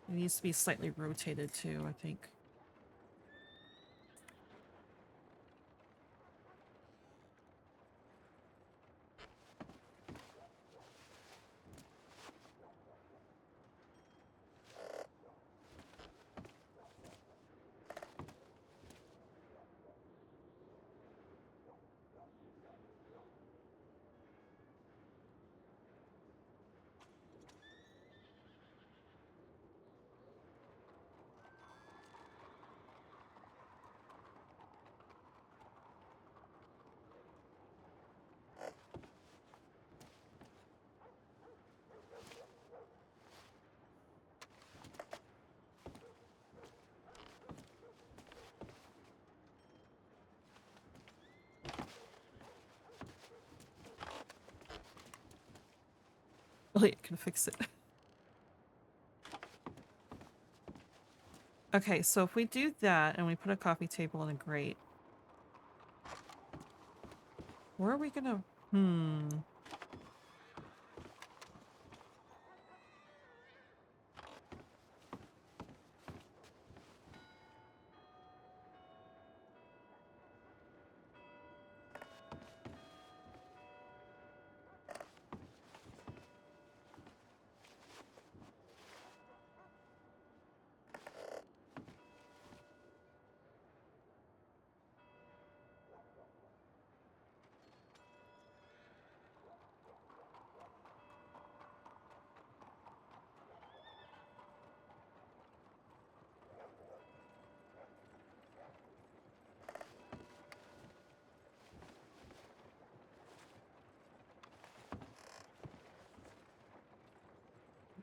It needs to be slightly rotated too, I think. Lydia can fix it. Okay, so if we do that and we put a coffee table and a grate, where are we gonna...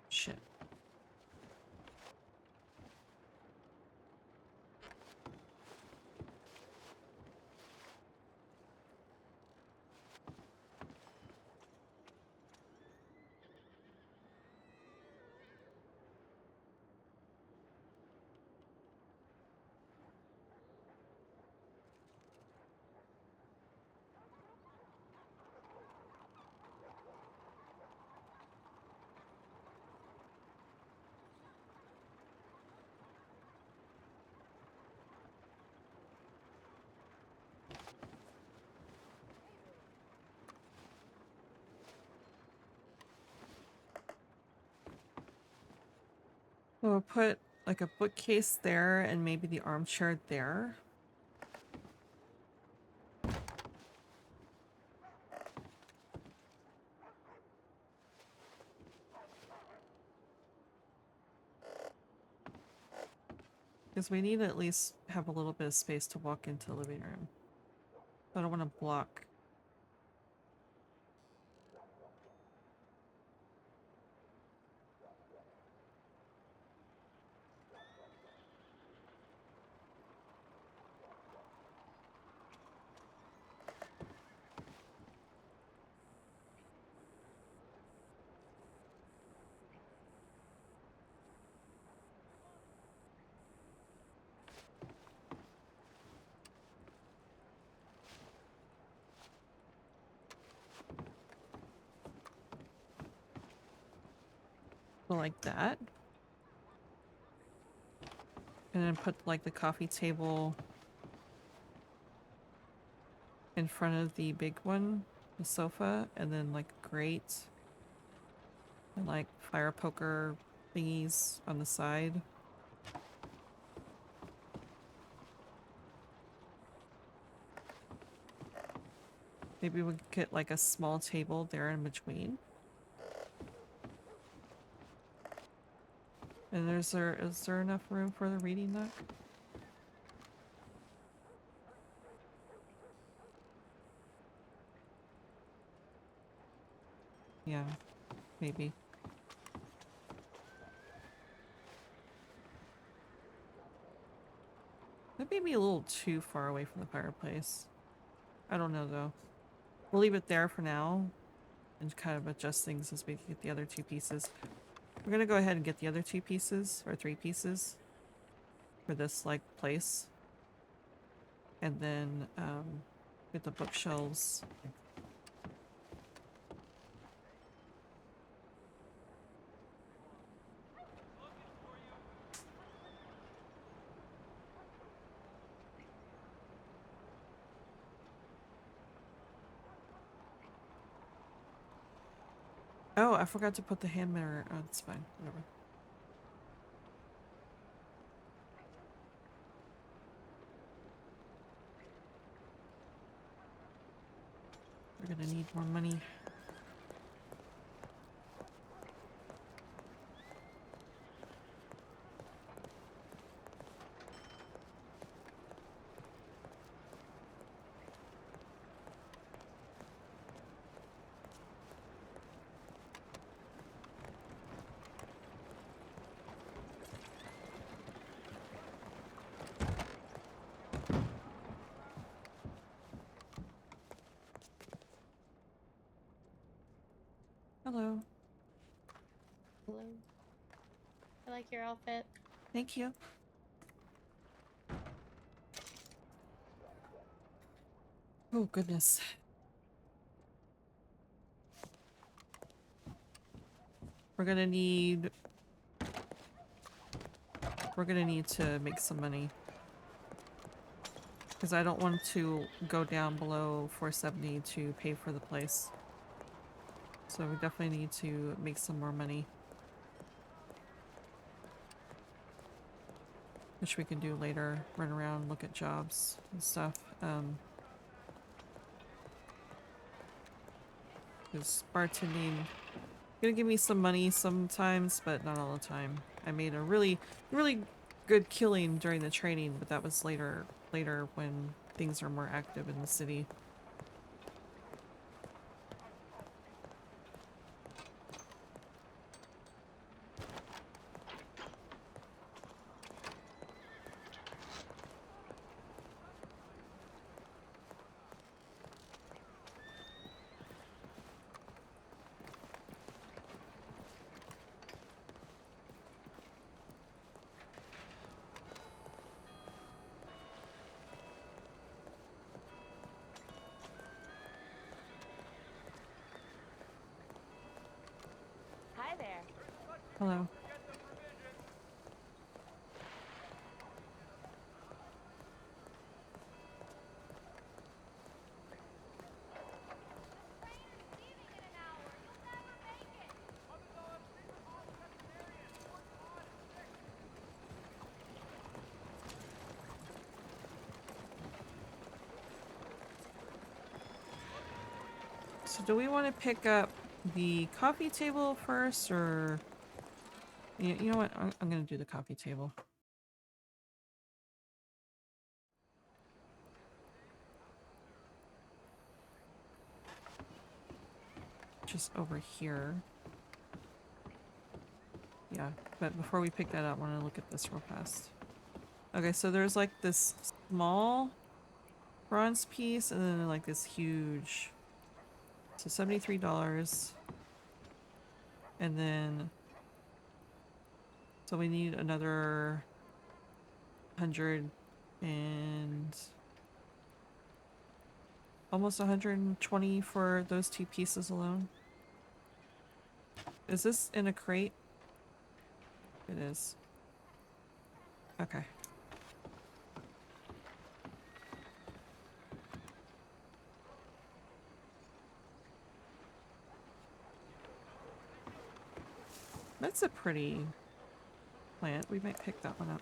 Shit. We'll put like a bookcase there and maybe the armchair there. Because we need to at least have a little bit of space to walk into the living room. I don't want to block. Like that. And then put like the coffee table in front of the big one, the sofa, and then like a grate and like fire poker thingies on the side. Maybe we could get like a small table there in between. And is there enough room for the reading nook? Yeah, maybe. That may be a little too far away from the fireplace. I don't know though. We'll leave it there for now and kind of adjust things as we get the other two pieces. We're gonna go ahead and get the other two pieces, or three pieces, for this, like, place. And then, get the bookshelves. Oh, I forgot to put the hand mirror. Oh, it's fine. Whatever. We're gonna need more money. Hello. blue. I like your outfit. Thank you. Oh, goodness. We're gonna need to make some money. Because I don't want to go down below 470 to pay for the place. So we definitely need to make some more money. Which we can do later. Run around, look at jobs and stuff. Because bartending gonna give me some money sometimes, but not all the time. I made a really good killing during the training, but that was later when things are more active in the city. Hi there. Hello. So do we want to pick up the coffee table first, or... You know what? I'm gonna do the coffee table. Just over here. Yeah, but before we pick that up, I want to look at this real fast. Okay, so there's like this small bronze piece and then like this huge. So $73. And then... So we need another 100 and... almost 120 for those two pieces alone. Is this in a crate? It is. Okay. That's a pretty plant. We might pick that one up.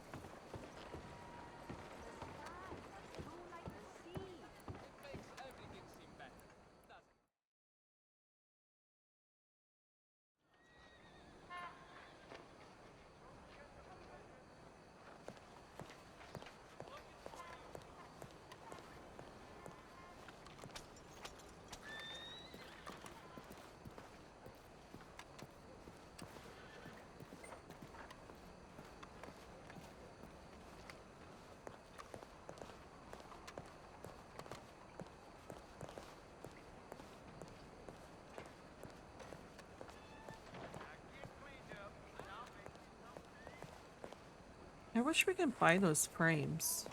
I wish we could buy those frames.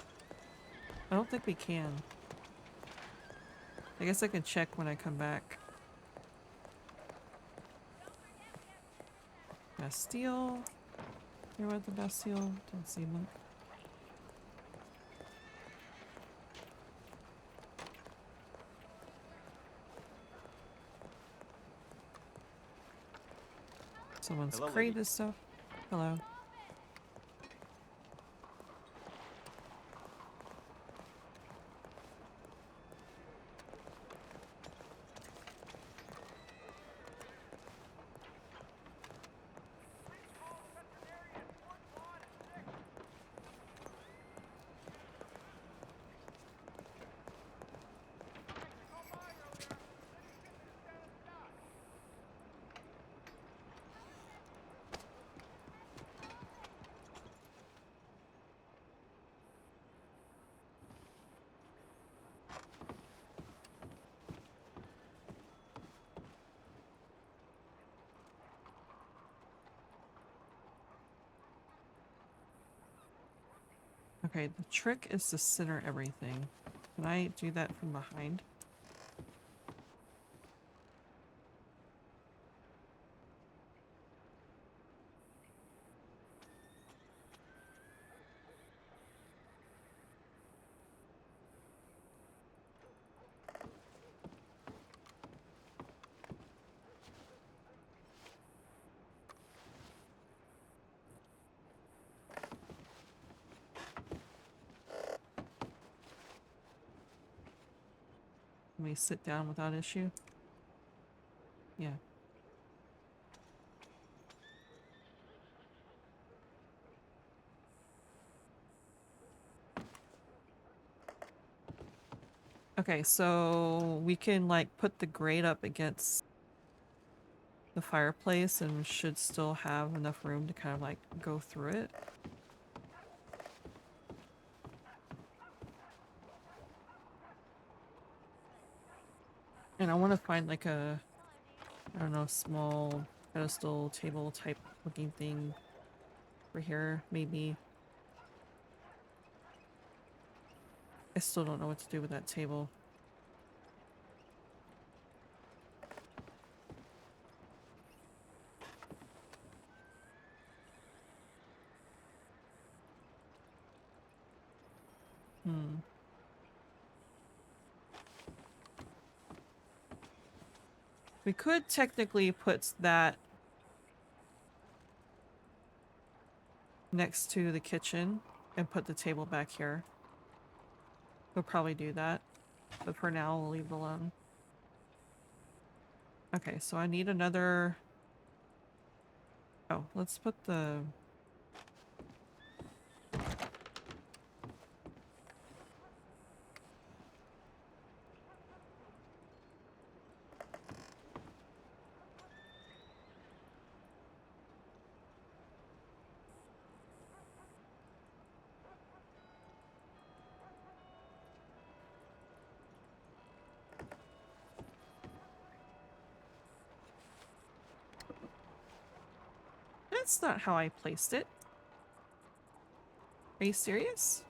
I don't think we can. I guess I can check when I come back. Bastille. You're at the Bastille. Don't see them. Someone's Hello, crate Lydia. this stuff. Hello. Okay, the trick is to center everything. Can I do that from behind? Can we sit down without issue? Yeah. Okay, so we can like put the grate up against the fireplace and should still have enough room to kind of like go through it. And I want to find like a, I don't know, small pedestal table type looking thing for here, maybe. I still don't know what to do with that table. We could technically put that next to the kitchen and put the table back here. We'll probably do that, but for now we'll leave it alone. Okay, so I need another... Oh, let's put the... That's not how I placed it. Are you serious?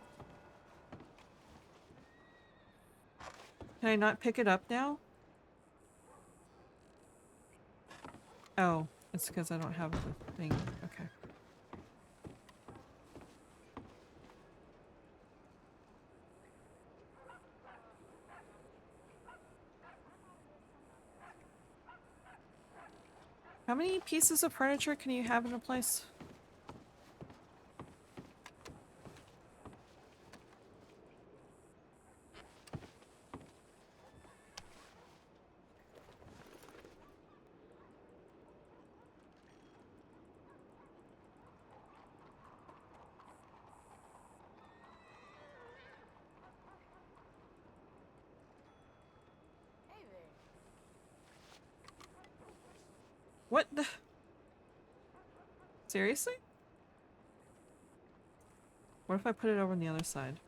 Can I not pick it up now? Oh, it's because I don't have the thing. Okay. How many pieces of furniture can you have in a place? What the? Seriously? What if I put it over on the other side?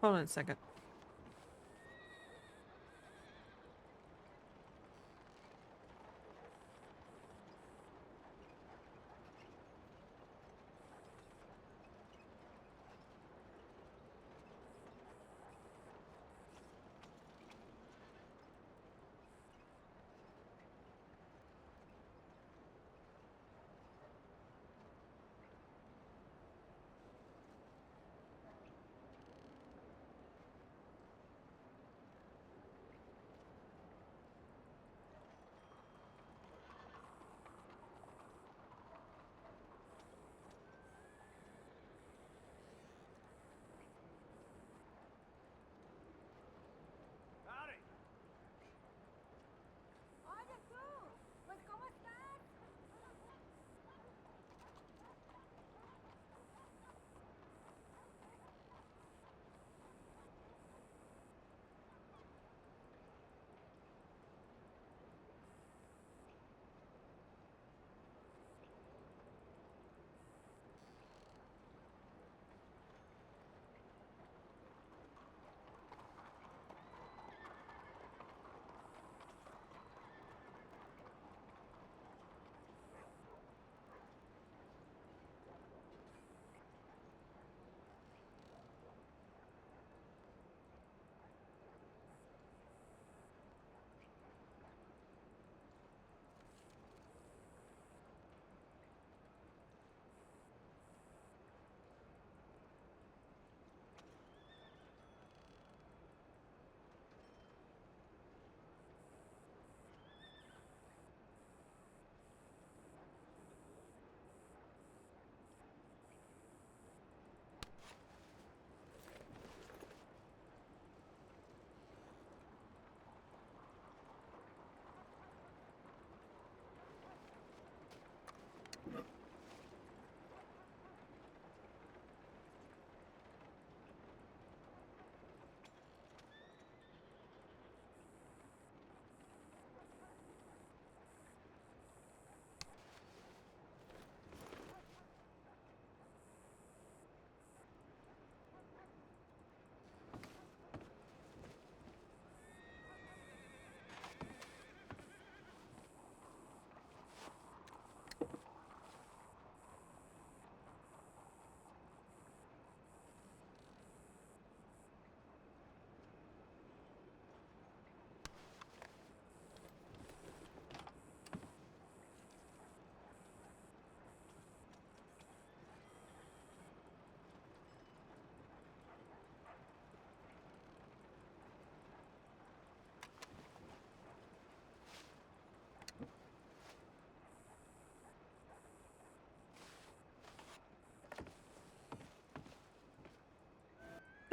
Hold on a second.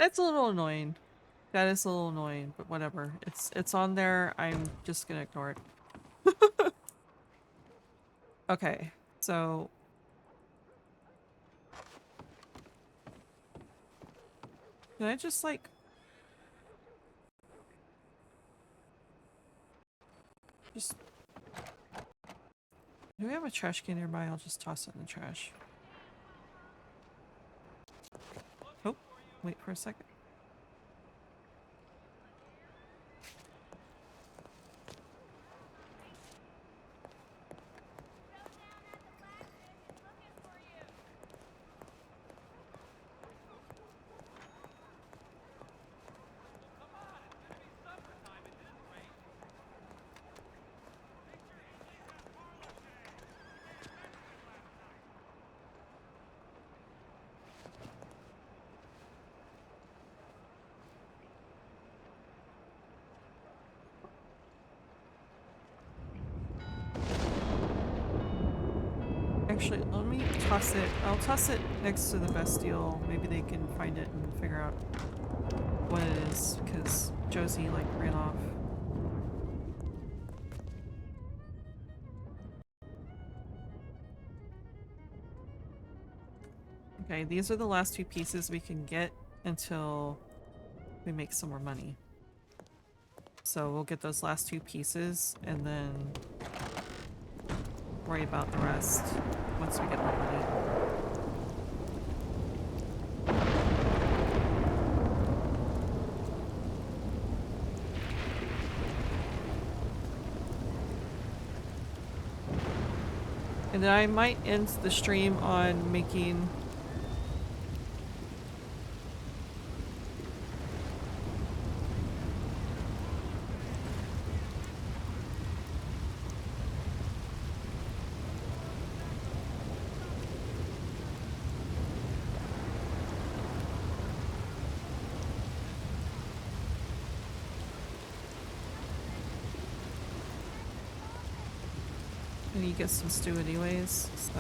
That's a little annoying. That is a little annoying, but whatever. It's on there. I'm just gonna ignore it. Okay, so can I just like just do we have a trash can nearby? I'll just toss it in the trash. Oh, wait for a second. Actually, let me toss it. I'll toss it next to the Bastille. Maybe they can find it and figure out what it is, because Josie, like, ran off. Okay, these are the last two pieces we can get until we make some more money. So we'll get those last two pieces and then worry about the rest once we get more money. And then I might end the stream on making and you get some stew anyways, so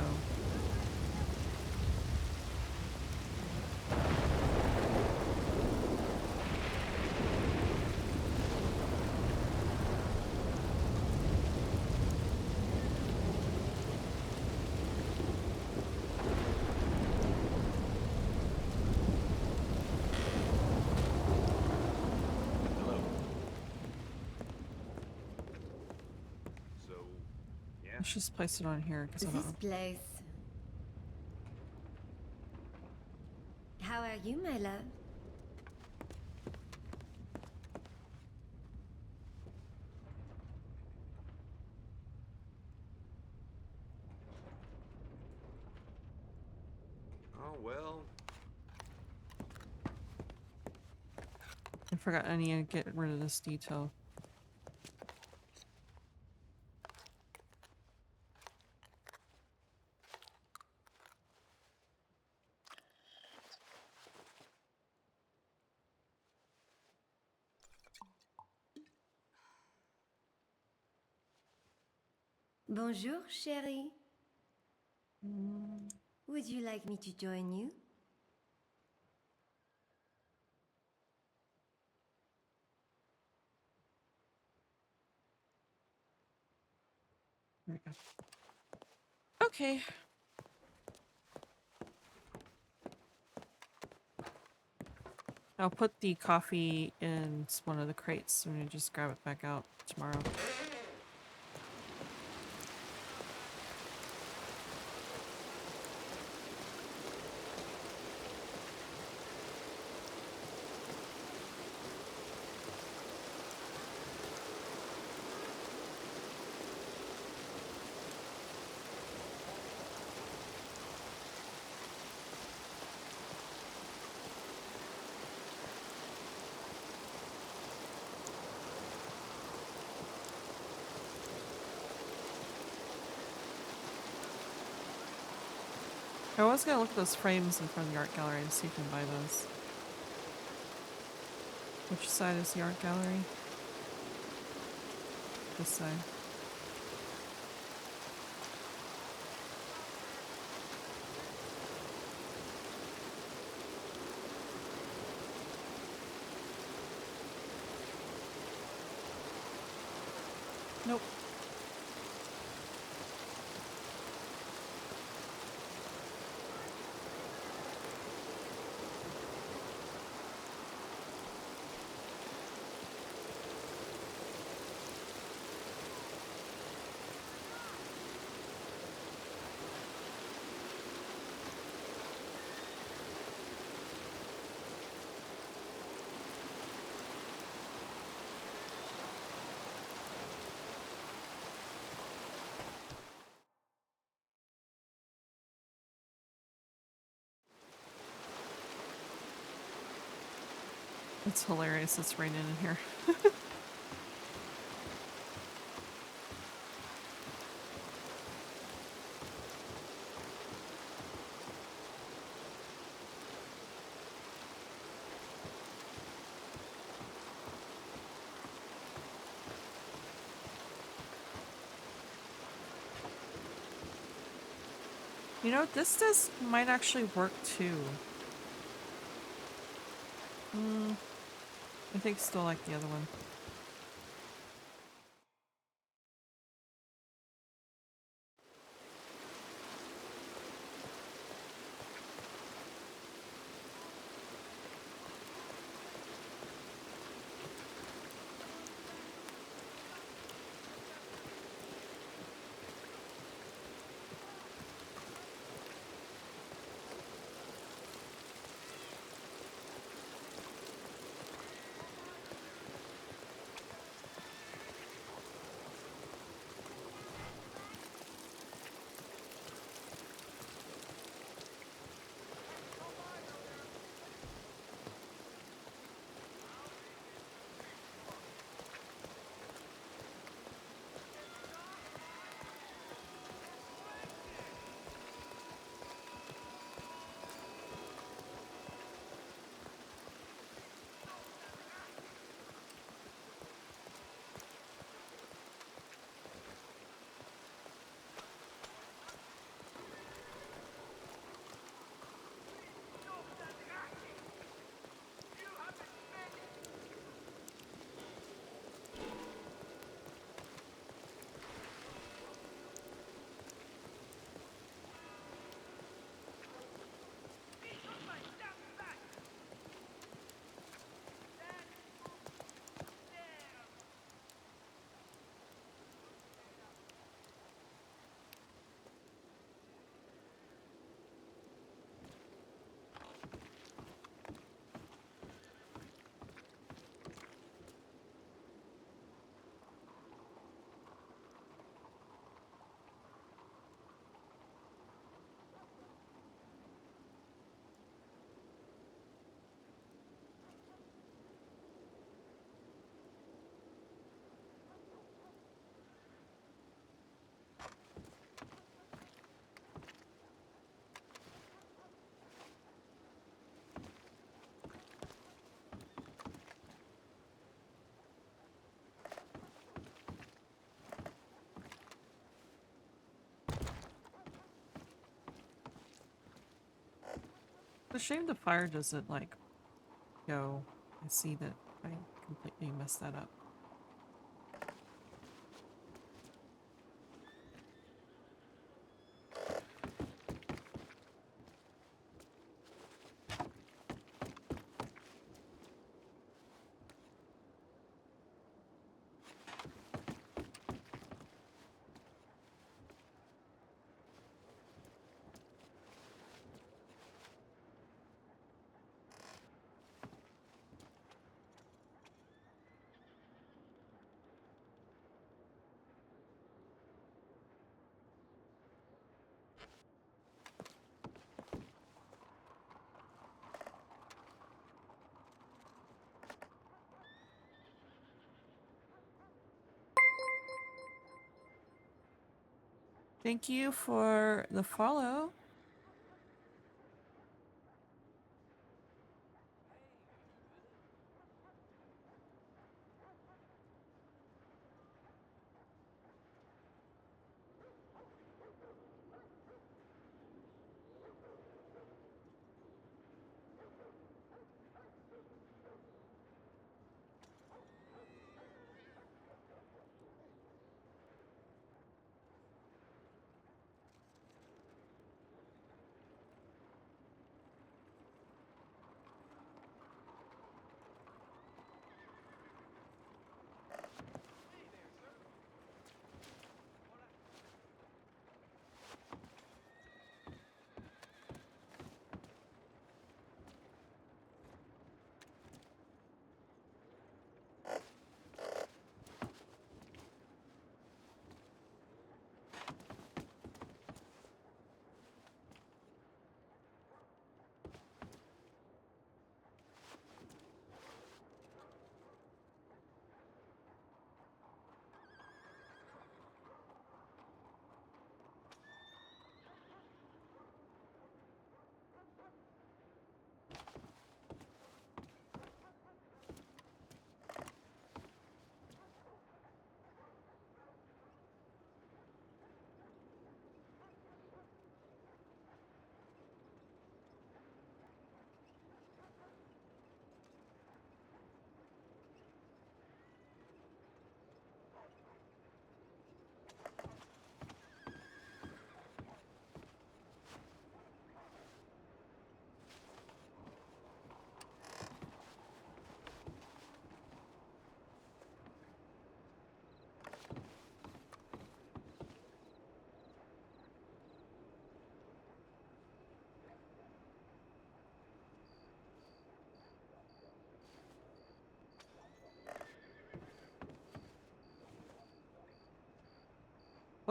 let's just place it on here because I don't know. Place. How are you, my love? Oh, well. I forgot I need to get rid of this detail. Bonjour, chérie. Would you like me to join you? There we go. Okay. I'll put the coffee in one of the crates and just grab it back out tomorrow. I was gonna look at those frames in front of the art gallery and see if you can buy those. Which side is the art gallery? This side. It's hilarious. It's raining in here. You know, this disc might actually work too. I think still like the other one. It's a shame the fire doesn't, like, go. I see that I completely messed that up. Thank you for the follow.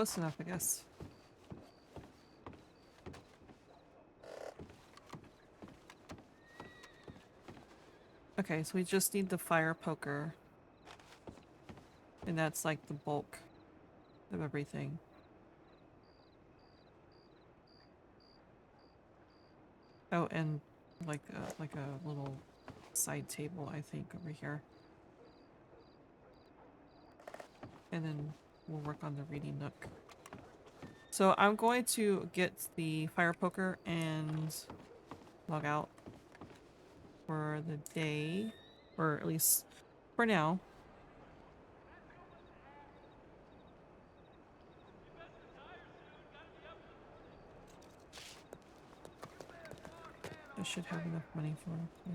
Close enough, I guess. Okay, so we just need the fire poker. And that's like the bulk of everything. Oh, and like a little side table, I think, over here. And then we'll work on the reading nook. So I'm going to get the fire poker and log out for the day, or at least for now. I should have enough money for it. Yeah.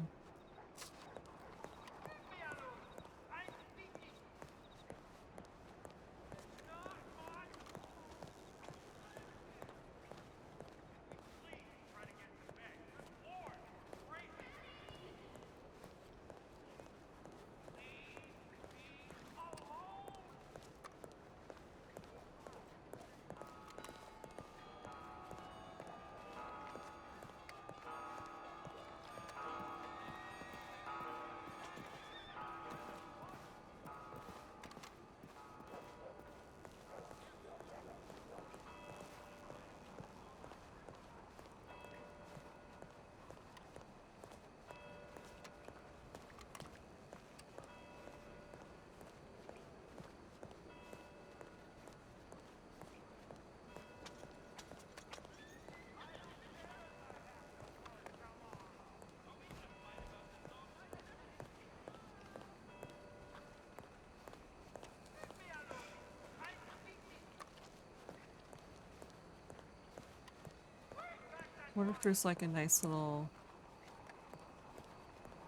I wonder if there's like a nice little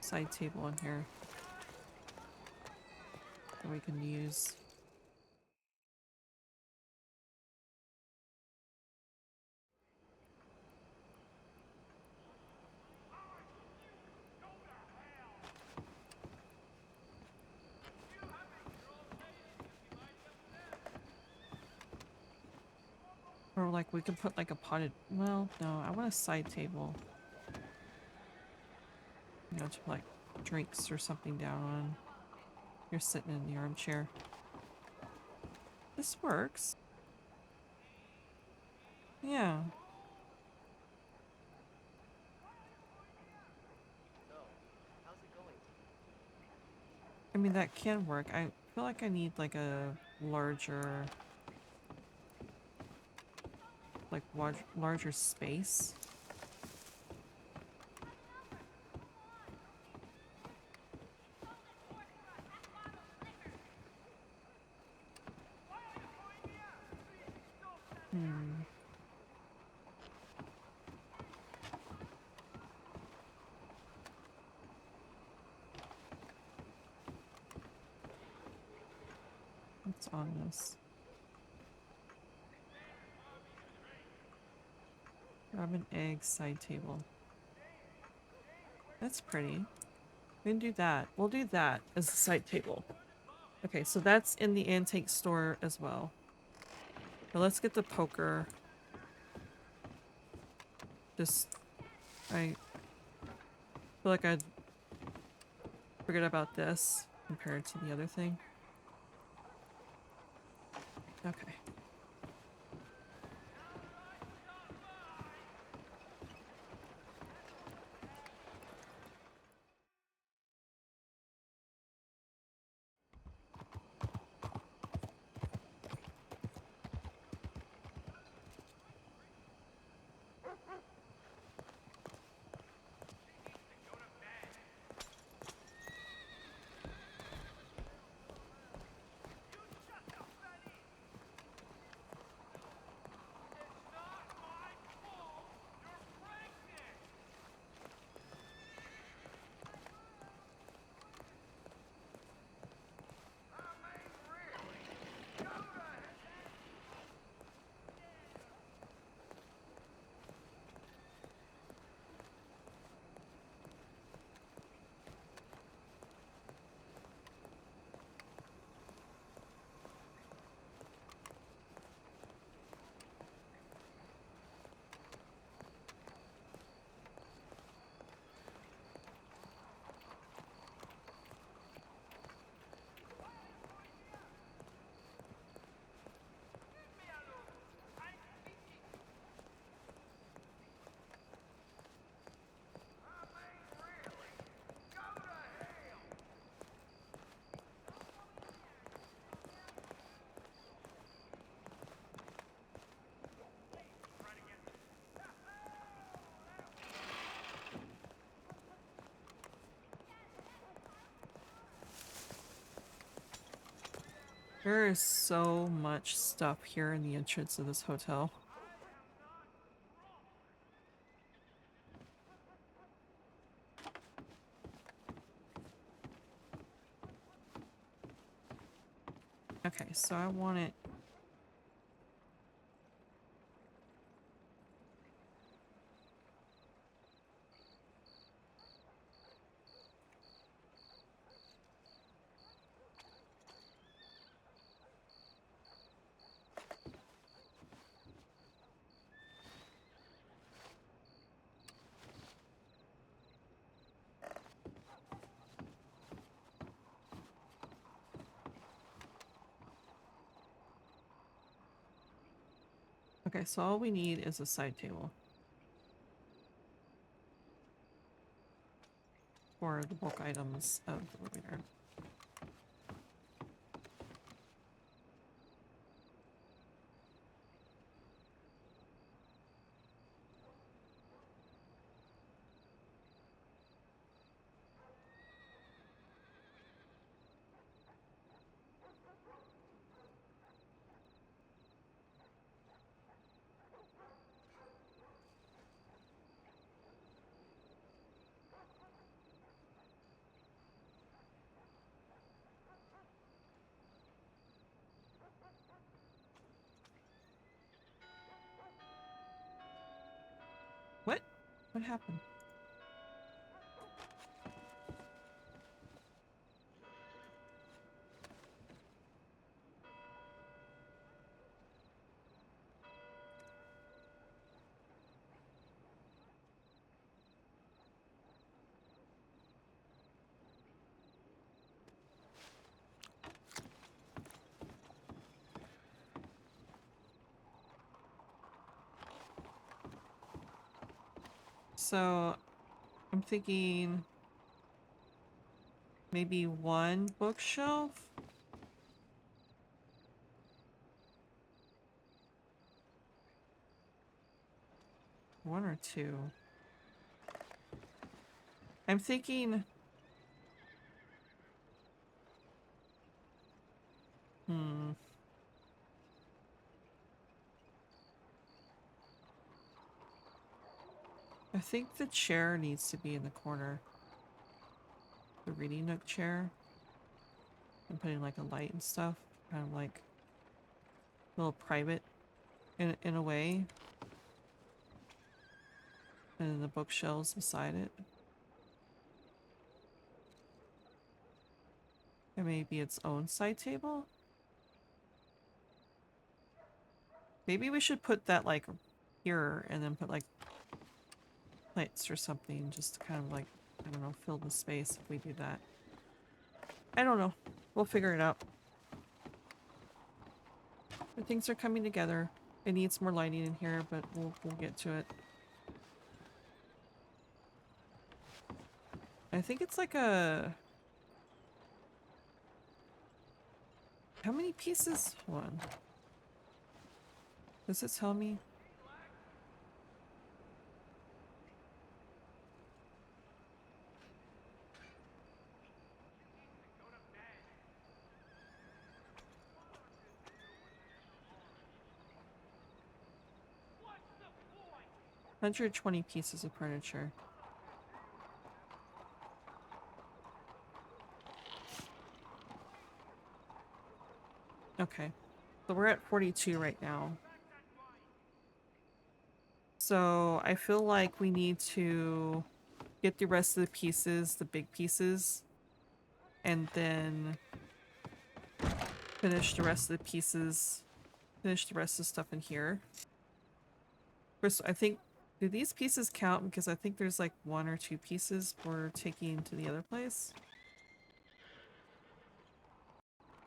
side table in here that we can use. Or like we could put like a potted, well, no, I want a side table. You know, to put like drinks or something down on. You're sitting in the armchair. This works. Yeah. I mean, that can work. I feel like I need like a larger, like larger space. Hmm. What's on this? Grab an egg side table. That's pretty. We can do that. We'll do that as a side table. Okay, so that's in the antique store as well. But let's get the poker. Just, I feel like I'd forget about this compared to the other thing. Okay. There is so much stuff here in the entrance of this hotel. Okay, so I want it. Okay, so all we need is a side table. For the bulk items of the elevator. What? What happened? So, I'm thinking maybe one bookshelf? One or two? I'm thinking... I think the chair needs to be in the corner. The reading nook chair. I'm putting like a light and stuff. Kind of like a little private in a way. And then the bookshelves beside it. And maybe its own side table? Maybe we should put that like here and then put like lights or something just to kind of like, I don't know, fill the space if we do that. I don't know. We'll figure it out. But things are coming together. It needs more lighting in here, but we'll get to it. I think it's like a... How many pieces? Hold on. Does it tell me? $120 pieces of furniture. Okay. So we're at 42 right now. So I feel like we need to get the rest of the pieces, the big pieces, and then finish the rest of the pieces, finish the rest of the stuff in here. First, I think, do these pieces count? Because I think there's like 1 or 2 pieces we're taking to the other place.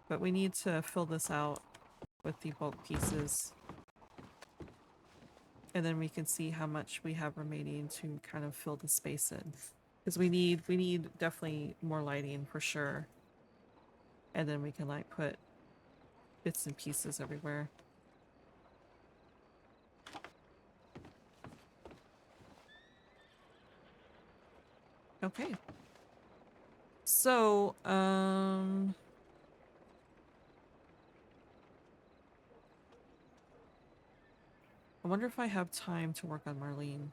But we need to fill this out with the bulk pieces. And then we can see how much we have remaining to kind of fill the space in. Because we need definitely more lighting for sure. And then we can like put bits and pieces everywhere. Okay. So, I wonder if I have time to work on Marleen.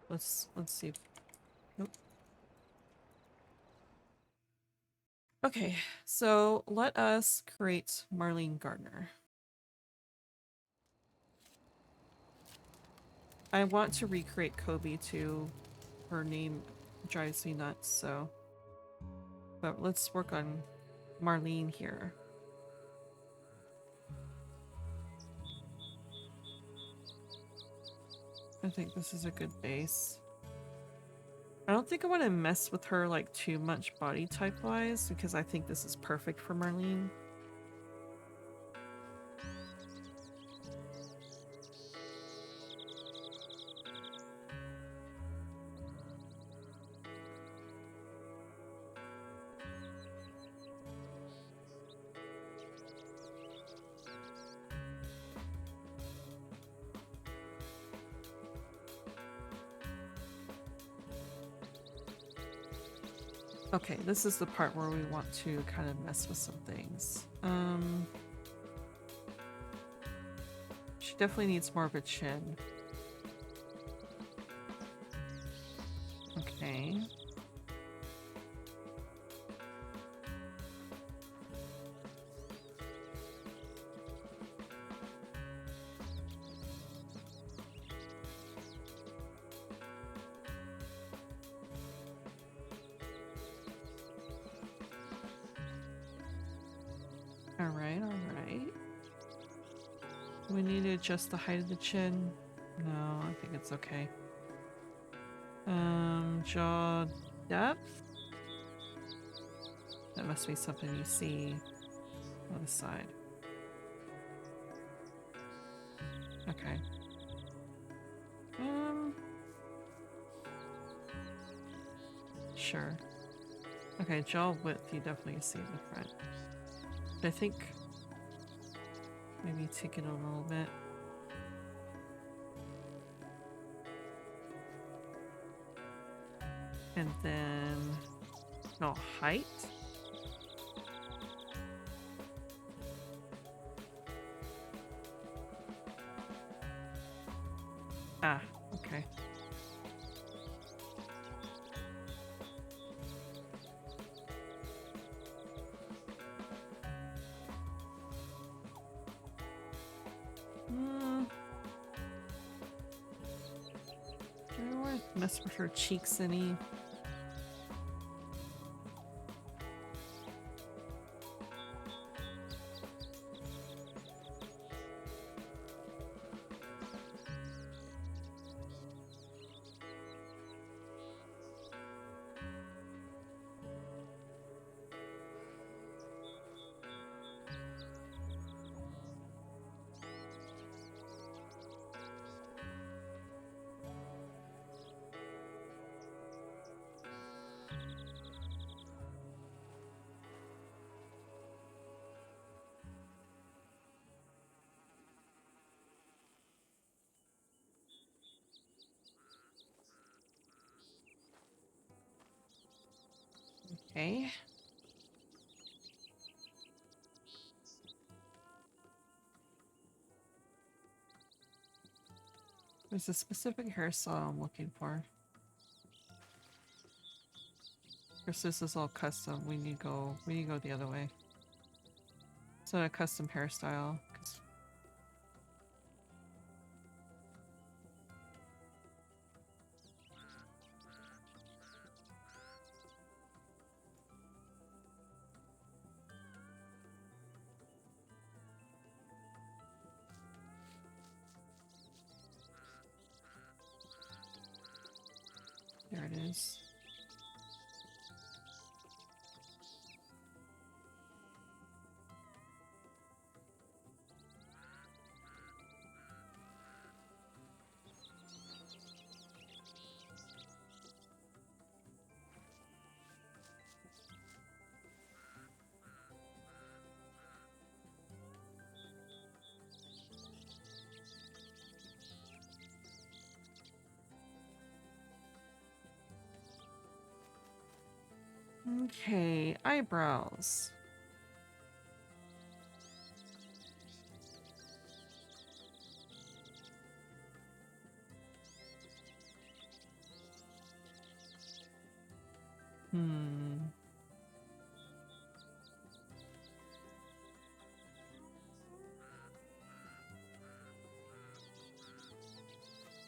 Let's see. Nope. Okay, so let us create Marleen Garner. I want to recreate Kobe too. Her name drives me nuts, so. But let's work on Marleen here. I think this is a good base. I don't think I want to mess with her like too much body type wise because I think this is perfect for Marleen. Okay, this is the part where we want to kind of mess with some things. She definitely needs more of a chin. Okay. Alright, alright. We need to adjust the height of the chin. No, I think it's okay. Jaw depth? That must be something you see on the side. Okay. Sure. Okay, jaw width you definitely see in the front. I think maybe take it a little bit. And then no height. Ah, okay. Do I want to mess with her cheeks any? Okay. There's a specific hairstyle I'm looking for. Of course, this is all custom. We need to go the other way. So a custom hairstyle. There it is. Okay, eyebrows.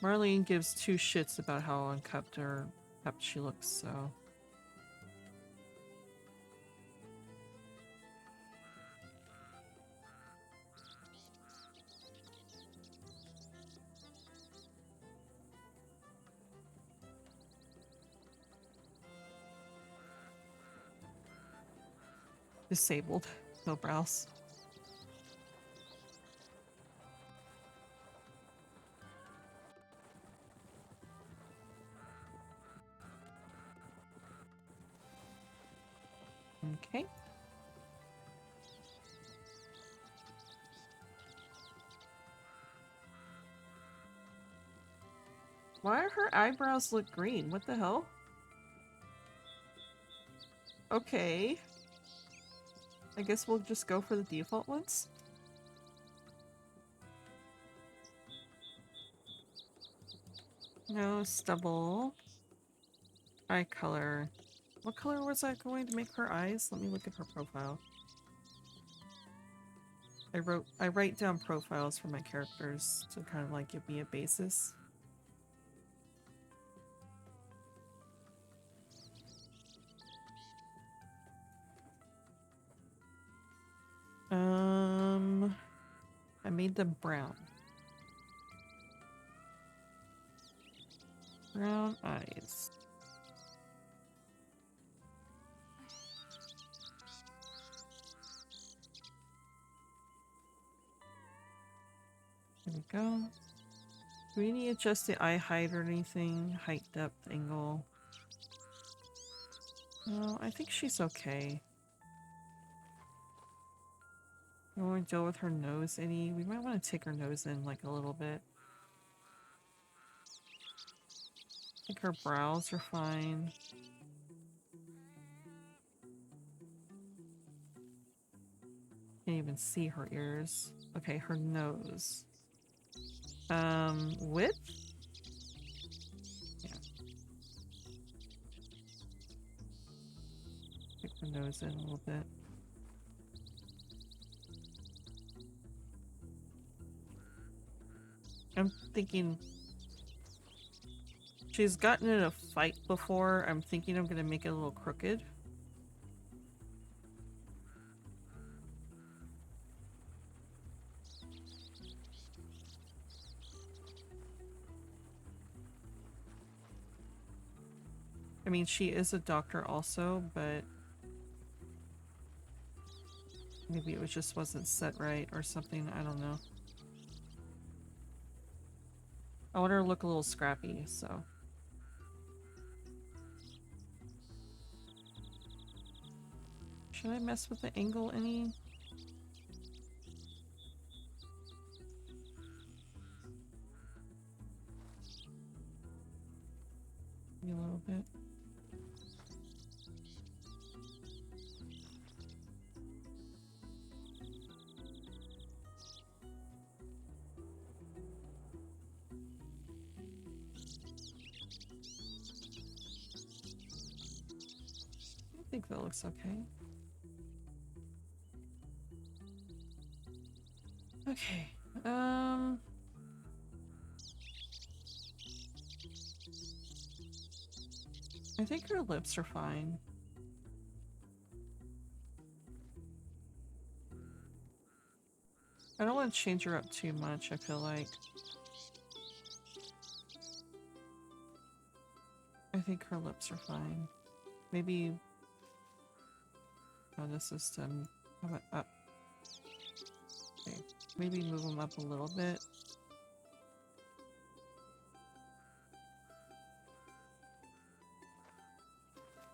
Marleen gives two shits about how unkept or kept she looks, so... Disabled. No brows. Okay. Why are her eyebrows look green? What the hell? Okay. I guess we'll just go for the default ones. No stubble. Eye color. What color was I going to make her eyes? Let me look at her profile. I write down profiles for my characters to kind of like give me a basis. I made them brown. Brown eyes. There we go. Do we need to adjust the eye height or anything? Height, depth, angle. No, I think she's okay. You want to deal with her nose any? We might want to take her nose in like a little bit. I think her brows are fine. Can't even see her ears. Okay, her nose. Width? Yeah. Take her nose in a little bit. I'm thinking she's gotten in a fight before. I'm thinking I'm gonna make it a little crooked. I mean, she is a doctor also, but maybe it just wasn't set right or something. I don't know. I want her to look a little scrappy, so. Should I mess with the angle any? Maybe a little bit. I think that looks okay. Okay, I think her lips are fine. I don't want to change her up too much, I feel like. I think her lips are fine. Maybe... Oh, this is how about up? Okay, maybe move them up a little bit.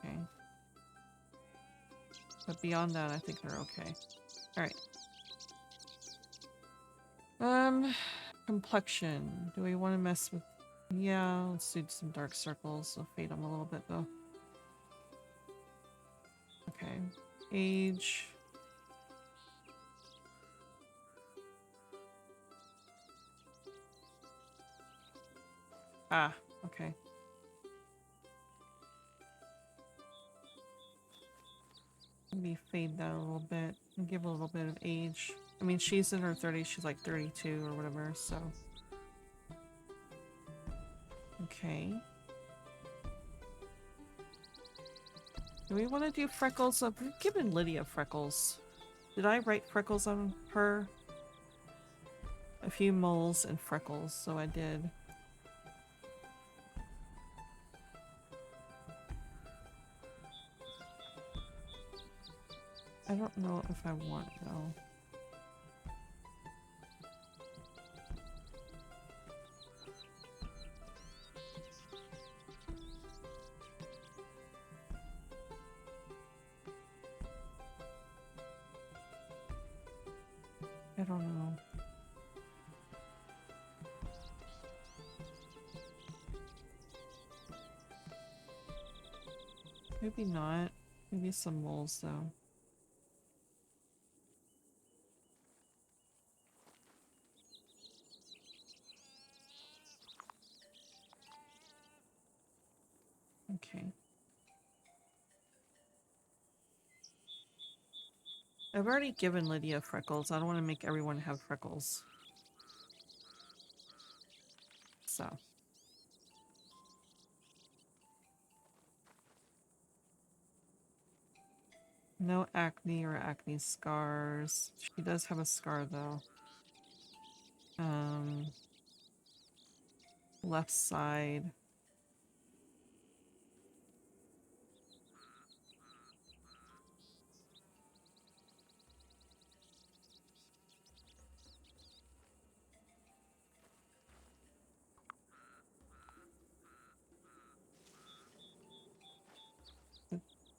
Okay. But beyond that, I think they're okay. Alright. Complexion. Do we want to mess with... Yeah, let's do some dark circles. I'll fade them a little bit, though. Okay. Age. Ah, okay. Maybe fade that a little bit and give a little bit of age. I mean, she's in her 30s, she's like 32 or whatever, so. Okay. Do we want to do freckles? We've given Lydia freckles. Did I write freckles on her? A few moles and freckles, so I did. I don't know if I want though. I don't know. Maybe not. Maybe some moles though. Okay. I've already given Lydia freckles. I don't want to make everyone have freckles. So. No acne or acne scars. She does have a scar though. Left side.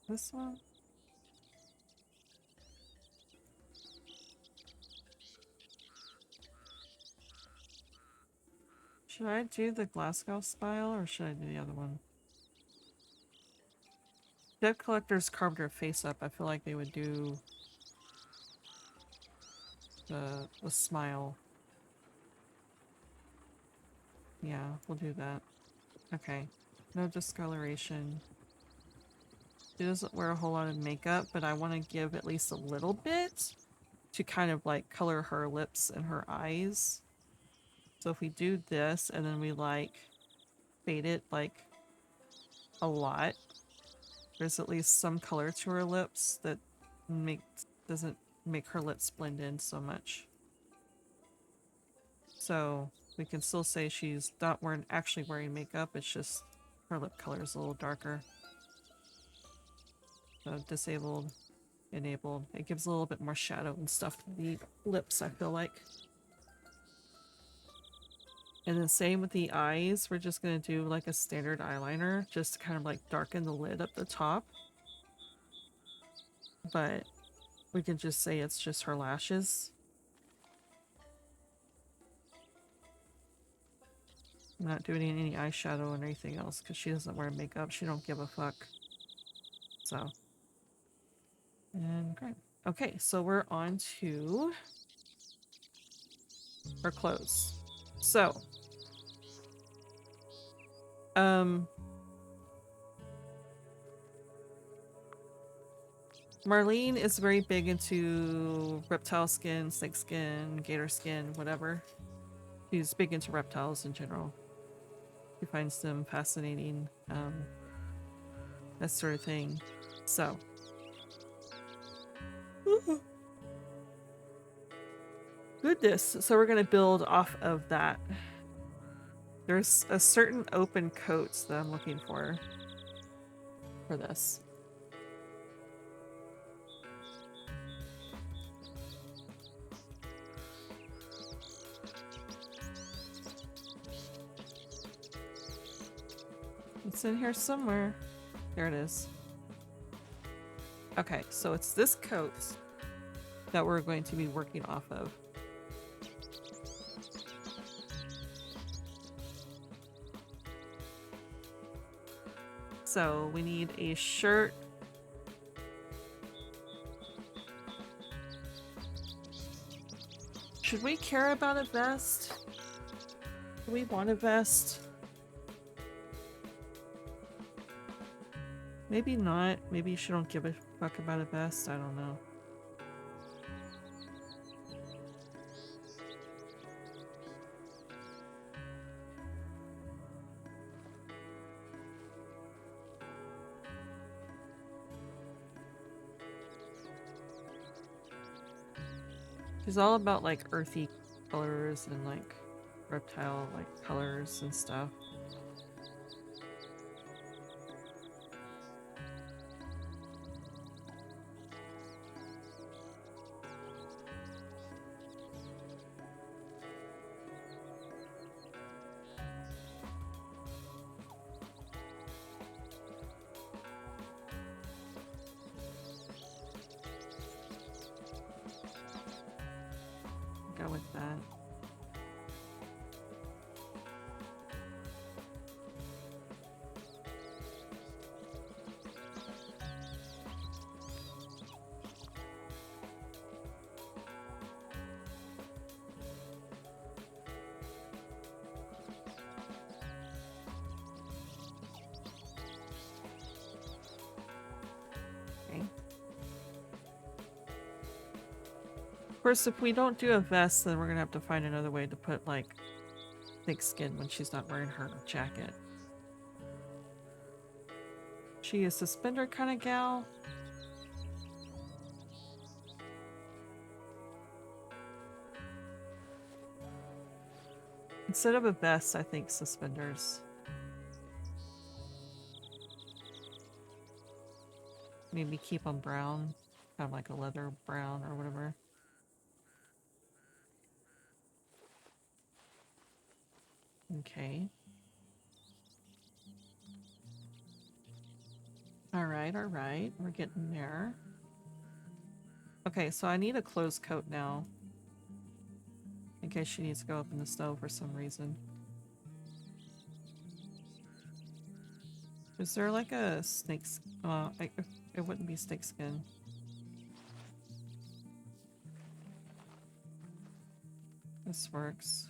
This one? Should I do the Glasgow spile or should I do the other one? Debt collectors carved her face up. I feel like they would do the smile. Yeah, we'll do that. Okay. No discoloration. She doesn't wear a whole lot of makeup, but I want to give at least a little bit to kind of like color her lips and her eyes. So if we do this and then we like fade it like a lot, there's at least some color to her lips that doesn't make her lips blend in so much. So we can still say she's not actually wearing makeup, it's just her lip color is a little darker. So disabled, enabled. It gives a little bit more shadow and stuff to the lips, I feel like. And then same with the eyes, we're just gonna do like a standard eyeliner, just to kind of like darken the lid up the top. But we can just say it's just her lashes. I'm not doing any eyeshadow or anything else because she doesn't wear makeup. She don't give a fuck. So. And great. Okay, so we're on to her clothes. So. Marleen is very big into reptile skin, snake skin, gator skin, whatever. She's big into reptiles in general. She finds them fascinating, that sort of thing. So. Goodness. So we're going to build off of that. There's a certain open coats that I'm looking for this. It's in here somewhere. There it is. Okay, so it's this coat that we're going to be working off of. So we need a shirt Should we care about a vest? Do we want a vest? Maybe not. Maybe she don't give a fuck about a vest. I don't know. She's all about like earthy colors and like reptile like colors and stuff. Go with that. Of course, if we don't do a vest, then we're gonna have to find another way to put, like, thick skin when she's not wearing her jacket. She a suspender kind of gal? Instead of a vest, I think suspenders. Maybe keep them brown. Kind of like a leather brown or whatever. Okay. Alright, alright. We're getting there. Okay, so I need a closed coat now. In case she needs to go up in the snow for some reason. Is there like a snake... it wouldn't be snake skin. This works.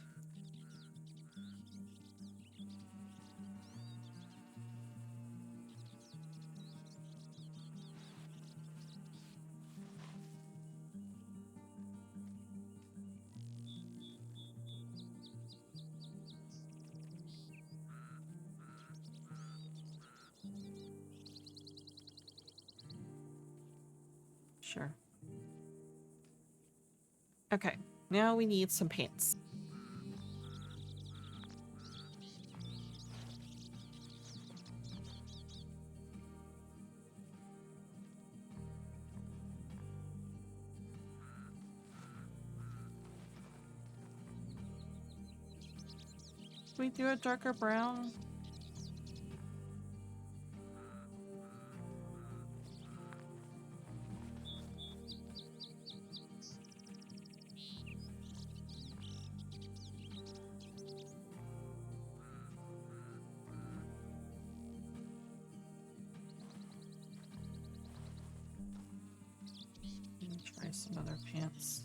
Sure. Okay, now we need some pants. Can we do a darker brown? Let me try some other pants.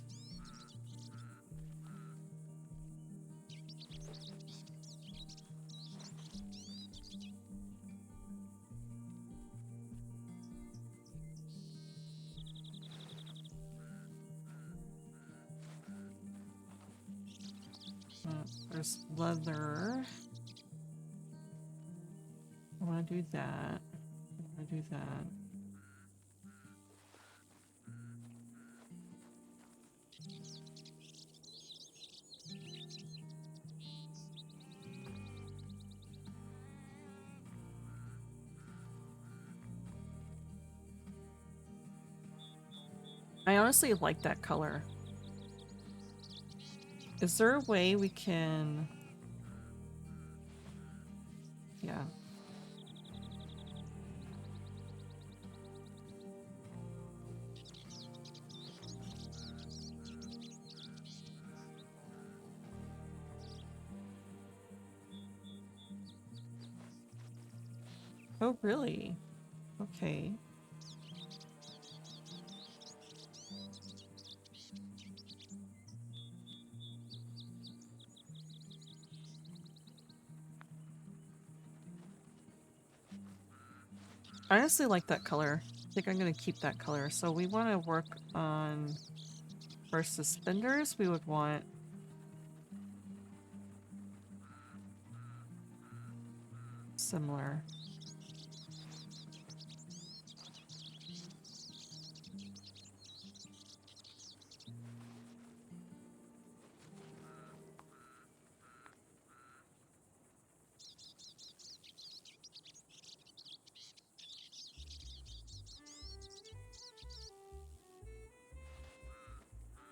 There's leather. I want to do that. I want to do that. I honestly like that color. Is there a way we can... Yeah. Oh, really? Okay. I honestly like that color. I think I'm gonna keep that color. So we want to work on, for suspenders, we would want similar.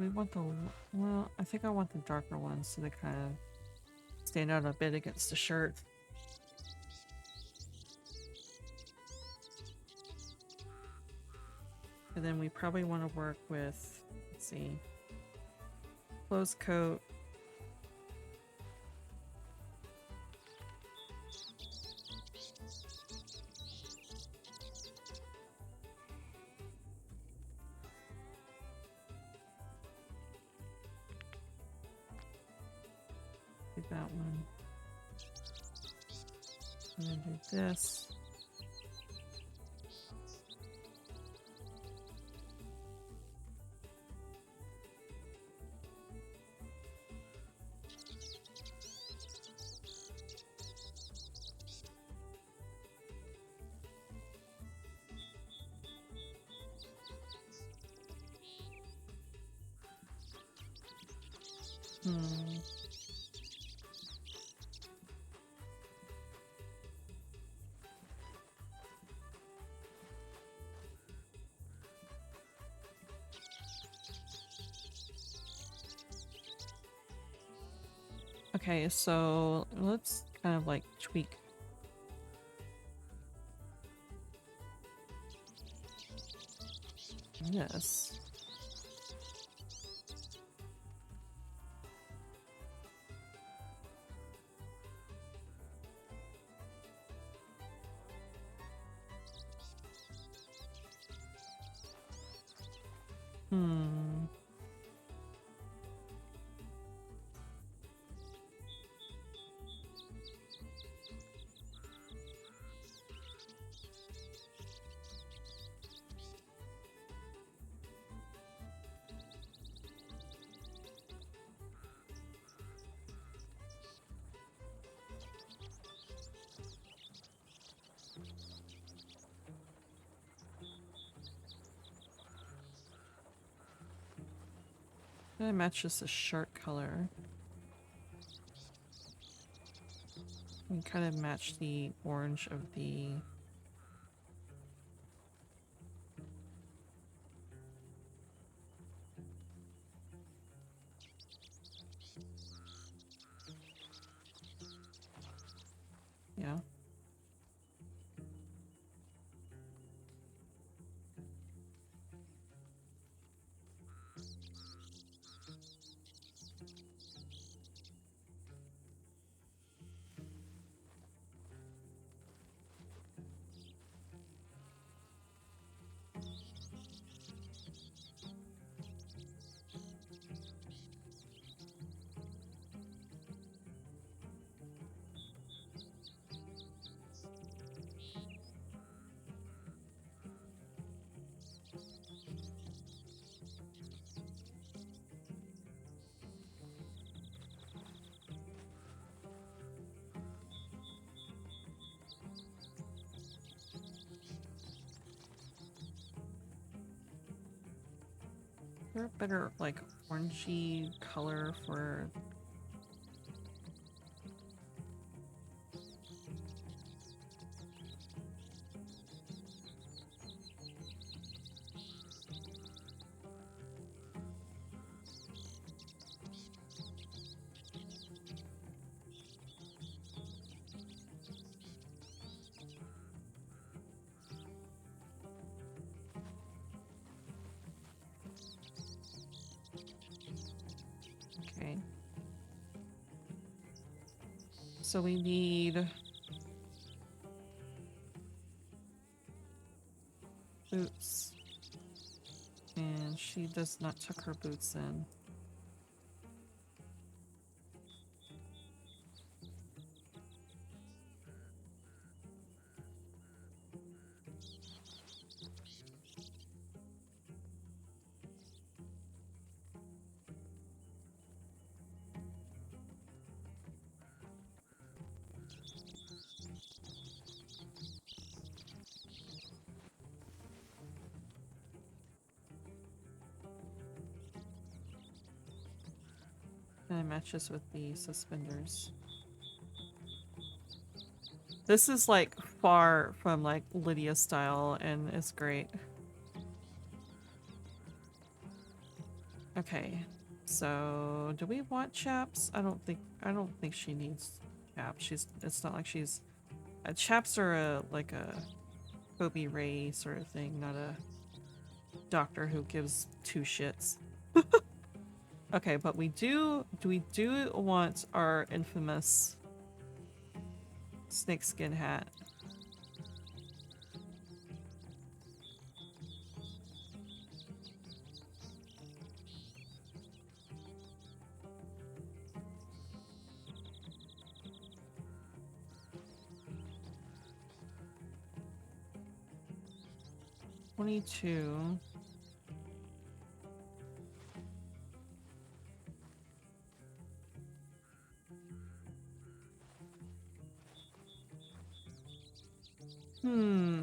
We want the, well, I think I want the darker ones so they kind of stand out a bit against the shirt. And then we probably want to work with, let's see, closed coat. Do that one. And then do this. Hmm. Okay, so let's kind of like tweak. Yes. Hmm. That matches the shirt color. We kind of match the orange of the. Yeah. Is there a better like orangey color for? Okay. So we need boots. And she does not tuck her boots in. And it matches with the suspenders. This is like far from like Lydia style and it's great. Okay. So do we want chaps? I don't think she needs chaps. It's not like she's chaps are like a Kobe Ray sort of thing, not a doctor who gives two shits. Okay, but we do want our infamous snakeskin hat. $22. Hmm.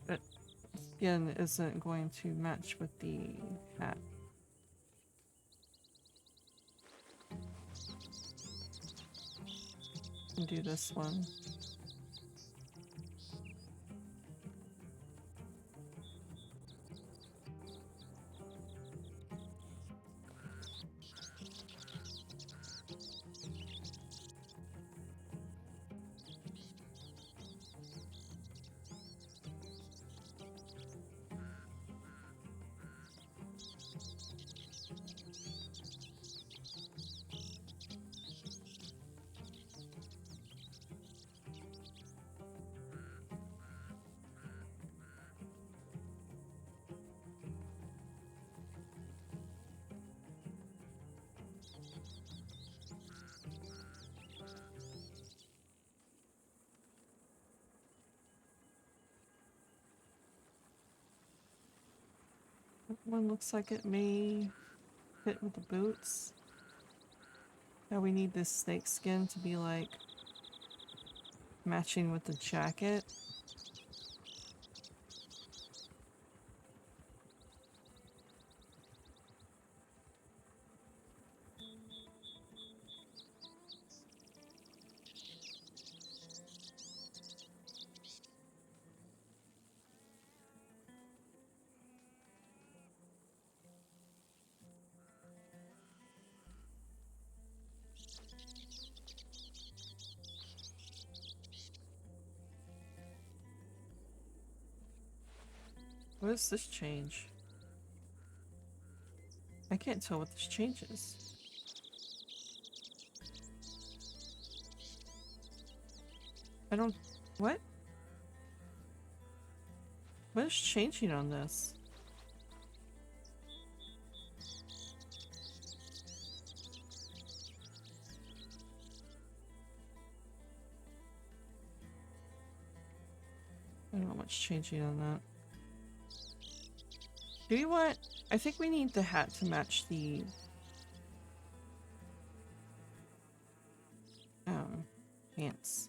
But skin isn't going to match with the hat. And do this one. That one looks like it may fit with the boots. Now we need this snake skin to be like matching with the jacket. What does this change? I can't tell what this changes. I don't... What? What is changing on this? I don't know what's changing on that. Do we want... I think we need the hat to match the... pants.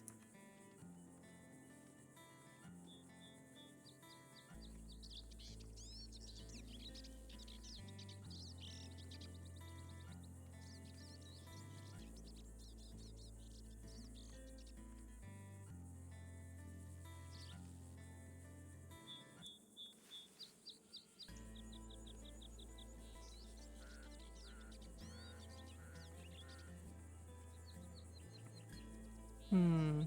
Hmm.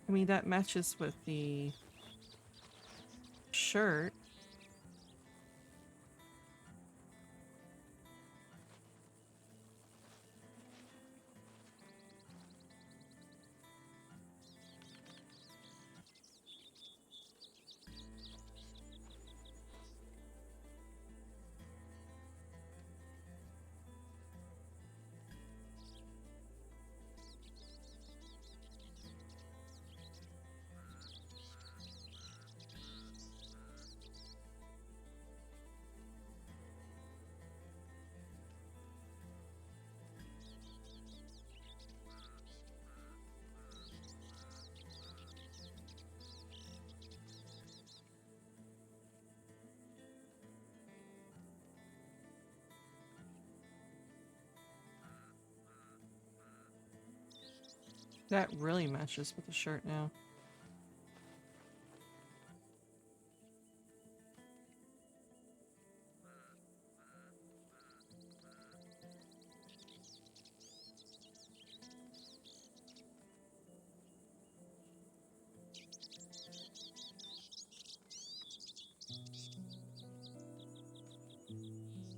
I mean, that matches with the shirt. That really matches with the shirt now.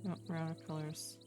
Oh, we're out of colors.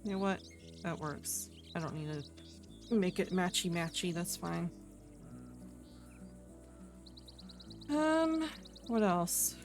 You know what? That works. I don't need to make it matchy-matchy, that's fine. What else?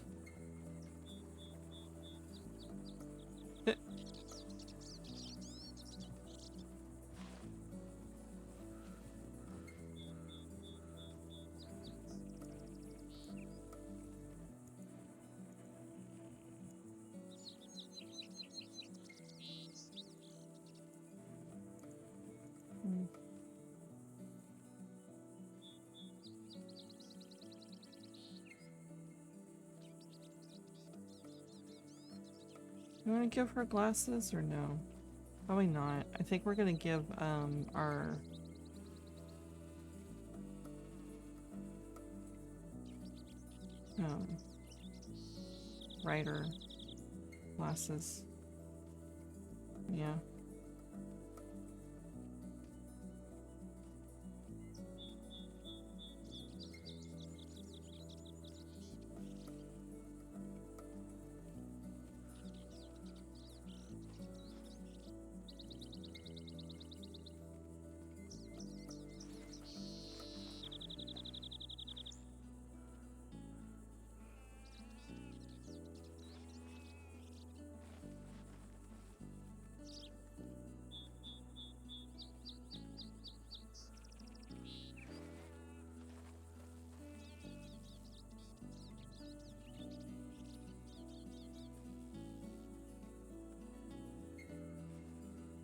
You want to give her glasses or no? Probably not. I think we're gonna give our writer glasses. Yeah.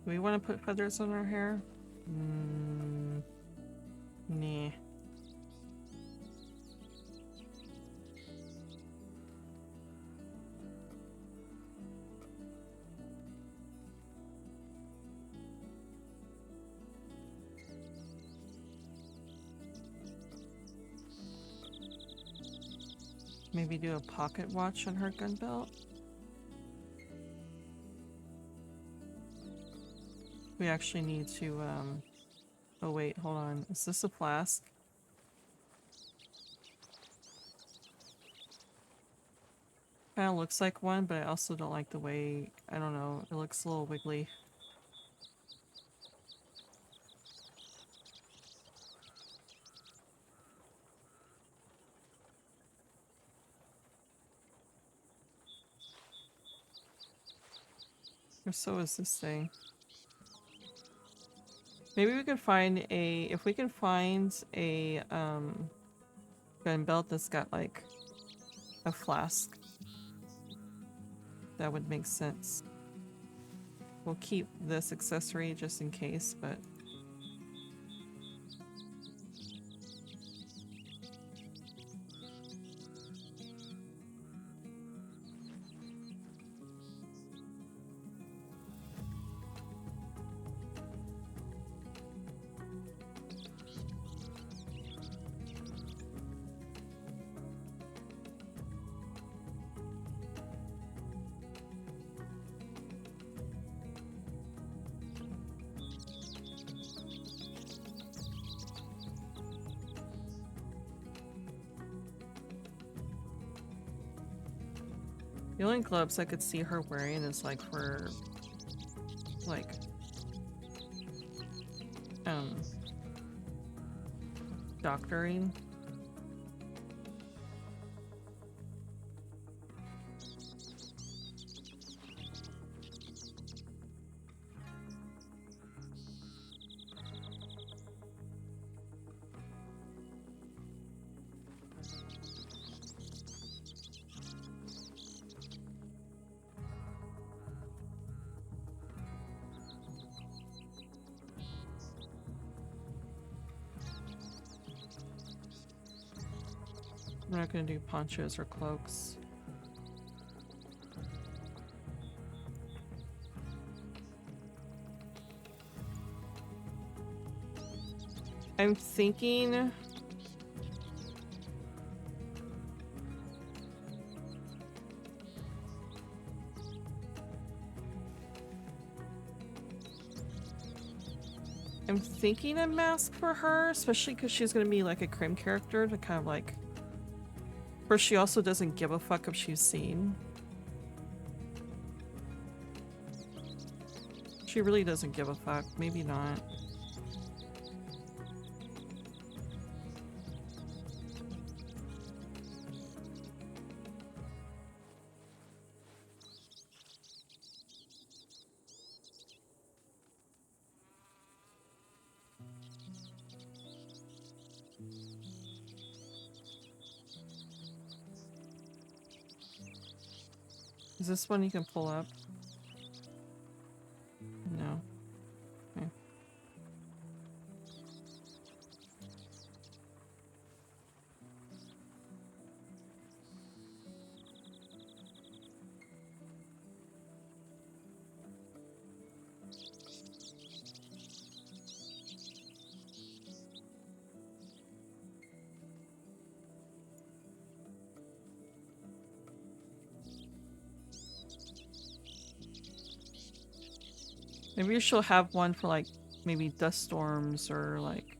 Do we want to put feathers on our hair? Nah. Maybe do a pocket watch on her gun belt? We actually need to, oh wait, hold on. Is this a flask? Kinda looks like one, but I also don't like the way, I don't know, it looks a little wiggly. Or so is this thing. Maybe we could find a, if we can find a gun belt that's got like a flask, that would make sense. We'll keep this accessory just in case, but the only gloves I could see her wearing is like for like doctoring. We're not gonna do ponchos or cloaks. I'm thinking a mask for her, especially because she's gonna be like a crim character to kind of like, where she also doesn't give a fuck if she's seen. She really doesn't give a fuck. Maybe not. Is this one you can pull up? No. Okay. Maybe she'll have one for like maybe dust storms or like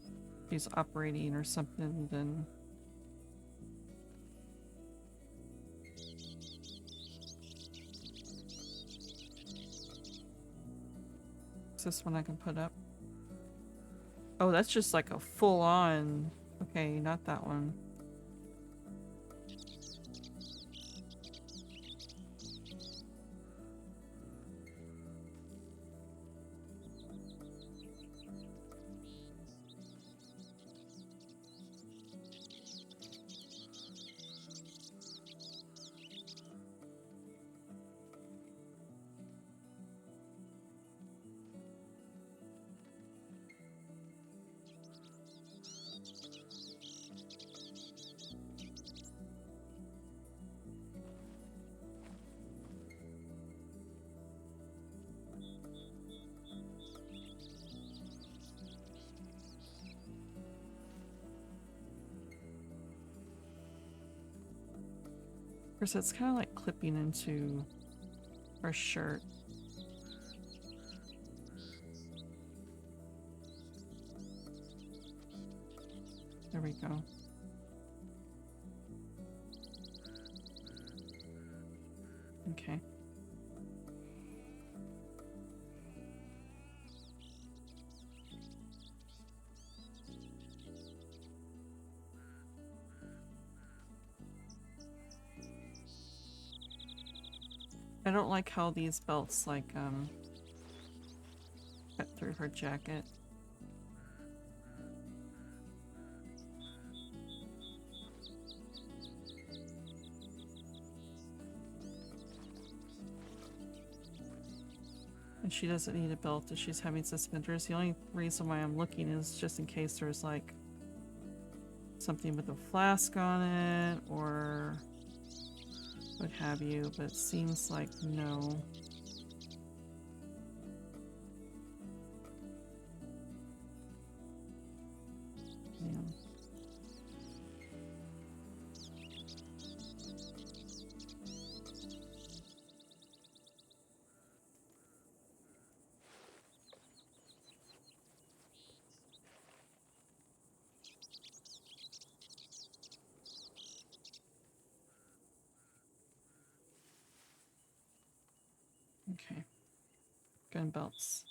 she's operating or something, then is this one I can put up? Oh, that's just like a full on. Okay, not that one. Of course, it's kind of like clipping into her shirt. There we go. Okay. I don't like how these belts like cut through her jacket. she doesn't need a belt if she's having suspenders. The only reason why I'm looking is just in case there's like something with a flask on it or what have you, but it seems like no. Yeah. Okay. Gun belts.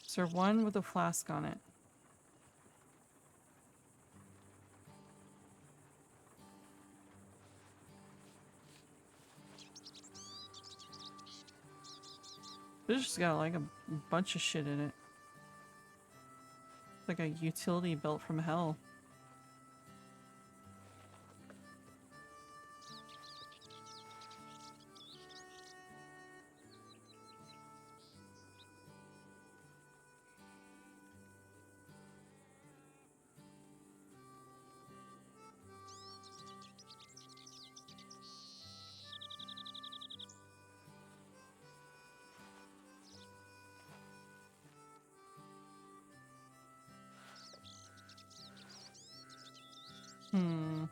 Is there one with a flask on it? This just got like a bunch of shit in it. Like a utility belt from hell. Hmm.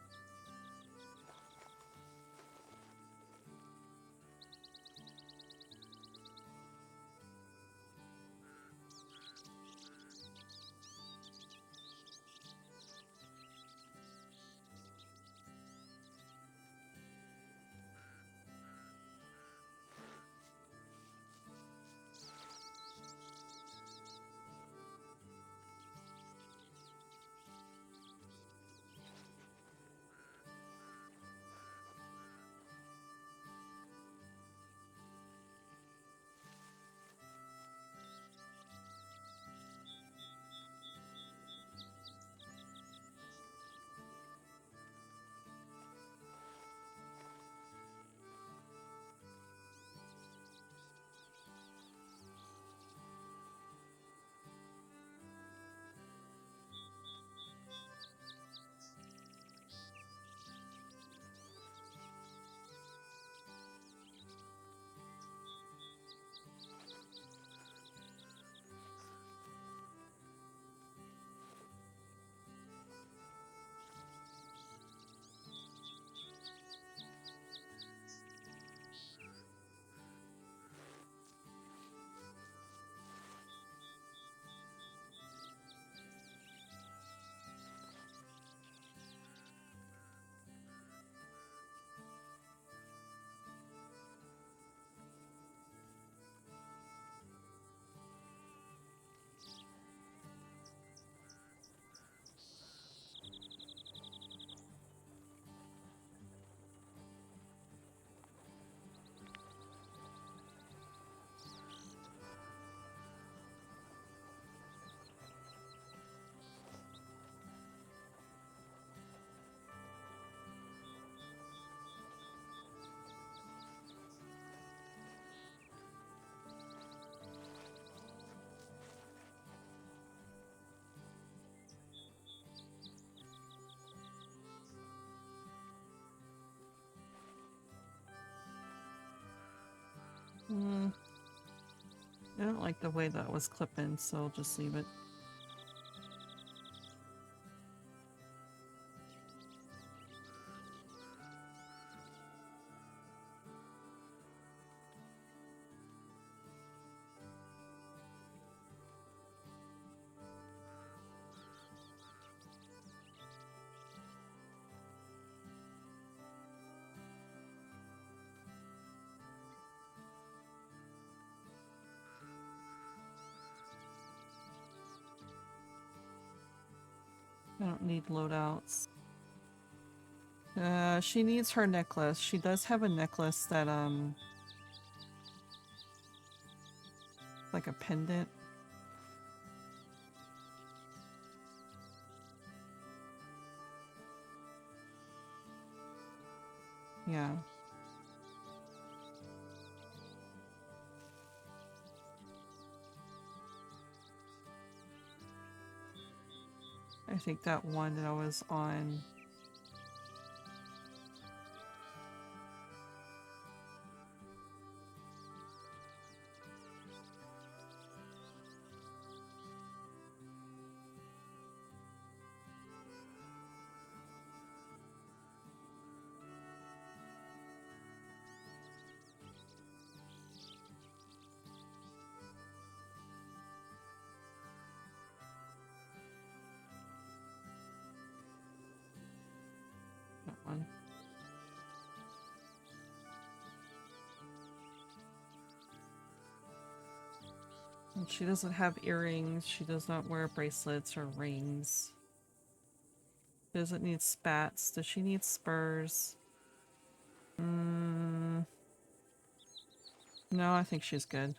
Hmm. I don't like the way that was clipping, so I'll just leave it. I don't need loadouts. She needs her necklace. She does have a necklace that, like a pendant. Yeah. I think that one that I was on. That one. And she doesn't have earrings. She does not wear bracelets or rings. She doesn't need spats. Does she need spurs? No, I think she's good.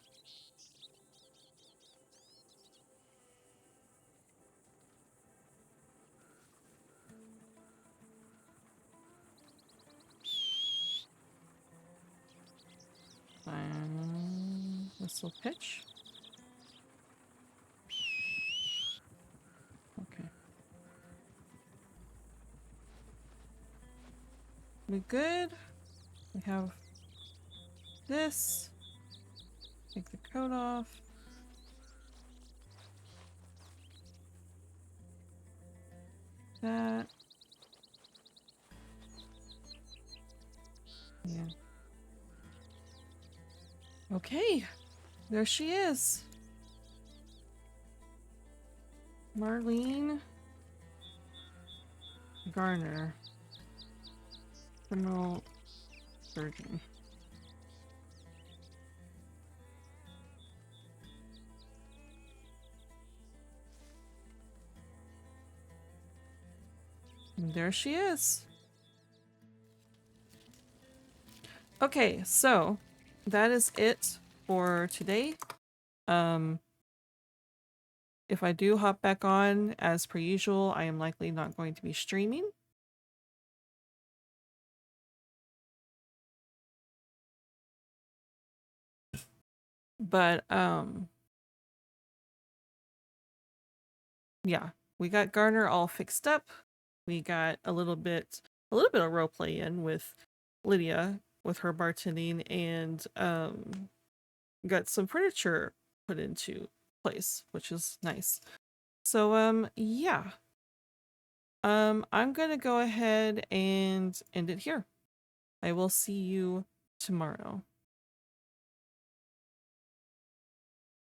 Whistle pitch. Okay. We good? We have this. Take the coat off. That. Yeah. Okay. There she is. Marleen Garner. Criminal surgeon. And there she is. Okay, so that is it for today. If I do hop back on, as per usual, I am likely not going to be streaming. But, yeah, we got Garner all fixed up. We got a little bit of roleplay in with Lydia with her bartending, and got some furniture put into place, which is nice. So yeah. I'm gonna go ahead and end it here. I will see you tomorrow.